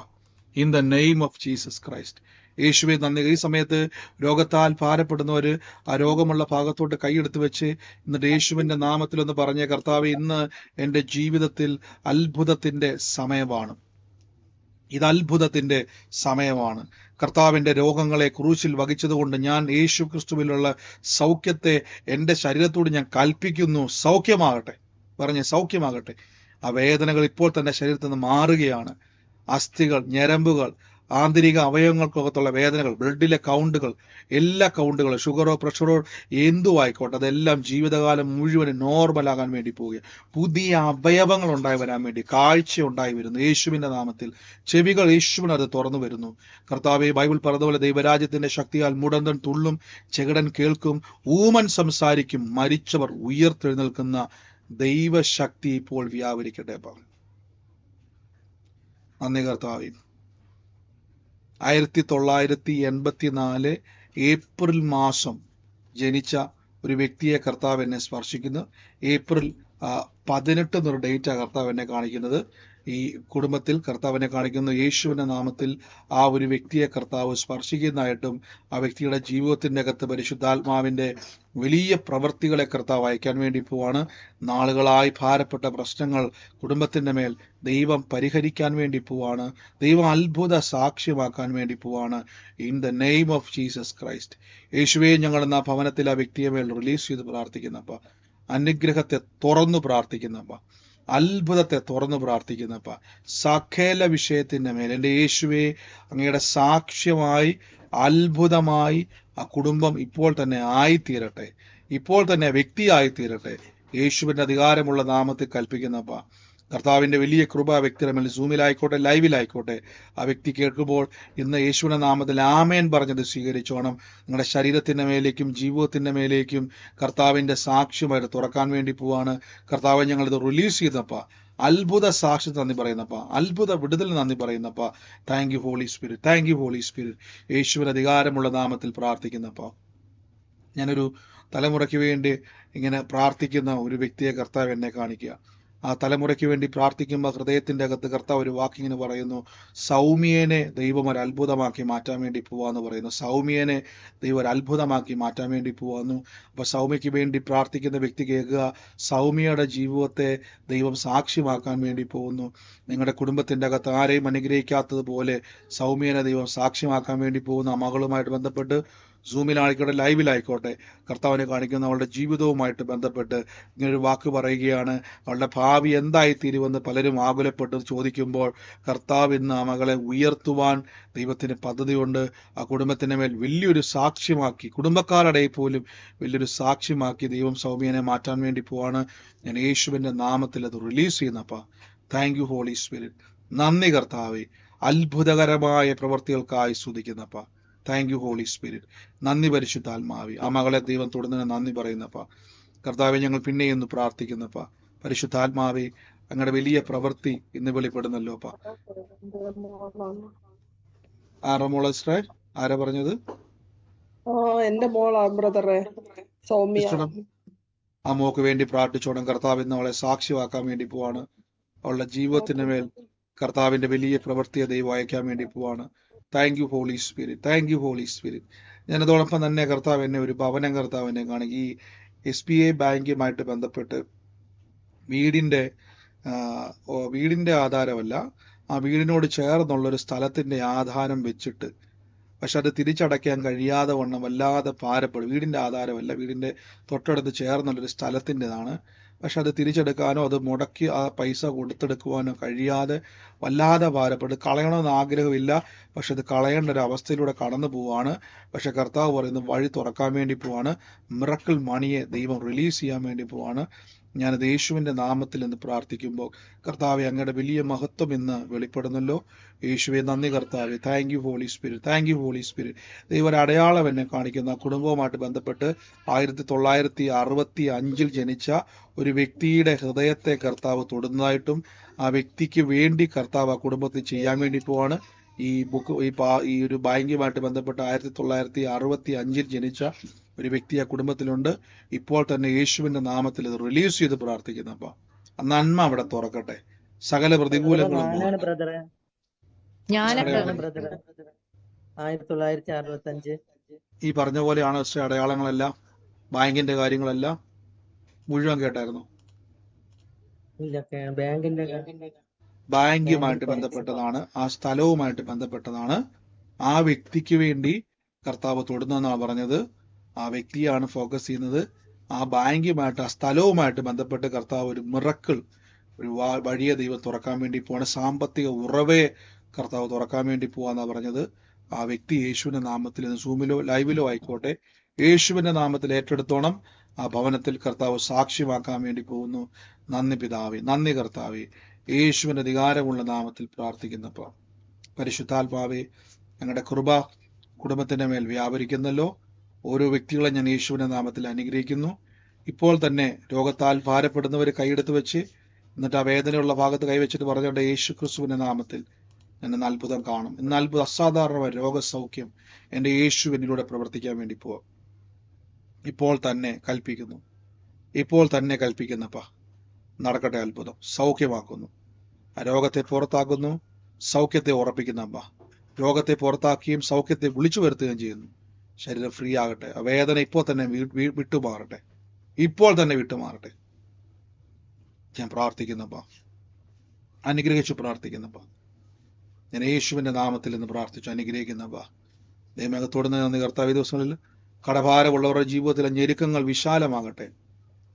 A: in the name of Jesus Christ. യേശുവെ നന്ദി. ഈ സമയത്ത് രോഗത്താൽ ഭാരപ്പെടുന്നവര് ആ രോഗമുള്ള ഭാഗത്തോട്ട് കൈയെടുത്ത് വെച്ച് എന്നിട്ട് യേശുവിന്റെ നാമത്തിൽ ഒന്ന് പറഞ്ഞ, കർത്താവ്, ഇന്ന് എന്റെ ജീവിതത്തിൽ അത്ഭുതത്തിന്റെ സമയമാണ്. ഇത് അത്ഭുതത്തിന്റെ സമയമാണ്. കർത്താവിന്റെ രോഗങ്ങളെ ക്രൂശിൽ വഹിച്ചതുകൊണ്ട് ഞാൻ യേശു ക്രിസ്തുവിലുള്ള സൗഖ്യത്തെ എന്റെ ശരീരത്തോട് ഞാൻ കൽപ്പിക്കുന്നു. സൗഖ്യമാകട്ടെ, പറഞ്ഞ് സൗഖ്യമാകട്ടെ. ആ വേദനകൾ ഇപ്പോൾ തന്നെ ശരീരത്തിൽ നിന്ന് മാറുകയാണ്. അസ്ഥികൾ, ഞരമ്പുകൾ, ആന്തരിക അവയവങ്ങൾക്കകത്തുള്ള വേദനകൾ, ബ്ലഡിലെ കൗണ്ടുകൾ, എല്ലാ കൗണ്ടുകളും, ഷുഗറോ പ്രഷറോ എന്തു ആയിക്കോട്ടെ, അതെല്ലാം ജീവിതകാലം മുഴുവൻ നോർമലാകാൻ വേണ്ടി പോവുക. പുതിയ അവയവങ്ങൾ ഉണ്ടായി വരാൻ വേണ്ടി, കാഴ്ച ഉണ്ടായി വരുന്നു യേശുവിന്റെ നാമത്തിൽ. ചെവികൾ യേശുവിന് അത് തുറന്നു വരുന്നു. കർത്താവെ, ബൈബിൾ പറഞ്ഞതുപോലെ ദൈവരാജ്യത്തിന്റെ ശക്തിയാൽ മുടന്തൻ തുള്ളും, ചെകിടൻ കേൾക്കും, ഊമൻ സംസാരിക്കും, മരിച്ചവർ ഉയർത്തെഴുന്നേൽക്കുന്ന ദൈവശക്തി ഇപ്പോൾ വ്യാപരിക്കട്ടെ. നന്ദി കർത്താവേ. 1984 ഏപ്രിൽ മാസം ജനിച്ച ഒരു വ്യക്തിയെ കർത്താവ് എന്നെ സ്പർശിക്കുന്നു. ഏപ്രിൽ 18 എന്നൊരു ഡേറ്റാ കർത്താവ് എന്നെ കാണിക്കുന്നത്. ഈ കുടുംബത്തിൽ കർത്താവിനെ കാണിക്കുന്നു. യേശുവിന്റെ നാമത്തിൽ ആ ഒരു വ്യക്തിയെ കർത്താവ് സ്പർശിക്കുന്നതായിട്ടും ആ വ്യക്തിയുടെ ജീവിതത്തിന്റെ അകത്ത് പരിശുദ്ധാത്മാവിന്റെ വലിയ പ്രവൃത്തികളെ കർത്താവ് അയക്കാൻ വേണ്ടി പോവാണ്. നാളുകളായി ഭാരപ്പെട്ട പ്രശ്നങ്ങൾ കുടുംബത്തിന്റെ മേൽ ദൈവം പരിഹരിക്കാൻ വേണ്ടി പോവാണ്. ദൈവം അത്ഭുത സാക്ഷ്യമാക്കാൻ വേണ്ടി പോവാണ്. In the name of Jesus Christ. യേശുവെ, ഞങ്ങൾ എന്ന ഭവനത്തിൽ ആ വ്യക്തിയെ മേൽ റിലീസ് ചെയ്ത് പ്രാർത്ഥിക്കുന്നപ്പ, അനുഗ്രഹത്തെ തുറന്നു പ്രാർത്ഥിക്കുന്നപ്പ, അത്ഭുതത്തെ തുറന്നു പ്രാർത്ഥിക്കുന്നപ്പ, സകല വിഷയത്തിന്റെ മേൽ എൻ്റെ യേശുവെ അങ്ങയുടെ സാക്ഷ്യമായി അത്ഭുതമായി ആ കുടുംബം ഇപ്പോൾ തന്നെ ആയിത്തീരട്ടെ, ഇപ്പോൾ തന്നെ വ്യക്തിയായിത്തീരട്ടെ. യേശുവിന്റെ അധികാരമുള്ള നാമത്തിൽ കൽപ്പിക്കുന്നപ്പ, കർത്താവിന്റെ വലിയ കൃപ വ്യക്തിയുടെ മേൽ സൂമിലായിക്കോട്ടെ, ലൈവിലായിക്കോട്ടെ, ആ വ്യക്തി കേൾക്കുമ്പോൾ ഇന്ന് യേശുവിന്റെ നാമത്തിൽ ആമേൻ പറഞ്ഞത് സ്വീകരിച്ചോണം. നിങ്ങളുടെ ശരീരത്തിന്റെ മേലേക്കും ജീവിതത്തിന്റെ മേലേക്കും കർത്താവിന്റെ സാക്ഷ്യമായിട്ട് തുറക്കാൻ വേണ്ടി പോവാണ്. കർത്താവ് ഞങ്ങളിത് റിലീസ് ചെയ്തപ്പ, അത്ഭുത സാക്ഷി നന്ദി പറയുന്നപ്പ, അത്ഭുത വിടുതൽ നന്ദി പറയുന്നപ്പ. Thank you holy spirit, thank you holy spirit. യേശുവിന്റെ അധികാരമുള്ള നാമത്തിൽ പ്രാർത്ഥിക്കുന്നപ്പ, ഞാനൊരു തലമുറയ്ക്ക് വേണ്ടി ഇങ്ങനെ പ്രാർത്ഥിക്കുന്ന ഒരു വ്യക്തിയെ കർത്താവ് എന്നെ കാണിക്കുക. ആ തലമുറയ്ക്ക് വേണ്ടി പ്രാർത്ഥിക്കുമ്പോൾ ഹൃദയത്തിന്റെ അകത്ത് കർത്താവ് ഒരു വാക്കിങ്ങനെ പറയുന്നു, സൗമ്യനെ ദൈവം ഒരു അത്ഭുതമാക്കി മാറ്റാൻ വേണ്ടി പോവാന്ന് പറയുന്നു. സൗമ്യനെ ദൈവം ഒരു അത്ഭുതമാക്കി മാറ്റാൻ വേണ്ടി പോവാന്നു. അപ്പൊ സൗമ്യയ്ക്ക് വേണ്ടി പ്രാർത്ഥിക്കുന്ന വ്യക്തി കേൾക്കുക, സൗമ്യയുടെ ജീവിതത്തെ ദൈവം സാക്ഷ്യമാക്കാൻ വേണ്ടി പോകുന്നു. നിങ്ങളുടെ കുടുംബത്തിന്റെ അകത്ത് ആരെയും അനുഗ്രഹിക്കാത്തതുപോലെ സൗമ്യനെ ദൈവം സാക്ഷ്യമാക്കാൻ വേണ്ടി പോകുന്നു. ആ മകളുമായിട്ട് ബന്ധപ്പെട്ട് സൂമിലായിക്കോട്ടെ, ലൈവിലായിക്കോട്ടെ, കർത്താവിനെ കാണിക്കുന്ന അവളുടെ ജീവിതവുമായിട്ട് ബന്ധപ്പെട്ട് ഇങ്ങനൊരു വാക്ക് പറയുകയാണ്. അവളുടെ ഭാവി എന്തായിത്തീരുമെന്ന് പലരും ആകുലപ്പെട്ട് ചോദിക്കുമ്പോൾ കർത്താവ് ഇന്ന് ആ മകളെ ഉയർത്തുവാൻ ദൈവത്തിന് പദ്ധതിയുണ്ട്. ആ കുടുംബത്തിന്റെ മേൽ വലിയൊരു സാക്ഷ്യമാക്കി, കുടുംബക്കാരുടെ പോലും വലിയൊരു സാക്ഷ്യമാക്കി ദൈവം സൗമ്യനെ മാറ്റാൻ വേണ്ടി പോവാണ്. ഞാൻ യേശുവിന്റെ നാമത്തിൽ അത് റിലീസ് ചെയ്യുന്നപ്പ. Thank you holy spirit. നന്ദി കർത്താവേ, അത്ഭുതകരമായ പ്രവൃത്തികൾക്കായി സ്തുതിക്കുന്നപ്പ. Thank you holy spirit. നന്ദി പരിശുദ്ധാത്മാവി. ആ മകളെ ദൈവം തുടർന്ന് നന്ദി പറയുന്നപ്പ. കർത്താവെ, ഞങ്ങൾ പിന്നെയും ഒന്ന് പ്രാർത്ഥിക്കുന്നപ്പ. പരിശുദ്ധാത്മാവെ, അങ്ങയുടെ വലിയ പ്രവൃത്തി ഇന്ന് വെളിപ്പെടുന്നല്ലോ അപ്പ. ആറമോളെ ആരാ പറഞ്ഞത്?
J: എന്റെ മോളാ ബ്രദറെ, സൗമ്യ.
A: ആ മോക്ക് വേണ്ടി പ്രാർത്ഥിച്ചോണം. കർത്താവ് ഇന്ന് അവളെ സാക്ഷിയാക്കാൻ വേണ്ടി പോവാണ്. അവളുടെ ജീവിതത്തിന്റെ മേൽ കർത്താവിന്റെ വലിയ പ്രവൃത്തിയെ ദൈവം അയക്കാൻ വേണ്ടി പോവാണ്. Thank you holy spirit, thank you holy spirit. ഞാനതോടൊപ്പം തന്നെ കർത്താവ് എന്നെ ഒരു ഭവനം കർത്താവ് എന്നെ കാണും. ഈ SBI ബാങ്കുമായിട്ട് ബന്ധപ്പെട്ട് വീടിന്റെ ആധാരമല്ല, ആ വീടിനോട് ചേർന്നുള്ളൊരു സ്ഥലത്തിന്റെ ആധാരം വെച്ചിട്ട്, പക്ഷെ അത് തിരിച്ചടയ്ക്കാൻ കഴിയാതെ വണ്ണം വല്ലാതെ ഭാരപ്പെടും. വീടിന്റെ ആധാരമല്ല, വീടിന്റെ തൊട്ടടുത്ത് ചേർന്നുള്ളൊരു സ്ഥലത്തിൻ്റെതാണ്. പക്ഷെ അത് തിരിച്ചെടുക്കാനോ അത് മുടക്കി ആ പൈസ കൊടുത്തെടുക്കുവാനോ കഴിയാതെ വല്ലാതെ ഭാരപ്പെട്ട് കളയണമെന്ന് ആഗ്രഹമില്ല. പക്ഷെ അത് കളയേണ്ട ഒരു അവസ്ഥയിലൂടെ കടന്നു പോവാണ്. പക്ഷെ കർത്താവ് പറയുന്നത് വഴി തുറക്കാൻ വേണ്ടി പോവാണ്. മിറക്കിൾ മണിയെ ദൈവം റിലീസ് ചെയ്യാൻ വേണ്ടി പോവാണ്. ഞാനത് യേശുവിന്റെ നാമത്തിൽ എന്ന് പ്രാർത്ഥിക്കുമ്പോൾ കർത്താവെ, അങ്ങയുടെ വലിയ മഹത്വം ഇന്ന് വെളിപ്പെടുന്നല്ലോ. യേശുവെ നന്ദി കർത്താവെ. Thank you holy spirit, thank you holy Spirit. ദൈവം ഒരു അടയാളം എന്നെ കാണിക്കുന്ന കുടുംബവുമായിട്ട് ബന്ധപ്പെട്ട് 1965 ജനിച്ച ഒരു വ്യക്തിയുടെ ഹൃദയത്തെ കർത്താവ് തൊടുന്നതായിട്ടും ആ വ്യക്തിക്ക് വേണ്ടി കർത്താവ് ആ കുടുംബത്തിൽ ചെയ്യാൻ വേണ്ടി പോവാണ്. ഈ ഒരു ബാങ്കുമായിട്ട് ബന്ധപ്പെട്ട് 1965 ജനിച്ച ഒരു വ്യക്തി ആ കുടുംബത്തിലുണ്ട്. ഇപ്പോൾ തന്നെ യേശുവിന്റെ നാമത്തിൽ ഇത് റിലീസ് ചെയ്ത് പ്രാർത്ഥിക്കുന്നപ്പ നന്മ അവിടെ തുറക്കട്ടെ. സകല പ്രതികൂലങ്ങളും
K: 1965
A: ഈ പറഞ്ഞ പോലെയാണ് അടയാളങ്ങളെല്ലാം, ബാങ്കിന്റെ കാര്യങ്ങളെല്ലാം മുഴുവൻ കേട്ടായിരുന്നു. ബാങ്കുമായിട്ട് ബന്ധപ്പെട്ടതാണ്, ആ സ്ഥലവുമായിട്ട് ബന്ധപ്പെട്ടതാണ്. ആ വ്യക്തിക്ക് വേണ്ടി കർത്താവ് തൊടുന്നെന്നാണ് പറഞ്ഞത്. ആ വ്യക്തിയാണ് ഫോക്കസ് ചെയ്യുന്നത്. ആ ബാങ്കുമായിട്ട്, ആ സ്ഥലവുമായിട്ട് ബന്ധപ്പെട്ട് കർത്താവ് ഒരു മിറക്കിൾ, ഒരു വഴിയെ ദൈവം തുറക്കാൻ വേണ്ടി പോവാണ്. സാമ്പത്തിക ഉറവയെ കർത്താവ് തുറക്കാൻ വേണ്ടി പോവാന്നാ പറഞ്ഞത്. ആ വ്യക്തി യേശുവിന്റെ നാമത്തിൽ ഇന്ന് സൂമിലോ ലൈവിലോ ആയിക്കോട്ടെ, യേശുവിന്റെ നാമത്തിൽ ഏറ്റെടുത്തോണം. ആ ഭവനത്തിൽ കർത്താവ് സാക്ഷ്യമാക്കാൻ വേണ്ടി പോകുന്നു. നന്ദി പിതാവേ, നന്ദി കർത്താവേ, യേശുവിന്റെ അധികാരമുള്ള നാമത്തിൽ പ്രാർത്ഥിക്കുന്നപ്പോ പരിശുദ്ധാത്മാവേ, ഞങ്ങളുടെ കൃപ കുടുംബത്തിന്റെ മേൽ വ്യാപരിക്കുന്നല്ലോ. ഓരോ വ്യക്തികളെ ഞാൻ യേശുവിന്റെ നാമത്തിൽ അനുഗ്രഹിക്കുന്നു. ഇപ്പോൾ തന്നെ രോഗത്താൽ ഭാരപ്പെടുന്നവർ കൈയെടുത്ത് വെച്ച്, എന്നിട്ട് ആ വേദനയുള്ള ഭാഗത്ത് കൈവച്ചിട്ട് പറഞ്ഞുകൊണ്ട് യേശു ക്രിസ്തുവിന്റെ നാമത്തിൽ ഞാൻ ഇന്ന് അത്ഭുതം കാണും. ഇന്ന് അത്ഭുതം, അസാധാരണമായ രോഗസൗഖ്യം എന്റെ യേശു എന്നിലൂടെ പ്രവർത്തിക്കാൻ വേണ്ടി പോവാം. ഇപ്പോൾ തന്നെ കൽപ്പിക്കുന്നു, ഇപ്പോൾ തന്നെ കൽപ്പിക്കുന്നപ്പാ, നടക്കട്ടെ അത്ഭുതം. സൗഖ്യമാക്കുന്നു, ആ രോഗത്തെ പുറത്താക്കുന്നു, സൗഖ്യത്തെ ഉറപ്പിക്കുന്നപ്പ. രോഗത്തെ പുറത്താക്കുകയും സൗഖ്യത്തെ വിളിച്ചു വരുത്തുകയും ചെയ്യുന്നു. ശരീരം ഫ്രീ ആകട്ടെ. ആ വേദന ഇപ്പോൾ തന്നെ വിട്ടുമാറട്ടെ, ഇപ്പോൾ തന്നെ വിട്ടുമാറട്ടെ. ഞാൻ പ്രാർത്ഥിക്കുന്നപ്പ, അനുഗ്രഹിച്ചു പ്രാർത്ഥിക്കുന്നപ്പ. ഞാൻ യേശുവിന്റെ നാമത്തിൽ നിന്ന് പ്രാർത്ഥിച്ചു അനുഗ്രഹിക്കുന്നപ്പ. ദൈവത്തോട് നന്ദി കർത്താവ്. ഈ ദിവസങ്ങളിൽ കടഭാരമുള്ളവരുടെ ജീവിതത്തിലെ ഞെരുക്കങ്ങൾ വിശാലമാകട്ടെ.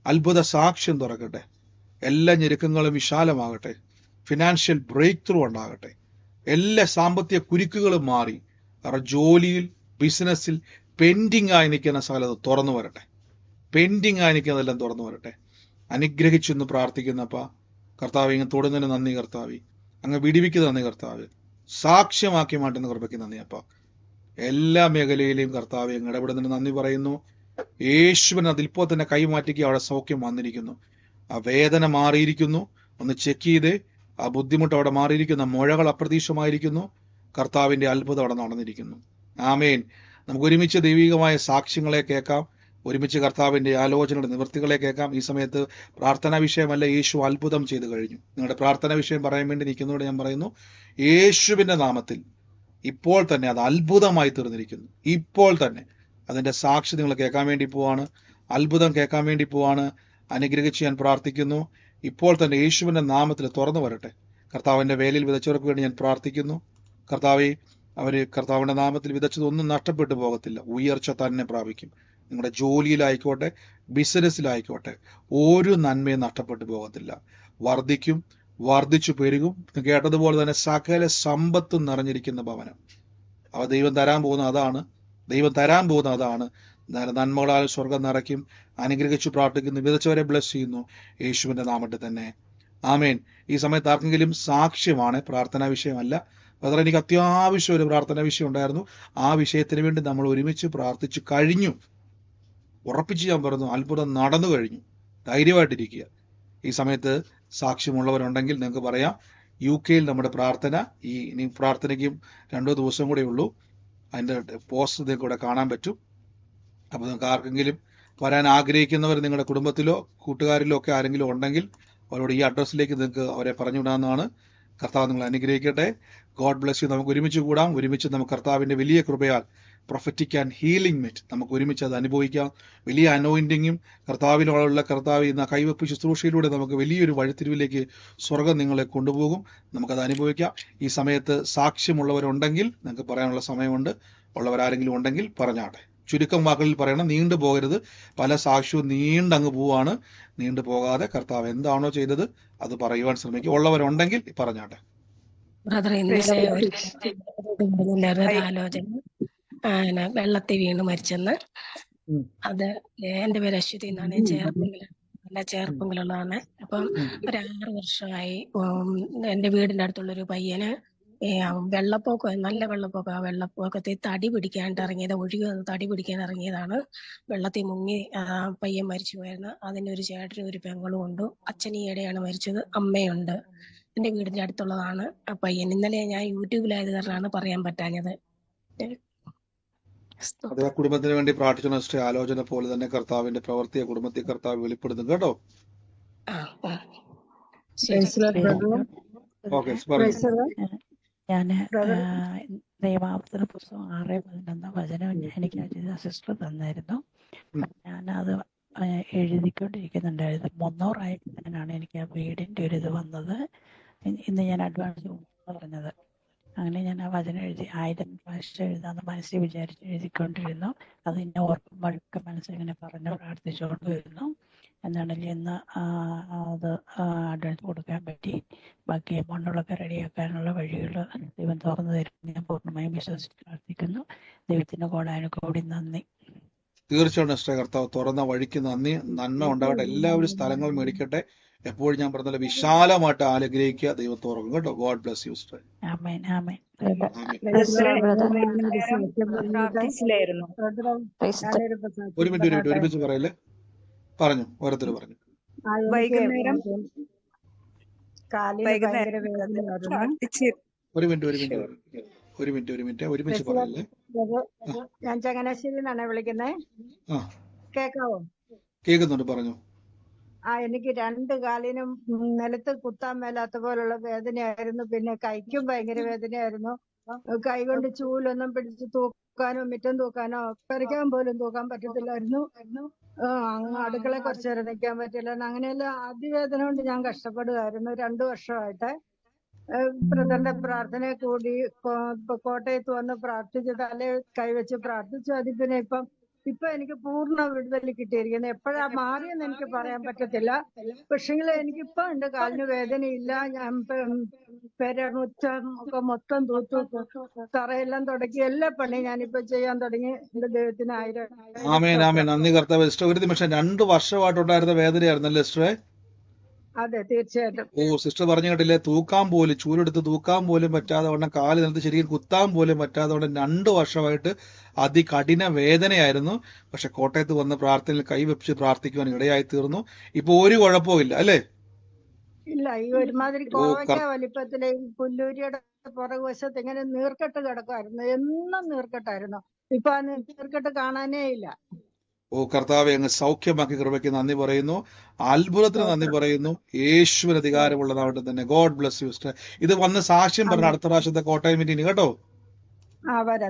A: അത്ഭുത സാക്ഷ്യം തുറക്കട്ടെ. എല്ലാ ഞെരുക്കങ്ങളും വിശാലമാകട്ടെ. ഫിനാൻഷ്യൽ ബ്രേക്ക് ത്രൂ ഉണ്ടാകട്ടെ. എല്ലാ സാമ്പത്തിക കുരുക്കുകളും മാറി അവരുടെ ജോലിയിൽ, ബിസിനസ്സിൽ പെൻഡിങ് ആയി നിൽക്കുന്ന സകലത് തുറന്നു വരട്ടെ. പെൻഡിങ് ആയി നിൽക്കുന്നതെല്ലാം തുറന്നു വരട്ടെ. അനുഗ്രഹിച്ചെന്ന് പ്രാർത്ഥിക്കുന്നപ്പ കർത്താവ്, ഇങ്ങ് തൊടുന്നതിന് നന്ദി കർത്താവ്. അങ്ങ് വിടിവിക്കുന്ന നന്ദി കർത്താവ്. സാക്ഷ്യമാക്കി മാറ്റുന്ന കൃപയ്ക്ക് നന്ദി അപ്പ. എല്ലാ മേഖലയിലെയും കർത്താവ് അങ്ങ് ഇടപെടുന്നതിന് നന്ദി പറയുന്നു. യേശുവിന് അതിൽപ്പോൾ തന്നെ കൈമാറ്റിക്ക് അവിടെ സൗഖ്യം വന്നിരിക്കുന്നു. ആ വേദന മാറിയിരിക്കുന്നു. ഒന്ന് ചെക്ക് ചെയ്തേ. ആ ബുദ്ധിമുട്ട് അവിടെ മാറിയിരിക്കുന്നു. മുഴകൾ അപ്രതീക്ഷിതമായിരിക്കുന്നു. കർത്താവിന്റെ അത്ഭുതം അവിടെ നടന്നിരിക്കുന്നു. ആമേൻ. നമുക്ക് ഒരുമിച്ച് ദൈവികമായ സാക്ഷ്യങ്ങളെ കേൾക്കാം. ഒരുമിച്ച് കർത്താവിന്റെ ആലോചനയുടെ നിവൃത്തികളെ കേൾക്കാം. ഈ സമയത്ത് പ്രാർത്ഥനാ വിഷയമല്ല, യേശു അത്ഭുതം ചെയ്തു കഴിഞ്ഞു. നിങ്ങളുടെ പ്രാർത്ഥനാ വിഷയം പറയാൻ വേണ്ടി നിൽക്കുന്നതോടെ ഞാൻ പറയുന്നു, യേശുവിന്റെ നാമത്തിൽ ഇപ്പോൾ തന്നെ അത് അത്ഭുതമായി തീർന്നിരിക്കുന്നു. ഇപ്പോൾ തന്നെ അതിന്റെ സാക്ഷി നിങ്ങൾ കേൾക്കാൻ വേണ്ടി പോവാണ്. അത്ഭുതം കേൾക്കാൻ വേണ്ടി പോവാണ്. അനുഗ്രഹിച്ച് ഞാൻ പ്രാർത്ഥിക്കുന്നു. ഇപ്പോൾ തന്നെ യേശുവിന്റെ നാമത്തിൽ തുറന്നു വരട്ടെ. കർത്താവിന്റെ വേലയിൽ വിതച്ചവർക്ക് വേണ്ടി ഞാൻ പ്രാർത്ഥിക്കുന്നു. കർത്താവെ, അവര് കർത്താവിന്റെ നാമത്തിൽ വിതച്ചതൊന്നും നഷ്ടപ്പെട്ടു പോകത്തില്ല. ഉയർച്ച തന്നെ പ്രാപിക്കും. നിങ്ങളുടെ ജോലിയിലായിക്കോട്ടെ, ബിസിനസ്സിലായിക്കോട്ടെ, ഒരു നന്മയും നഷ്ടപ്പെട്ടു പോകത്തില്ല. വർദ്ധിക്കും, വർദ്ധിച്ചു പെരുകും. കേട്ടതുപോലെ തന്നെ സകല സമ്പത്തും നിറഞ്ഞിരിക്കുന്ന ഭവനം അവ ദൈവം തരാൻ പോകുന്ന അതാണ്. ദൈവം തരാൻ പോകുന്ന അതാണ്. നന്മകളാൽ സ്വർഗം നിറയ്ക്കും. അനുഗ്രഹിച്ചു പ്രാർത്ഥിക്കുന്നു. വിതച്ചവരെ ബ്ലസ് ചെയ്യുന്നു യേശുവിന്റെ നാമത്തിൽ തന്നെ. ആമേൻ. ഈ സമയത്ത് ആർക്കെങ്കിലും സാക്ഷ്യമാണ്, പ്രാർത്ഥനാ വിഷയമല്ല. അതല്ല, എനിക്ക് അത്യാവശ്യം ഒരു പ്രാർത്ഥനാ വിഷയം ഉണ്ടായിരുന്നു. ആ വിഷയത്തിന് വേണ്ടി നമ്മൾ ഒരുമിച്ച് പ്രാർത്ഥിച്ചു കഴിഞ്ഞു. ഉറപ്പിച്ച് ഞാൻ പറഞ്ഞു, അത്ഭുതം നടന്നു കഴിഞ്ഞു. ധൈര്യമായിട്ടിരിക്കുക. ഈ സമയത്ത് സാക്ഷ്യമുള്ളവരുണ്ടെങ്കിൽ നിങ്ങൾക്ക് പറയാം. UK നമ്മുടെ പ്രാർത്ഥന ഇനി പ്രാർത്ഥനയ്ക്കും 2 ദിവസം കൂടെ ഉള്ളൂ. അതിന്റെ പോസ്റ്റ് നിങ്ങൾക്ക് ഇവിടെ കാണാൻ പറ്റും. അപ്പൊ നിങ്ങൾക്ക് ആർക്കെങ്കിലും വരാൻ ആഗ്രഹിക്കുന്നവർ നിങ്ങളുടെ കുടുംബത്തിലോ കൂട്ടുകാരിലോ ഒക്കെ ആരെങ്കിലും ഉണ്ടെങ്കിൽ അവരോട് ഈ അഡ്രസ്സിലേക്ക് നിങ്ങൾക്ക് അവരെ പറഞ്ഞുവിടാവുന്നതാണ്. കർത്താവ് നിങ്ങൾ അനുഗ്രഹിക്കട്ടെ. God bless you. നമുക്ക് ഒരുമിച്ച് കൂടാം. ഒരുമിച്ച് നമുക്ക് കർത്താവിന്റെ വലിയ കൃപയാൽ പ്രൊഫറ്റിക് ആൻഡ് ഹീലിംഗ് മെറ്റ് നമുക്ക് ഒരുമിച്ച് അത് അനുഭവിക്കാം. വലിയ അനോയിന്റിങ്ങും കർത്താവിനോടുള്ള കർത്താവ് എന്ന കൈവപ്പ് ശുശ്രൂഷയിലൂടെ നമുക്ക് വലിയൊരു വഴിത്തിരിവിലേക്ക് സ്വർഗം നിങ്ങളെ കൊണ്ടുപോകും. നമുക്കത് അനുഭവിക്കാം. ഈ സമയത്ത് സാക്ഷ്യമുള്ളവരുണ്ടെങ്കിൽ നിങ്ങൾക്ക് പറയാനുള്ള സമയമുണ്ട്. ഉള്ളവരാരെങ്കിലും ഉണ്ടെങ്കിൽ പറഞ്ഞാട്ടെ. ചുരുക്കം വാക്കുകളിൽ പറയണം, നീണ്ടു പോകരുത്. പല സാക്ഷ്യവും നീണ്ടങ്ങ് പോവാണ്. നീണ്ടു പോകാതെ കർത്താവ് എന്താണോ ചെയ്തത് അത് പറയുവാൻ ശ്രമിക്കുക. ഉള്ളവരുണ്ടെങ്കിൽ പറഞ്ഞാട്ടെ.
K: ബ്രദർ, ഇന്നലെ ഒരു ആലോചന വെള്ളത്തിൽ വീണ് മരിച്ചെന്ന്. അത് എന്റെ പേര് അശ്വതി എന്നാണ്. ചേർപ്പുകളുള്ളതാണ്. അപ്പം ഒരു 6 വർഷമായി എന്റെ വീടിന്റെ അടുത്തുള്ളൊരു പയ്യന് വെള്ളപ്പൊക്കം, നല്ല വെള്ളപ്പൊക്കം. ആ വെള്ളപ്പൊക്കത്തിൽ തടി പിടിക്കാനായിട്ട് ഇറങ്ങിയത്, ഒഴുകി തടി പിടിക്കാൻ ഇറങ്ങിയതാണ്. വെള്ളത്തിൽ മുങ്ങി പയ്യൻ മരിച്ചു പോയിരുന്നു. അതിന് ഒരു ചേട്ടനും ഒരു പെങ്ങളും ഉണ്ട്. അച്ഛൻ ഈയിടെയാണ് മരിച്ചത്. അമ്മയുണ്ട്. എന്റെ വീടിന്റെ അടുത്തുള്ളതാണ് ആ പയ്യൻ. ഇന്നലെ ഞാൻ യൂട്യൂബിലായത് കാരണമാണ് പറയാൻ പറ്റാഞ്ഞത്.
A: അതേ കുടുംബത്തിന് വേണ്ടി പ്രാർത്ഥിച്ച ആലോചന പോലെ തന്നെ കർത്താവിന്റെ പ്രവൃത്തിയെ കുടുംബത്തെ കർത്താവ് വെളിപ്പെടുത്തും കേട്ടോ.
H: ഞാൻ ദൈവാവർത്തന പുസ്തകം 6:11 വചനം എനിക്ക് സിസ്റ്റർ തന്നായിരുന്നു. ഞാനത് എഴുതിക്കൊണ്ടിരിക്കുന്നുണ്ടായിരുന്നു. 300 ആയിട്ടാണ് എനിക്ക് ആ വീടിന്റെ ഒരു ഇത് വന്നത്. ഇന്ന് ഞാൻ അഡ്വാൻസ് പറഞ്ഞത്. അങ്ങനെ ഞാൻ ആ വചനം എഴുതി 1000 പ്രാവശ്യം എഴുതാന്ന് മനസ്സിൽ വിചാരിച്ച് എഴുതിക്കൊണ്ടിരുന്നു. അത് എന്നെ ഓർക്കുമ്പോഴൊക്കെ മനസ്സിങ്ങനെ പറഞ്ഞു പ്രാർത്ഥിച്ചുകൊണ്ട് വരുന്നു. എന്നാണെങ്കിൽ ഇന്ന് അത് അഡ്വാൻസ് കൊടുക്കാൻ പറ്റി. ബാക്കി എമൗണ്ടുകളൊക്കെ റെഡിയാക്കാനുള്ള വഴികൾ ദൈവം തുറന്നു തരും ഞാൻ പൂർണ്ണമായും വിശ്വസിച്ച് പ്രാർത്ഥിക്കുന്നു. ദൈവത്തിൻ്റെ കോടാനുകോടി നന്ദി.
A: തീർച്ചയായിട്ടും നെസ്റ്റർ, കർത്താവ് തുറന്ന വഴിക്ക് നന്ദി. നന്മ ഉണ്ടാകട്ടെ. എല്ലാവരും സ്ഥലങ്ങൾ മേടിക്കട്ടെ. എപ്പോഴും ഞാൻ പറഞ്ഞ വിശാലമായിട്ട് അനുഗ്രഹിക്കുക. ദൈവം തുറക്കും കേട്ടോ. God bless you sister.
H: ആമേൻ ആമേൻ.
A: ഒരു മിനിറ്റ് ഒരുമിച്ച് പറയല്ലേ. പറഞ്ഞു, ഓരോരുത്തർ പറഞ്ഞു.
C: വൈകുന്നേരം കാലിന് ഭയങ്കര വേദനയായിരുന്നു.
A: ഒരു മിനിറ്റ് ഒരുമിച്ച് പറയല്ലേ.
C: ഞാൻ ചങ്ങനാശ്ശേരി നിന്നാണ് വിളിക്കുന്നത്. കേക്കാവോ?
A: കേൾക്കുന്നുണ്ട്, പറഞ്ഞു.
C: എനിക്ക് രണ്ട് കാലിനും നിലത്ത് കുത്താൻ മേലാത്ത പോലുള്ള വേദനയായിരുന്നു. പിന്നെ കൈക്കും ഭയങ്കര വേദനയായിരുന്നു. കൈ കൊണ്ട് ചൂലൊന്നും പിടിച്ച് തൂക്കാനോ മുറ്റം തൂക്കാനോ പറിക്കാൻ പോലും തൂക്കാൻ പറ്റത്തില്ലായിരുന്നു. അടുക്കളയിൽ കുറച്ചു നേരം നിൽക്കാൻ പറ്റില്ലായിരുന്നു. അങ്ങനെയെല്ലാം അതിവേദന കൊണ്ട് ഞാൻ കഷ്ടപ്പെടുകയായിരുന്നു 2 വർഷമായിട്ട്. ബ്രദറിന്റെ പ്രാർത്ഥന കൂടി കോട്ടയത്ത് വന്ന് പ്രാർത്ഥിച്ച് തലേ കൈവച്ച് പ്രാർത്ഥിച്ചു. അതിൽ പിന്നെ ഇപ്പൊ എനിക്ക് പൂർണ്ണ വിടുതൽ കിട്ടിയിരിക്കുന്നത്. എപ്പോഴാ മാറിയെന്ന് എനിക്ക് പറയാൻ പറ്റത്തില്ല. പക്ഷെങ്കിൽ എനിക്കിപ്പോ എന്റെ കാലിന് വേദനയില്ല. ഞാൻ പെരമുറ്റം ഒക്കെ മൊത്തം തൂത്തു, തറയെല്ലാം തുടക്കി, എല്ലാ പണിയും ഞാനിപ്പോ ചെയ്യാൻ തുടങ്ങി. എന്റെ ദൈവത്തിന് 1000
A: ആമേൻ ആമേൻ. നന്ദി കർത്താവേ. സിസ്റ്റർ, ഒരു നിമിഷം, 2 വർഷമായിട്ടുണ്ടായിരുന്ന വേദനയായിരുന്നല്ലേ സിസ്റ്ററെ?
C: അതെ, തീർച്ചയായിട്ടും.
A: സിസ്റ്റർ പറഞ്ഞു കേട്ടില്ലേ, തൂക്കാൻ പോലും, ചൂലെടുത്ത് തൂക്കാൻ പോലും പറ്റാതെ വണ്ണം, കാല് നിലത്ത് ശരിക്കും കുത്താൻ പോലും പറ്റാതെ വണ്ണം 2 വർഷമായിട്ട് അതികഠിന വേദനയായിരുന്നു. പക്ഷെ കോട്ടയത്ത് വന്ന് പ്രാർത്ഥനയിൽ കൈവെച്ച് പ്രാർത്ഥിക്കുവാൻ ഇടയായി തീർന്നു. ഇപ്പൊ ഒരു കുഴപ്പവും ഇല്ല അല്ലേ?
C: ഇല്ല, ഈ ഒരുമാതിരി കോവയ്ക്ക വലിപ്പത്തിലെ പുല്ലൂരിയുടെ പുറകുവശത്ത് ഇങ്ങനെ നീർക്കെട്ട് കിടക്കുമായിരുന്നു. എന്നും നീർക്കെട്ടായിരുന്നു. ഇപ്പൊ ആ നീർക്കെട്ട് കാണാനേ ഇല്ല.
A: കർത്താവെ, അങ്ങ് സൗഖ്യമാക്കി കൃപയ്ക്ക് നന്ദി പറയുന്നു. അത്ഭുതത്തിന് നന്ദി പറയുന്നു. യേശുവിന് അധികാരമുള്ളതാവട്ടെ തന്നെ. God bless you sister. ഇത് വന്ന് സാക്ഷ്യം പറഞ്ഞ അടുത്ത പ്രാവശ്യത്തെ കോട്ടയം മീറ്റിംഗ് കേട്ടോ.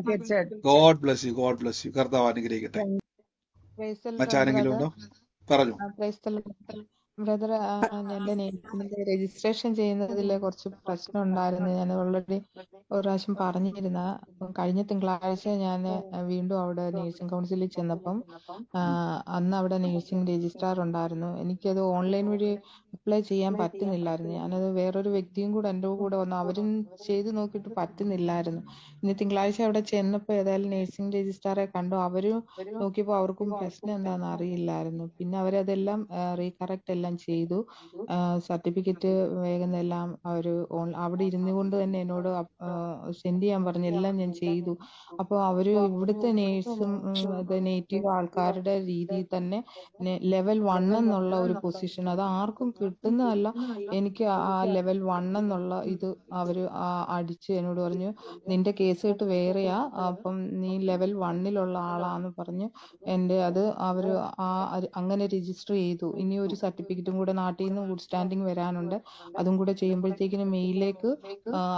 C: തീർച്ചയായിട്ടും.
A: God bless U, God bless U. കർത്താവ് അനുഗ്രഹിക്കട്ടെ. മറ്റാരെങ്കിലും ഉണ്ടോ? പറഞ്ഞു.
L: ബ്രദർ, എന്റെ നേഴ്സിംഗിന്റെ രജിസ്ട്രേഷൻ ചെയ്യുന്നതിൽ കുറച്ച് പ്രശ്നം ഉണ്ടായിരുന്നു. ഞാൻ ഓൾറെഡി ഒരു പ്രാവശ്യം പറഞ്ഞിരുന്ന. കഴിഞ്ഞ തിങ്കളാഴ്ച ഞാൻ വീണ്ടും അവിടെ നേഴ്സിംഗ് കൗൺസിലിൽ ചെന്നപ്പം അന്ന് അവിടെ നേഴ്സിംഗ് രജിസ്ട്രാർ ഉണ്ടായിരുന്നു. എനിക്കത് ഓൺലൈൻ വഴി അപ്ലൈ ചെയ്യാൻ പറ്റുന്നില്ലായിരുന്നു. ഞാനത് വേറൊരു വ്യക്തിയും കൂടെ എൻ്റെ കൂടെ വന്നു. അവരും ചെയ്ത് നോക്കിയിട്ട് പറ്റുന്നില്ലായിരുന്നു. ഇനി തിങ്കളാഴ്ച അവിടെ ചെന്നപ്പോൾ ഏതായാലും നേഴ്സിംഗ് രജിസ്ട്രാറെ കണ്ടു. അവരും നോക്കിയപ്പോൾ അവർക്കും പ്രശ്നം എന്താണെന്ന് അറിയില്ലായിരുന്നു. പിന്നെ അവരതെല്ലാം റീകറക്റ്റ് എല്ലാം ചെയ്തു. സർട്ടിഫിക്കറ്റ് വേഗം എല്ലാം അവർ അവിടെ ഇരുന്നു കൊണ്ട് തന്നെ എന്നോട് സെൻഡ് ചെയ്യാൻ പറഞ്ഞു. എല്ലാം ഞാൻ ചെയ്തു. അപ്പോൾ അവര് ഇവിടുത്തെ നേഴ്സും നേറ്റീവ് ആൾക്കാരുടെ രീതിയിൽ തന്നെ ലെവൽ 1 എന്നുള്ള ഒരു പൊസിഷൻ, അത് ആർക്കും കിട്ടുന്നതല്ല. എനിക്ക് ആ ലെവൽ 1 എന്നുള്ള ഇത് അവര് അടിച്ച് എന്നോട് പറഞ്ഞു, നിന്റെ കേസ് കേട്ട് വേറെയാ, അപ്പം നീ ലെവൽ 1-ലുള്ള ആളാന്ന് പറഞ്ഞ് എൻ്റെ അത് അവര് അങ്ങനെ രജിസ്റ്റർ ചെയ്തു. ഇനി ഒരു സർട്ടിഫിക്കറ്റും കൂടെ നാട്ടിൽ നിന്ന് ഗുഡ് സ്റ്റാൻഡിങ് വരാനുണ്ട്. അതും കൂടെ ചെയ്യുമ്പോഴത്തേക്കിന് മെയിലേക്ക്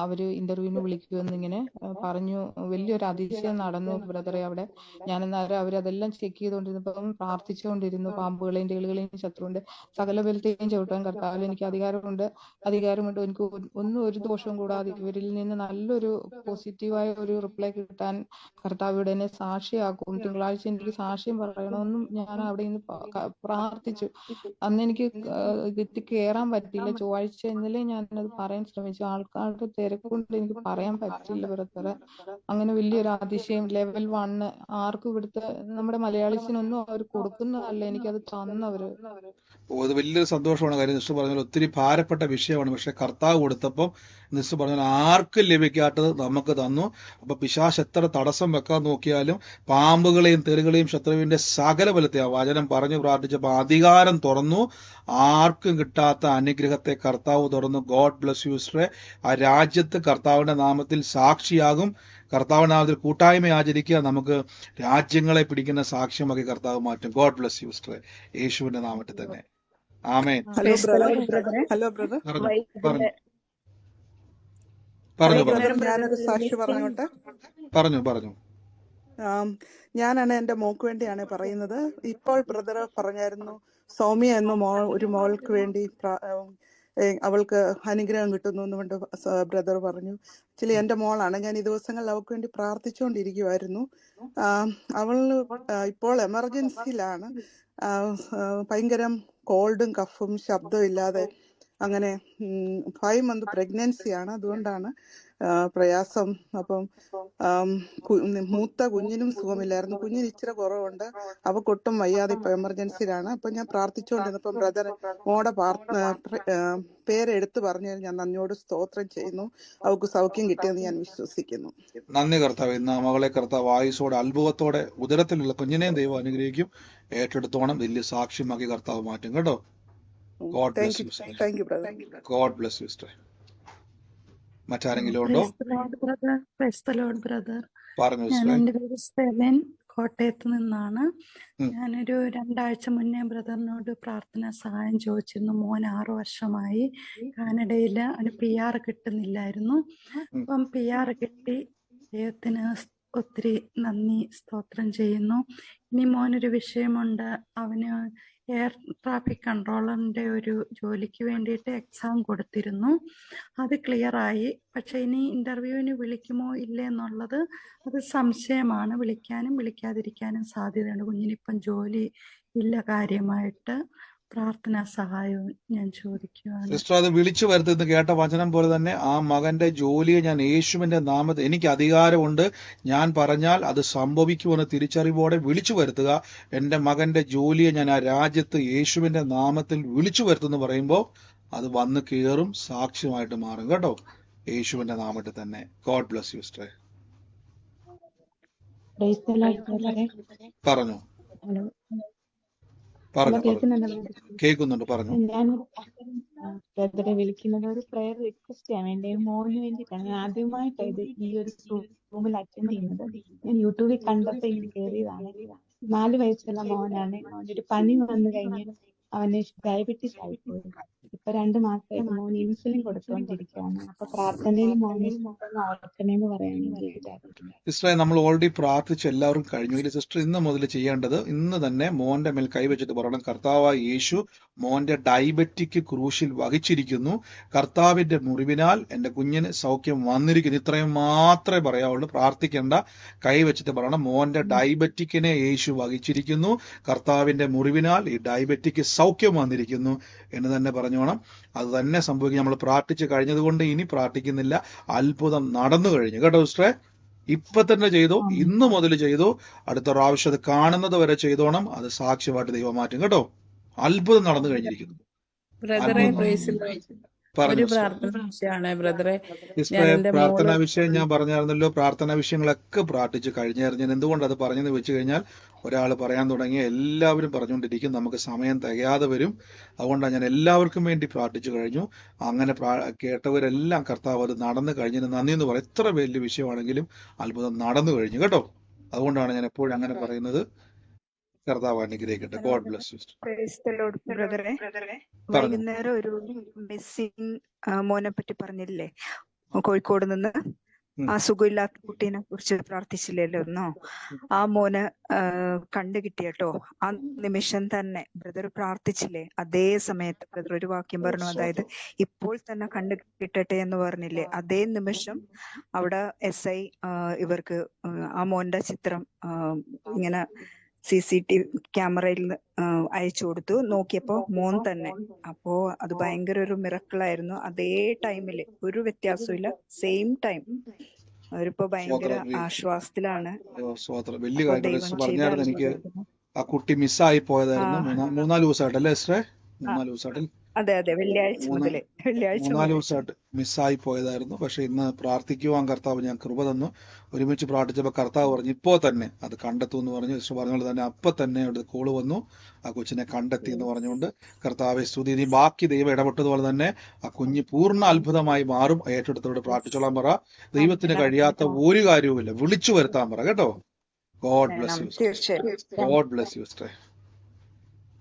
L: അവര് ഇന്റർവ്യൂവിന് വിളിക്കുമെന്ന് ഇങ്ങനെ പറഞ്ഞു. വലിയൊരു അതിശയം നടന്നു ബ്രദറെ അവിടെ. ഞാനെന്നാലും അവരതെല്ലാം ചെക്ക് ചെയ്തുകൊണ്ടിരുന്നപ്പം പ്രാർത്ഥിച്ചുകൊണ്ടിരുന്നു. പാമ്പുകളെയും തേളുകളെയും ശത്രുവിന്റെ സകല ബലത്തെയും ചവിട്ടാൻ കർത്താവിൽ എനിക്ക് അധികാരമുണ്ട്. എനിക്ക് ഒരു ദോഷവും കൂടാതെ ഇവരിൽ നിന്ന് നല്ലൊരു പോസിറ്റീവായ ഒരു റിപ്ലൈ കിട്ടാൻ കർത്താവിടെ എന്നെ സാക്ഷിയാക്കും. തിങ്കളാഴ്ച എനിക്ക് സാക്ഷ്യം പറയണമെന്നും ഞാൻ അവിടെ നിന്ന് പ്രാർത്ഥിച്ചു. അന്ന് എനിക്ക് കയറാൻ പറ്റിയില്ല. ചൊവ്വാഴ്ച ഇന്നലെ ഞാനത് പറയാൻ ശ്രമിച്ചു. ആൾക്കാരുടെ തിരക്കൊണ്ട് എനിക്ക് പറയാൻ പറ്റില്ല ബ്രദറെ. അങ്ങനെ വലിയൊരു അതിശയം. ലെവൽ 1 ആർക്കും ഇവിടുത്തെ നമ്മുടെ മലയാളീസിനൊന്നും അവർ കൊടുക്കുന്നതല്ല, എനിക്കത് തന്നവര്.
A: അത് വലിയൊരു സന്തോഷമാണ്. കാര്യം നിസ്റ്റർ പറഞ്ഞാൽ ഒത്തിരി ഭാരപ്പെട്ട വിഷയമാണ്. പക്ഷെ കർത്താവ് കൊടുത്തപ്പം നിസ്റ്റർ പറഞ്ഞാൽ ആർക്കും ലഭിക്കാത്തത് നമുക്ക് തന്നു. അപ്പൊ പിശാച് എത്ര തടസ്സം വെക്കാൻ നോക്കിയാലും പാമ്പുകളെയും തേളുകളെയും ശത്രുവിന്റെ സകല ബലത്തെ ആ വചനം പറഞ്ഞു പ്രാർത്ഥിച്ചപ്പോൾ അധികാരം തുറന്നു. ആർക്കും കിട്ടാത്ത അനുഗ്രഹത്തെ കർത്താവ് തുറന്നു. ഗോഡ് ബ്ലസ് യു സിസ്റ്ററെ. ആ രാജ്യത്ത് കർത്താവിന്റെ നാമത്തിൽ സാക്ഷിയാകും. കർത്താവിന്റെ നാമത്തിൽ കൂട്ടായ്മ ആചരിക്കുക. നമുക്ക് രാജ്യങ്ങളെ പിടിക്കുന്ന സാക്ഷ്യമാക്കി കർത്താവ് മാറ്റും. ഗോഡ് ബ്ലസ് യു സിസ്റ്ററെ. യേശുവിന്റെ നാമത്തിൽ തന്നെ. ആമേൻ.
J: Hello brother. ഞാനൊരു സാക്ഷി പറഞ്ഞോട്ടെ.
A: പറഞ്ഞു.
J: ഞാനാണ് എന്റെ മോക്ക് വേണ്ടിയാണ് പറയുന്നത്. ഇപ്പോൾ ബ്രദർ പറഞ്ഞായിരുന്നു സൗമ്യ എന്ന ഒരു മോൾക്ക് വേണ്ടി അവൾക്ക് അനുഗ്രഹം കിട്ടുന്നു എന്നുകൊണ്ട് ബ്രദർ പറഞ്ഞു. ആക്ച്വലി എന്റെ മോളാണ്. ഞാൻ ഈ ദിവസങ്ങളിൽ അവൾക്ക് വേണ്ടി പ്രാർത്ഥിച്ചുകൊണ്ടിരിക്കുവായിരുന്നു. അവൾ ഇപ്പോൾ എമർജൻസിയിലാണ്. ഭയങ്കരം കോൾഡും കഫും ശബ്ദം ഇല്ലാതെ അങ്ങനെ 5 മന്ത് പ്രഗ്നൻസിയാണ്, അതുകൊണ്ടാണ് പ്രയാസം. അപ്പം മൂത്ത കുഞ്ഞിനും സുഖമില്ലായിരുന്നു, കുഞ്ഞിന് ഇച്ചിരി കുറവുണ്ട്, അവക്കൊട്ടും വയ്യാതെ ഇപ്പൊ എമർജൻസിയിലാണ്. അപ്പൊ ഞാൻ പ്രാർത്ഥിച്ചുകൊണ്ടിരുന്നപ്പം ബ്രദർ മോടെ പേരെടുത്ത് പറഞ്ഞു, ഞാൻ നന്ദിയോട് സ്തോത്രം ചെയ്യുന്നു, അവക്ക് സൗഖ്യം കിട്ടിയെന്ന് ഞാൻ വിശ്വസിക്കുന്നു.
A: നന്ദി കർത്താവ്. ഇന്ന് ആ മകളെ കർത്താവ് ആയുസോടെ അത്ഭുതത്തോടെ ഉദരത്തിലുള്ള കുഞ്ഞിനെയും ദൈവം അനുഗ്രഹിക്കും, ഏറ്റെടുത്തോണം, വലിയ സാക്ഷ്യമാക്കി കർത്താവ് മാറ്റും കേട്ടോ. God bless you sister.
J: Thank you brother.
A: God bless you sister. മറ്റാരെങ്കിലും ഉണ്ടോ?
H: ബ്രദർ.
A: പറഞ്ഞു
H: ഞാൻ
A: സിസ്റ്ററെ.
H: എൻ്റെ പേര് സെവൻ, കോട്ടയത്ത് നിന്നാണ്. ഞാനൊരു 2 ആഴ്ച മുന്നേ ബ്രദറിനോട് പ്രാർത്ഥന സഹായം ചോദിച്ചിരുന്നു. മോൻ 6 വർഷമായി കാനഡയിൽ, അവന് PR കിട്ടുന്നില്ലായിരുന്നു. അപ്പം PR കിട്ടി. ദൈവത്തിന് ഒത്തിരി നന്ദി, സ്തോത്രം ചെയ്യുന്നു. ഇനി മോനൊരു വിഷയമുണ്ട്, അവന് എയർ ട്രാഫിക് കൺട്രോളറിന്റെ ഒരു ജോലിക്ക് വേണ്ടിയിട്ട് എക്സാം കൊടുത്തിരുന്നു, അത് ക്ലിയറായി. പക്ഷെ ഇനി ഇന്റർവ്യൂവിന് വിളിക്കുമോ ഇല്ലേ എന്നുള്ളത് അത് സംശയമാണ്. വിളിക്കാനും വിളിക്കാതിരിക്കാനും സാധ്യതയുണ്ട്. കുഞ്ഞിനിപ്പം ജോലി ഇല്ല കാര്യമായിട്ട്. പ്രാർത്ഥനാ സഹായവും ഞാൻ ചോദിക്കുകയാണ്.
A: സിസ്റ്റർ, അത് വിളിച്ചു വരുത്തുന്ന കേട്ട വചനം പോലെ തന്നെ ആ മകന്റെ ജോലിയെ ഞാൻ യേശുവിന്റെ നാമത്തിൽ, എനിക്ക് അധികാരമുണ്ട്, ഞാൻ പറഞ്ഞാൽ അത് സംഭവിക്കുമെന്ന് തിരിച്ചറിവോടെ വിളിച്ചു വരുത്തുക. എന്റെ മകന്റെ ജോലിയെ ഞാൻ ആ രാജ്യത്ത് യേശുവിന്റെ നാമത്തിൽ വിളിച്ചു വരുത്തുന്നു പറയുമ്പോൾ അത് വന്ന് കയറും, സാക്ഷ്യമായിട്ട് മാറും കേട്ടോ, യേശുവിന്റെ നാമത്തിൽ തന്നെ. God bless you sister. പറഞ്ഞു പറഞ്ഞു കേൾക്കുന്നുണ്ട്, പറഞ്ഞു.
M: ഞാൻ ബ്രദറെ വിളിക്കുന്നത് ഒരു പ്രയർ റിക്വസ്റ്റ് ആണ്. എന്റെ മോന് വേണ്ടിയിട്ടാണ്. ഞാൻ ആദ്യമായിട്ടാണ് ഈ ഒരു റൂമിൽ അറ്റൻഡ് ചെയ്യുന്നത്. ഞാൻ യൂട്യൂബിൽ കണ്ടപ്പോ ഇങ്ങനെ കയറിയതാണ്. 4 വയസ്സുള്ള മോനാണ്. അവനൊരു പനി വന്നു കഴിഞ്ഞ് അവന് ഡയബറ്റീസ് ആയിപ്പോയി. ഇപ്പൊ 2 മാസമായിട്ട് മോന് ഇൻസുലിൻ കൊടുത്തുകൊണ്ടിരിക്കുകയാണ്. അപ്പൊ പ്രാർത്ഥനയിൽ മോനെ ഓർക്കണേന്ന് പറയാൻ വേണ്ടിയിട്ടായിരുന്നു.
A: സിസ്റ്ററെ, നമ്മൾ ഓൾറെഡി പ്രാർത്ഥിച്ച് എല്ലാവരും കഴിഞ്ഞു. സിസ്റ്റർ ഇന്ന് മുതൽ ചെയ്യേണ്ടത്, ഇന്ന് തന്നെ മോന്റെ മേൽ കൈവച്ചിട്ട് പറയണം, കർത്താവായ യേശു മോന്റെ ഡയബറ്റിക് ക്രൂശിൽ വഹിച്ചിരിക്കുന്നു, കർത്താവിന്റെ മുറിവിനാൽ എന്റെ കുഞ്ഞിന് സൗഖ്യം വന്നിരിക്കുന്നു. ഇത്രയും മാത്രമേ പറയാവുള്ളൂ, പ്രാർത്ഥിക്കേണ്ട. കൈവച്ചിട്ട് പറയണം, മോന്റെ ഡയബറ്റിക്കിനെ യേശു വഹിച്ചിരിക്കുന്നു, കർത്താവിന്റെ മുറിവിനാൽ ഈ ഡയബറ്റിക് സൗഖ്യം വന്നിരിക്കുന്നു എന്ന് തന്നെ പറഞ്ഞോണം. അത് തന്നെ സംഭവിക്കും. നമ്മൾ പ്രാർത്ഥിച്ച് കഴിഞ്ഞതുകൊണ്ട് ഇനി പ്രാർത്ഥിക്കുന്നില്ല, അത്ഭുതം നടന്നു കഴിഞ്ഞു കേട്ടോ സിസ്റ്ററെ. ഇപ്പൊ തന്നെ ചെയ്തോ, ഇന്ന് മുതൽ ചെയ്തോ, അടുത്ത പ്രാവശ്യം അത് കാണുന്നത് വരെ ചെയ്തോണം. അത് സാക്ഷ്യമായിട്ട് ദൈവം മാറ്റും കേട്ടോ. അത്ഭുതം നടന്നു കഴിഞ്ഞിരിക്കുന്നു.
G: ഒരു പ്രാർത്ഥന വിഷയമാണ് ബ്രദറെ.
A: സിസ്റ്ററെ, പ്രാർത്ഥനാ വിഷയം ഞാൻ പറഞ്ഞായിരുന്നല്ലോ. പ്രാർത്ഥനാ വിഷയങ്ങളൊക്കെ പ്രാർത്ഥിച്ച് കഴിഞ്ഞായിരുന്നു. ഞാൻ എന്തുകൊണ്ട് അത് പറഞ്ഞെന്ന് വെച്ച് കഴിഞ്ഞാൽ, ഒരാൾ പറയാൻ തുടങ്ങിയ എല്ലാവരും പറഞ്ഞുകൊണ്ടിരിക്കും, നമുക്ക് സമയം തികയാതെ വരും. അതുകൊണ്ടാണ് ഞാൻ എല്ലാവർക്കും വേണ്ടി പ്രാർത്ഥിച്ചു കഴിഞ്ഞു. അങ്ങനെ കേട്ടവരെല്ലാം കർത്താവ് അത് നടന്നു കഴിഞ്ഞതിന് നന്ദി എന്ന് പറയും. എത്ര വലിയ വിഷയമാണെങ്കിലും അത്ഭുതം നടന്നു കഴിഞ്ഞു കേട്ടോ. അതുകൊണ്ടാണ് ഞാൻ എപ്പോഴും അങ്ങനെ പറയുന്നത്. കർത്താവ് അനുഗ്രഹിക്കട്ടെ. God bless U.
N: ബ്രദറെ, വൈകുന്നേരം ഒരു മിസ്സിംഗ് മോനെ പറ്റി പറഞ്ഞില്ലേ, കോഴിക്കോട് നിന്ന് ആ സുഖമില്ലാത്ത കുട്ടീനെ കുറിച്ച് പ്രാർത്ഥിച്ചില്ലല്ലോ. ആ മോന് കണ്ടു കിട്ടിയട്ടോ. ആ നിമിഷം തന്നെ ബ്രദർ പ്രാർത്ഥിച്ചില്ലേ, അതേ സമയത്ത് ബ്രദർ ഒരു വാക്യം പറഞ്ഞു, അതായത് ഇപ്പോൾ തന്നെ കണ്ടു കിട്ടട്ടെ എന്ന് പറഞ്ഞില്ലേ, അതേ നിമിഷം അവിടെ SI ഇവർക്ക് ആ മോന്റെ ചിത്രം ഇങ്ങനെ CCTV ക്യാമറയിൽ അയച്ചു കൊടുത്തു. നോക്കിയപ്പോ മോൻ തന്നെ. അപ്പോ അത് ഭയങ്കര ഒരു മിറക്കിളായിരുന്നു. അതേ ടൈമില് ഒരു വ്യത്യാസവും ഇല്ല, സെയിം ടൈം. അവരിപ്പോ ഭയങ്കര ആശ്വാസത്തിലാണ്.
A: വലിയ കാര്യം പറഞ്ഞായിരുന്നു. എനിക്ക് ആ കുട്ടി മിസ്സായി പോയതായിരുന്നു. 3-4 ദിവസമായിട്ടല്ലേ സിസ്റ്ററെ? 3-4 ദിവസമായിട്ട്.
N: അതെ, വെള്ളിയാഴ്ച
A: 3-4 ദിവസമായിട്ട് മിസ്സായി പോയതായിരുന്നു. പക്ഷെ ഇന്ന് പ്രാർത്ഥിക്കുവാൻ കർത്താവ് ഞാൻ കൃപ തന്നു. ഒരുമിച്ച് പ്രാർത്ഥിച്ചപ്പോൾ കർത്താവ് പറഞ്ഞു, ഇപ്പോ തന്നെ അത് കണ്ടെത്തും എന്ന് പറഞ്ഞു. സിസ്റ്റർ പറഞ്ഞ പോലെ തന്നെ അപ്പൊ തന്നെ അവിടെ കോള് വന്നു, ആ കൊച്ചിനെ കണ്ടെത്തി എന്ന് പറഞ്ഞുകൊണ്ട് കർത്താവെ സ്തുതി. ഇനി ബാക്കി ദൈവം ഇടപെട്ടതുപോലെ തന്നെ ആ കുഞ്ഞ് പൂർണ്ണ അത്ഭുതമായി മാറും. ഏറ്റെടുത്തോട് പ്രാർത്ഥിച്ചോളാൻ പറ. ദൈവത്തിന് കഴിയാത്ത ഒരു കാര്യവുമില്ല, വിളിച്ചു വരുത്താൻ പറ കേട്ടോ. God bless U. God bless you sister.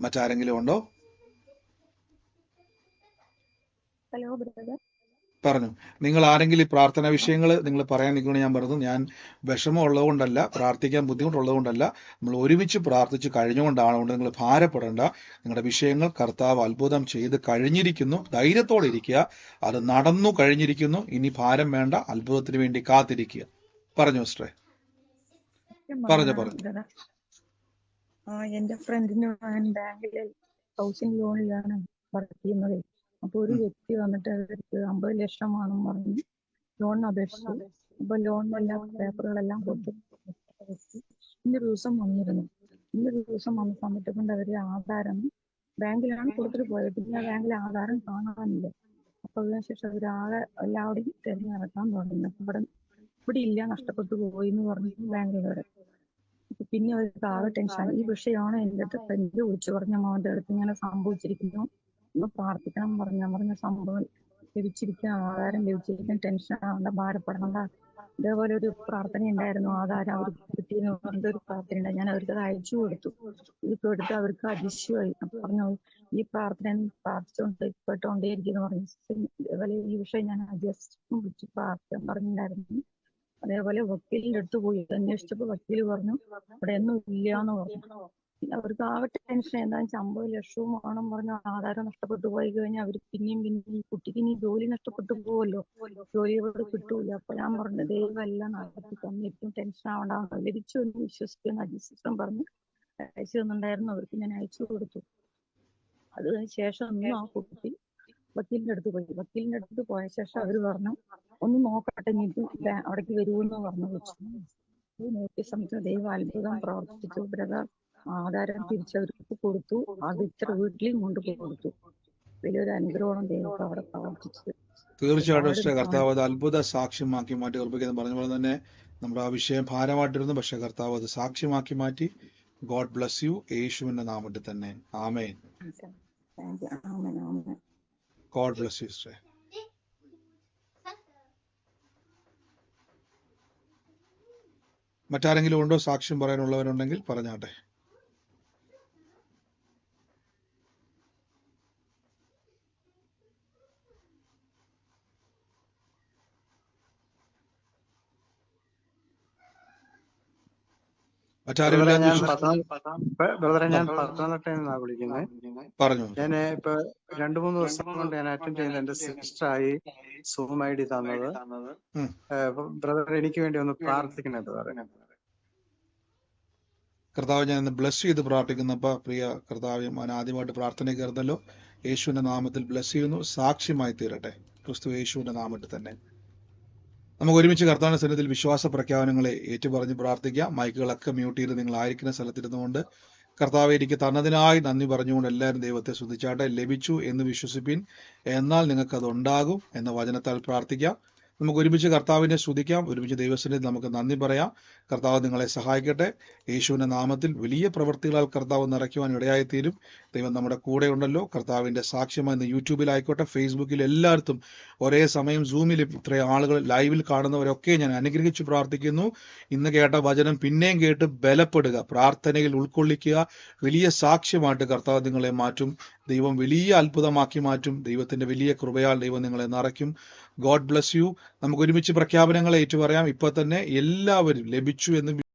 A: മറ്റാരെങ്കിലും ഉണ്ടോ?
N: Hello brother.
A: പറഞ്ഞു. നിങ്ങൾ ആരെങ്കിലും ഈ പ്രാർത്ഥനാ വിഷയങ്ങൾ നിങ്ങൾ പറയാൻ നിൽക്കണമെന്ന് ഞാൻ പറഞ്ഞു. ഞാൻ വിഷമം ഉള്ളതുകൊണ്ടല്ല, പ്രാർത്ഥിക്കാൻ ബുദ്ധിമുട്ടുള്ളതുകൊണ്ടല്ല, നമ്മൾ ഒരുമിച്ച് പ്രാർത്ഥിച്ച് കഴിഞ്ഞുകൊണ്ടാണ്. അതുകൊണ്ട് നിങ്ങൾ ഭാരപ്പെടേണ്ട. നിങ്ങളുടെ വിഷയങ്ങൾ കർത്താവ് അത്ഭുതം ചെയ്ത് കഴിഞ്ഞിരിക്കുന്നു. ധൈര്യത്തോടെ ഇരിക്കുക. അത് നടന്നു കഴിഞ്ഞിരിക്കുന്നു. ഇനി ഭാരം വേണ്ട, അത്ഭുതത്തിന് വേണ്ടി കാത്തിരിക്കുക. പറഞ്ഞു സിസ്റ്ററെ. പറഞ്ഞു.
O: എന്റെ ഫ്രണ്ടിന് ബാങ്കിലെ ഹൗസിംഗ് ലോണിലാണ് വർക്ക് ചെയ്യുന്നത്. അപ്പൊ ഒരു വ്യക്തി വന്നിട്ട് അവർക്ക് 50 ലക്ഷം ആണെന്ന് പറഞ്ഞ് ലോണിന് അപേക്ഷിച്ചു. അപ്പൊ ലോണിനെല്ലാം പേപ്പറുകളെല്ലാം കൊടുത്തു. ഇന്നൊരു ദിവസം വന്നിരുന്നു. ഇന്നൊരു ദിവസം വന്ന സമയത്ത് കൊണ്ട് അവര് ആധാരം ബാങ്കിലാണ് കൊടുത്തിട്ട് പോയത്. പിന്നെ ബാങ്കിലെ ആധാരം കാണാനില്ല. അപ്പൊ അതിനുശേഷം അവരാകെ എല്ലാവരുടെയും തിരഞ്ഞു നടക്കാൻ തുടങ്ങി. ഇവിടെ ഇല്ല, നഷ്ടപ്പെട്ടു പോയി എന്ന് പറഞ്ഞു ബാങ്കിലവരെ. അപ്പൊ പിന്നെ അവർക്ക് ആകെ ടെൻഷൻ. ഈ വിഷയമാണ് എൻ്റെ അടുത്ത് ഫ്രണ്ട് വിളിച്ചു പറഞ്ഞ മോന്റെ അടുത്ത് ഇങ്ങനെ സംഭവിച്ചിരിക്കുന്നു, ഒന്ന് പ്രാർത്ഥിക്കണം പറഞ്ഞ സംഭവം ലഭിച്ചിരിക്കാൻ, ആധാരം ലഭിച്ചിരിക്കാൻ ടെൻഷൻ ആവണ്ട, ഭാരപ്പെടണ്ട. ഇതേപോലെ ഒരു പ്രാർത്ഥന ഉണ്ടായിരുന്നു, ആധാരം അവർക്ക് കിട്ടിയെന്ന് പറഞ്ഞിട്ട് ഒരു പ്രാർത്ഥന ഉണ്ടായി. ഞാൻ അവർക്ക് അത് അയച്ചു കൊടുത്തു. ഇതിപ്പോ എടുത്ത് അവർക്ക് അതിശയമായി. അപ്പൊ പറഞ്ഞു, ഈ പ്രാർത്ഥന കേട്ടോണ്ടേയിരിക്കുന്നു പറഞ്ഞു. അതേപോലെ ഈ വിഷയം ഞാൻ വിളിച്ച് പ്രാർത്ഥന പറഞ്ഞിട്ടുണ്ടായിരുന്നു. അതേപോലെ വക്കീലിന്റെ അടുത്ത് പോയി അന്വേഷിച്ചപ്പോ വക്കീല് പറഞ്ഞു അവിടെ ഒന്നും ഇല്ലാന്ന് പറഞ്ഞു. പിന്നെ അവർക്ക് ആകട്ടെ ടെൻഷൻ. എന്താ വെച്ചാൽ 50 ലക്ഷവും ആണെന്ന് പറഞ്ഞ ആധാരം നഷ്ടപ്പെട്ടു പോയി കഴിഞ്ഞാൽ അവർ പിന്നെയും ഈ കുട്ടിക്ക് ഇനി ജോലി നഷ്ടപ്പെട്ടു പോവല്ലോ, ജോലി ഇവിടെ കിട്ടൂല. അപ്പൊ ഞാൻ പറഞ്ഞു, ദൈവം എല്ലാം നടത്തി തന്നിട്ടും ടെൻഷൻ ആവണ്ട, ലഭിച്ചു എന്ന് വിശ്വസിക്കുന്ന അജിസിസ്റ്റം പറഞ്ഞ് അയച്ചു തന്നിട്ടുണ്ടായിരുന്നു. അവർക്ക് ഞാൻ അയച്ചു കൊടുത്തു. അതിന് ശേഷം ഒന്നും ആ കുട്ടി വക്കീലിന്റെ അടുത്ത് പോയി. വക്കീലിന്റെ അടുത്ത് പോയ ശേഷം അവര് പറഞ്ഞു, ഒന്ന് നോക്കട്ടെ, നീ അവിടേക്ക് വരുമെന്ന് പറഞ്ഞു വെച്ചു. നോക്കിയ സമയത്ത് ദൈവം അത്ഭുതം പ്രവർത്തിച്ചു. ബ്രദർ ആധാരം തിരിച്ചവർക്ക് കൊടുത്തു. അത് ഇത്ര വീട്ടിലും കൊണ്ട് കൊടുത്തു. വലിയൊരു അനുഗ്രഹമാണ് ദൈവം അവിടെ പ്രവർത്തിച്ചത്.
A: തീർച്ചയായിട്ടും കർത്താവ് അത് അത്ഭുത സാക്ഷ്യമാക്കി മാറ്റി ഉറപ്പിക്കുന്നു. പറഞ്ഞ പോലെ തന്നെ നമ്മുടെ ആ വിഷയം ഭാരമായിട്ടിരുന്നു, പക്ഷെ കർത്താവ് അത് സാക്ഷ്യമാക്കി മാറ്റി. God bless you. യേശുവിന്റെ നാമത്തിൽ തന്നെ ആമേൻ. God bless you sister. മറ്റാരെങ്കിലും ഉണ്ടോ സാക്ഷ്യം പറയാനുള്ളവരുണ്ടെങ്കിൽ പറഞ്ഞാട്ടെ.
P: ബ്രദറെ ഞാൻ പത്തനംതിട്ടയിൽ നിന്നാണ് വിളിക്കുന്നത്.
A: പറഞ്ഞു.
P: ഞാൻ ഇപ്പൊ 2-3 ദിവസം കൊണ്ട് ഞാൻ അറ്റൻഡ് ചെയ്യുന്ന എന്റെ സിസ്റ്ററായി സൂം ഐ ഡി തന്നത്. ബ്രദർ എനിക്ക് വേണ്ടി ഒന്ന് പ്രാർത്ഥിക്കണേ ബ്രദറെ.
A: കർത്താവ് ഞാൻ ഇന്ന് ബ്ലസ് ചെയ്ത് പ്രാർത്ഥിക്കുന്നപ്പോ പ്രിയ കർത്താവ് ആദ്യമായിട്ട് പ്രാർത്ഥന കയറുന്നല്ലോ. യേശുവിന്റെ നാമത്തിൽ ബ്ലസ് ചെയ്യുന്നു. സാക്ഷ്യമായി തീരട്ടെ ക്രിസ്തു യേശുവിന്റെ നാമത്തിൽ തന്നെ. നമുക്ക് ഒരുമിച്ച് കർത്താവിന്റെ സന്നിധിയിൽ വിശ്വാസ പ്രഖ്യാപനങ്ങളെ ഏറ്റുപറഞ്ഞ് പ്രാർത്ഥിക്കാം. മൈക്കുകളൊക്കെ മ്യൂട്ട് ചെയ്ത് നിങ്ങൾ ആയിരിക്കുന്ന സ്ഥലത്തിരുന്നുകൊണ്ട് കർത്താവ് എനിക്ക് തന്നതിനായി നന്ദി പറഞ്ഞുകൊണ്ട് എല്ലാവരും ദൈവത്തെ സ്തുതിച്ചാട്ടെ. ലഭിച്ചു എന്ന് വിശ്വസിപ്പിൻ, എന്നാൽ നിങ്ങൾക്ക് അത് ഉണ്ടാകും എന്ന വചനത്താൽ പ്രാർത്ഥിക്കാം. നമുക്ക് ഒരുമിച്ച് കർത്താവിനെ സ്തുതിക്കാം. ഒരുമിച്ച് ദൈവസന്നിധിയിൽ നമുക്ക് നന്ദി പറയാം. കർത്താവ് നിങ്ങളെ സഹായിക്കട്ടെ. യേശുവിന്റെ നാമത്തിൽ വലിയ പ്രവൃത്തികളാൽ കർത്താവ് നിറയ്ക്കുവാൻ ഇടയായിത്തീരും. ദൈവം നമ്മുടെ കൂടെ ഉണ്ടല്ലോ. കർത്താവിന്റെ സാക്ഷ്യമായി യൂട്യൂബിലായിക്കോട്ടെ, ഫേസ്ബുക്കിൽ എല്ലായിടത്തും ഒരേ സമയം സൂമിൽ ഇത്രയും ആളുകൾ ലൈവിൽ കാണുന്നവരൊക്കെ ഞാൻ അനുഗ്രഹിച്ചു പ്രാർത്ഥിക്കുന്നു. ഇന്ന് കേട്ട വചനം പിന്നെയും കേട്ട് ബലപ്പെടുക, പ്രാർത്ഥനയിൽ ഉൾക്കൊള്ളിക്കുക. വലിയ സാക്ഷ്യമായിട്ട് കർത്താവ് നിങ്ങളെ മാറ്റും. ദൈവം വലിയ അത്ഭുതമാക്കി മാറ്റും. ദൈവത്തിന്റെ വലിയ കൃപയാൽ ദൈവം നിങ്ങളെ നിറയ്ക്കും. God bless U. നമുക്ക് ഒരുമിച്ച് പ്രഖ്യാപനങ്ങളെ ഏറ്റുപറയാം. ഇപ്പൊ തന്നെ എല്ലാവരും ലഭിച്ചു എന്ന്